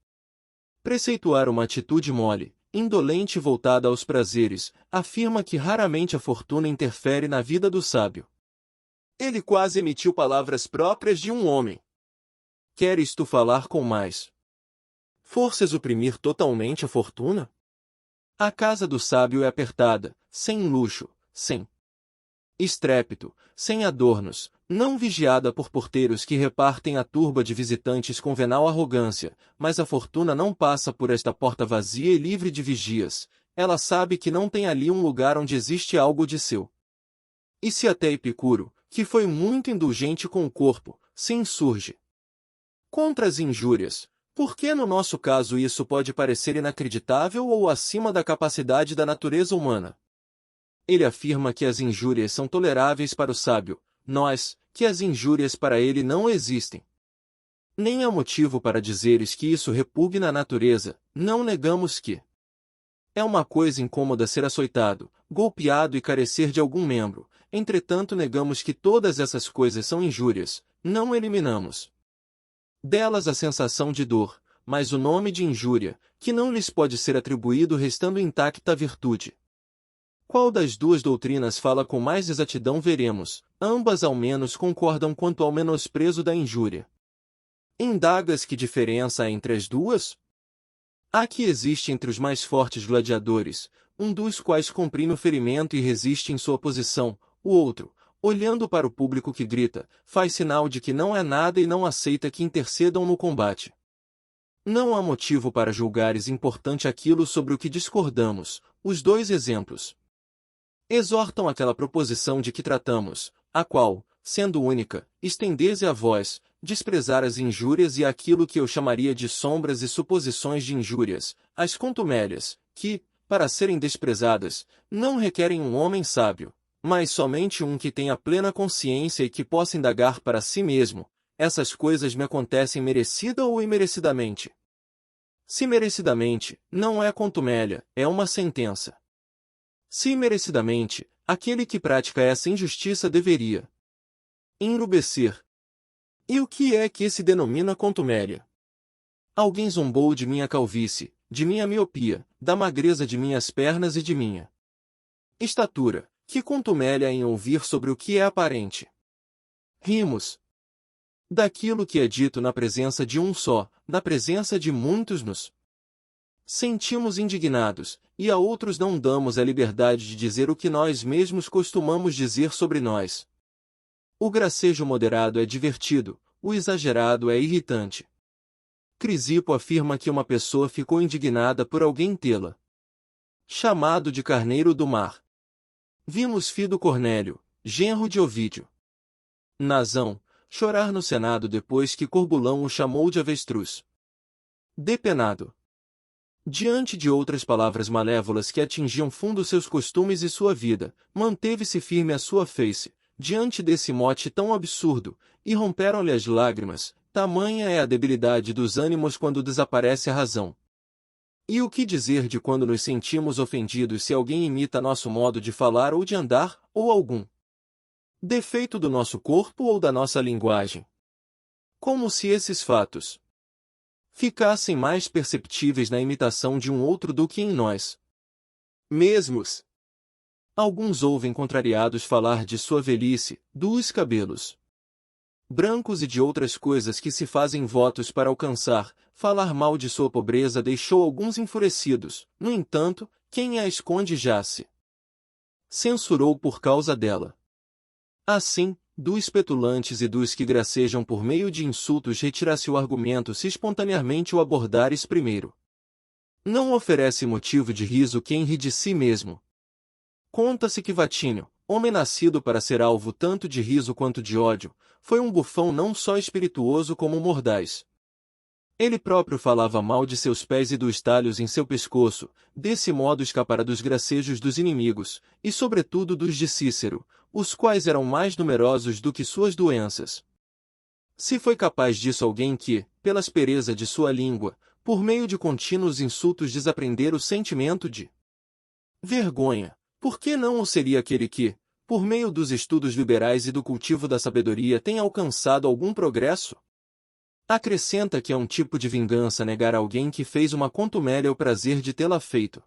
Preceituar uma atitude mole, indolente e voltada aos prazeres, afirma que raramente a fortuna interfere na vida do sábio. Ele quase emitiu palavras próprias de um homem. Queres tu falar com mais forças oprimir totalmente a fortuna? A casa do sábio é apertada, sem luxo, sem estrépito, sem adornos, não vigiada por porteiros que repartem a turba de visitantes com venal arrogância, mas a fortuna não passa por esta porta vazia e livre de vigias, ela sabe que não tem ali um lugar onde existe algo de seu. E se até Epicuro, que foi muito indulgente com o corpo, se insurge contra as injúrias, por que no nosso caso isso pode parecer inacreditável ou acima da capacidade da natureza humana? Ele afirma que as injúrias são toleráveis para o sábio, nós, que as injúrias para ele não existem. Nem há motivo para dizeres que isso repugna a natureza, não negamos que é uma coisa incômoda ser açoitado, golpeado e carecer de algum membro, entretanto negamos que todas essas coisas são injúrias, não eliminamos delas a sensação de dor, mas o nome de injúria, que não lhes pode ser atribuído restando intacta a virtude. Qual das duas doutrinas fala com mais exatidão veremos, ambas ao menos concordam quanto ao menosprezo da injúria. Indagas que diferença há entre as duas? Há que existe entre os mais fortes gladiadores, um dos quais comprime o ferimento e resiste em sua posição, o outro, olhando para o público que grita, faz sinal de que não é nada e não aceita que intercedam no combate. Não há motivo para julgares importante aquilo sobre o que discordamos, os dois exemplos exortam aquela proposição de que tratamos, a qual, sendo única, estendese a vós, desprezar as injúrias e aquilo que eu chamaria de sombras e suposições de injúrias, as contumélias, que, para serem desprezadas, não requerem um homem sábio, mas somente um que tenha plena consciência e que possa indagar para si mesmo, essas coisas me acontecem merecida ou imerecidamente? Se merecidamente, não é contumélia, é uma sentença. Se imerecidamente, aquele que pratica essa injustiça deveria enrubescer. E o que é que se denomina contumélia? Alguém zombou de minha calvície, de minha miopia, da magreza de minhas pernas e de minha estatura, que contumélia em ouvir sobre o que é aparente. Rimos daquilo que é dito na presença de um só, na presença de muitos nos sentimos indignados, e a outros não damos a liberdade de dizer o que nós mesmos costumamos dizer sobre nós. O gracejo moderado é divertido, o exagerado é irritante. Crisipo afirma que uma pessoa ficou indignada por alguém tê-la chamado de carneiro do mar. Vimos Fido Cornélio, genro de Ovídio Nazão, chorar no Senado depois que Corbulão o chamou de avestruz depenado. Diante de outras palavras malévolas que atingiam fundo seus costumes e sua vida, manteve-se firme a sua face, diante desse mote tão absurdo, e romperam-lhe as lágrimas, tamanha é a debilidade dos ânimos quando desaparece a razão. E o que dizer de quando nos sentimos ofendidos se alguém imita nosso modo de falar ou de andar, ou algum defeito do nosso corpo ou da nossa linguagem? Como se esses fatos ficassem mais perceptíveis na imitação de um outro do que em nós mesmos. Alguns ouvem contrariados falar de sua velhice, dos cabelos brancos e de outras coisas que se fazem votos para alcançar. Falar mal de sua pobreza deixou alguns enfurecidos, no entanto, quem a esconde já se censurou por causa dela. Assim, dos petulantes e dos que gracejam por meio de insultos retira-se o argumento se espontaneamente o abordares primeiro. Não oferece motivo de riso quem ri de si mesmo. Conta-se que Vatínio, homem nascido para ser alvo tanto de riso quanto de ódio, foi um bufão não só espirituoso como mordaz. Ele próprio falava mal de seus pés e dos talhos em seu pescoço, desse modo escapara dos gracejos dos inimigos, e sobretudo dos de Cícero, os quais eram mais numerosos do que suas doenças. Se foi capaz disso alguém que, pela aspereza de sua língua, por meio de contínuos insultos desaprender o sentimento de vergonha, por que não o seria aquele que, por meio dos estudos liberais e do cultivo da sabedoria tem alcançado algum progresso? Acrescenta que é um tipo de vingança negar a alguém que fez uma contumélia o prazer de tê-la feito.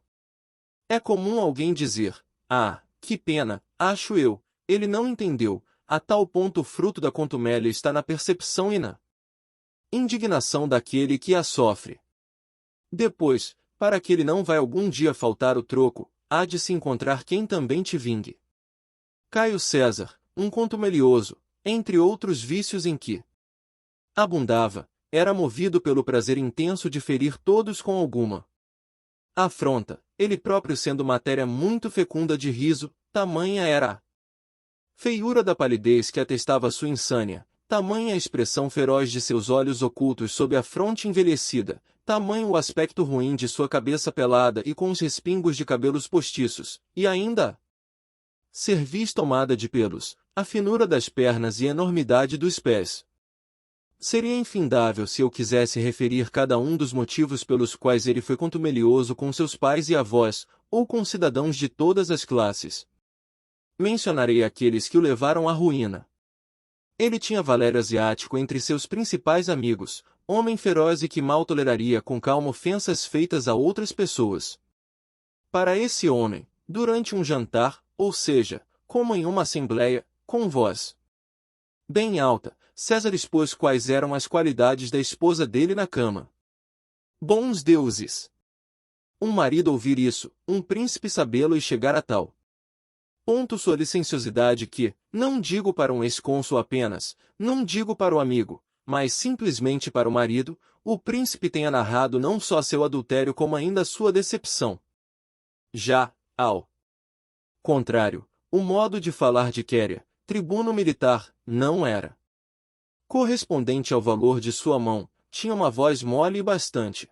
É comum alguém dizer: "Ah, que pena, acho eu, ele não entendeu", a tal ponto o fruto da contumélia está na percepção e na indignação daquele que a sofre. Depois, para que ele não vai algum dia faltar o troco, há de se encontrar quem também te vingue. Caio César, um contumelioso, entre outros vícios em que abundava, era movido pelo prazer intenso de ferir todos com alguma afronta, ele próprio sendo matéria muito fecunda de riso, tamanha era a feiura da palidez que atestava sua insânia, tamanha a expressão feroz de seus olhos ocultos sob a fronte envelhecida, tamanho o aspecto ruim de sua cabeça pelada e com os respingos de cabelos postiços, e ainda a cerviz tomada de pelos, a finura das pernas e a enormidade dos pés. Seria infindável se eu quisesse referir cada um dos motivos pelos quais ele foi contumelioso com seus pais e avós, ou com cidadãos de todas as classes. Mencionarei aqueles que o levaram à ruína. Ele tinha Valério Asiático entre seus principais amigos, homem feroz e que mal toleraria com calma ofensas feitas a outras pessoas. Para esse homem, durante um jantar, ou seja, como em uma assembleia, com voz bem alta, César expôs quais eram as qualidades da esposa dele na cama. Bons deuses! Um marido ouvir isso, um príncipe sabê-lo e chegar a tal ponto sua licenciosidade que, não digo para um ex-cônsul apenas, não digo para o amigo, mas simplesmente para o marido, o príncipe tenha narrado não só seu adultério como ainda sua decepção. Já, ao contrário, o modo de falar de Quéria, tribuno militar, não era correspondente ao valor de sua mão, tinha uma voz mole e bastante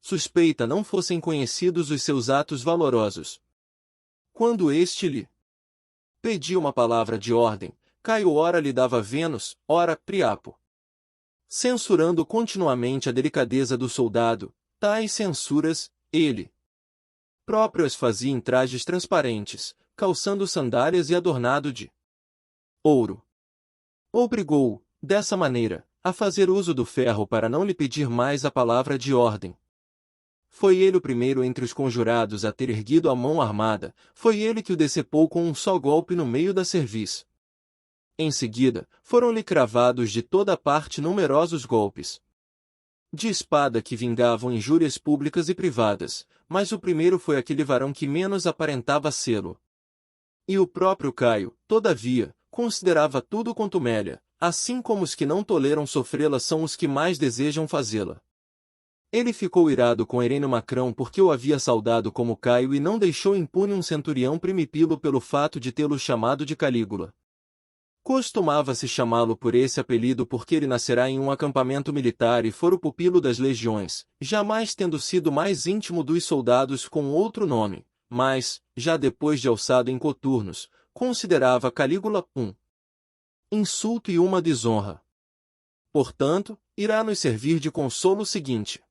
suspeita não fossem conhecidos os seus atos valorosos. Quando este lhe pedia uma palavra de ordem, Caio ora lhe dava Vênus, ora Priapo. Censurando continuamente a delicadeza do soldado, tais censuras, ele próprio as fazia em trajes transparentes, calçando sandálias e adornado de ouro. Obrigou-o, dessa maneira, a fazer uso do ferro para não lhe pedir mais a palavra de ordem. Foi ele o primeiro entre os conjurados a ter erguido a mão armada, foi ele que o decepou com um só golpe no meio da cerviz. Em seguida, foram-lhe cravados de toda parte numerosos golpes de espada que vingavam injúrias públicas e privadas, mas o primeiro foi aquele varão que menos aparentava sê-lo. E o próprio Caio, todavia, considerava tudo contumélia, assim como os que não toleram sofrê-la são os que mais desejam fazê-la. Ele ficou irado com Herênio Macrão porque o havia saudado como Caio e não deixou impune um centurião primipilo pelo fato de tê-lo chamado de Calígula. Costumava-se chamá-lo por esse apelido porque ele nascerá em um acampamento militar e for o pupilo das legiões, jamais tendo sido mais íntimo dos soldados com outro nome, mas, já depois de alçado em coturnos, considerava Calígula um insulto e uma desonra. Portanto, irá nos servir de consolo o seguinte: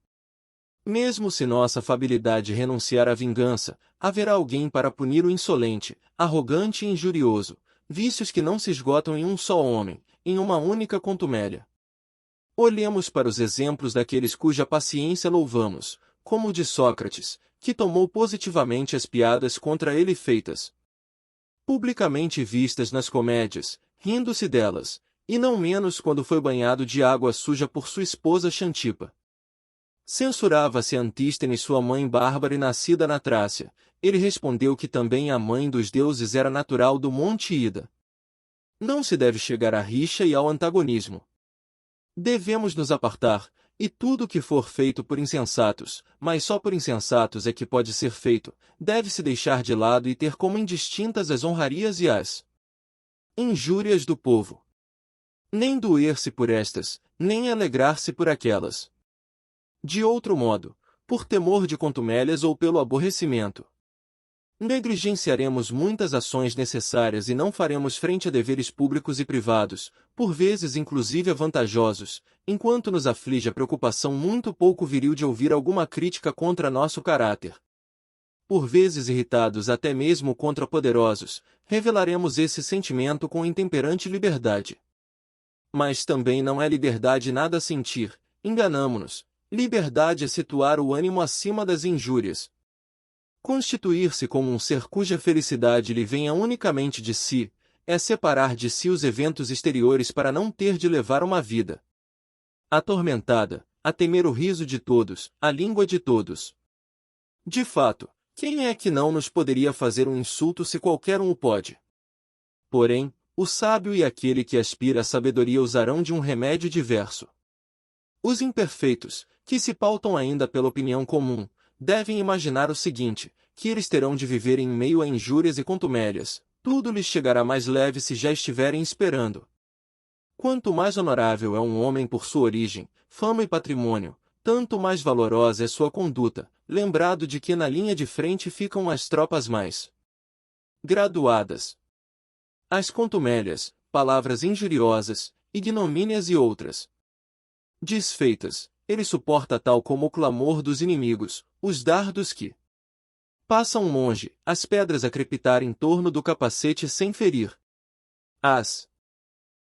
mesmo se nossa afabilidade renunciar à vingança, haverá alguém para punir o insolente, arrogante e injurioso, vícios que não se esgotam em um só homem, em uma única contumélia. Olhemos para os exemplos daqueles cuja paciência louvamos, como o de Sócrates, que tomou positivamente as piadas contra ele feitas publicamente vistas nas comédias, rindo-se delas, e não menos quando foi banhado de água suja por sua esposa Xantipa. Censurava-se Antístenes sua mãe bárbara e nascida na Trácia. Ele respondeu que também a mãe dos deuses era natural do Monte Ida. Não se deve chegar à rixa e ao antagonismo. Devemos nos apartar, e tudo o que for feito por insensatos, mas só por insensatos é que pode ser feito, deve-se deixar de lado e ter como indistintas as honrarias e as injúrias do povo. Nem doer-se por estas, nem alegrar-se por aquelas. De outro modo, por temor de contumélias ou pelo aborrecimento, negligenciaremos muitas ações necessárias e não faremos frente a deveres públicos e privados, por vezes inclusive vantajosos, enquanto nos aflige a preocupação muito pouco viril de ouvir alguma crítica contra nosso caráter. Por vezes irritados até mesmo contra poderosos, revelaremos esse sentimento com intemperante liberdade. Mas também não é liberdade nada sentir, enganamo-nos. Liberdade é situar o ânimo acima das injúrias. Constituir-se como um ser cuja felicidade lhe venha unicamente de si, é separar de si os eventos exteriores para não ter de levar uma vida atormentada, a temer o riso de todos, a língua de todos. De fato, quem é que não nos poderia fazer um insulto se qualquer um o pode? Porém, o sábio e aquele que aspira à sabedoria usarão de um remédio diverso. Os imperfeitos, que se pautam ainda pela opinião comum, devem imaginar o seguinte, que eles terão de viver em meio a injúrias e contumélias, tudo lhes chegará mais leve se já estiverem esperando. Quanto mais honorável é um homem por sua origem, fama e patrimônio, tanto mais valorosa é sua conduta, lembrado de que na linha de frente ficam as tropas mais graduadas. As contumélias, palavras injuriosas, ignomínias e outras desfeitas, ele suporta tal como o clamor dos inimigos, os dardos que passam longe, as pedras a crepitar em torno do capacete sem ferir. As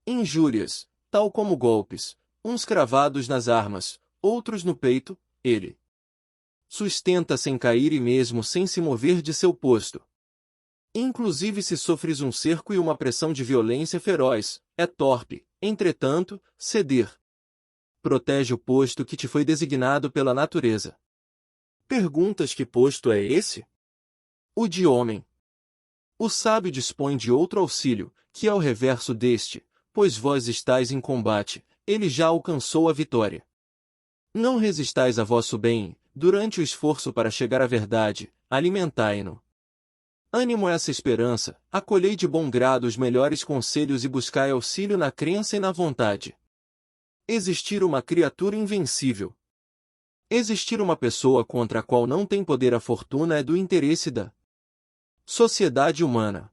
injúrias, tal como golpes, uns cravados nas armas, outros no peito, ele sustenta sem cair e mesmo sem se mover de seu posto. Inclusive se sofres um cerco e uma pressão de violência feroz, é torpe, entretanto, ceder. Protege o posto que te foi designado pela natureza. Perguntas: que posto é esse? O de homem. O sábio dispõe de outro auxílio, que é o reverso deste, pois vós estáis em combate, ele já alcançou a vitória. Não resistais a vosso bem, durante o esforço para chegar à verdade, alimentai-no. Ânimo essa esperança, acolhei de bom grado os melhores conselhos e buscai auxílio na crença e na vontade. Existir uma criatura invencível. Existir uma pessoa contra a qual não tem poder a fortuna é do interesse da sociedade humana.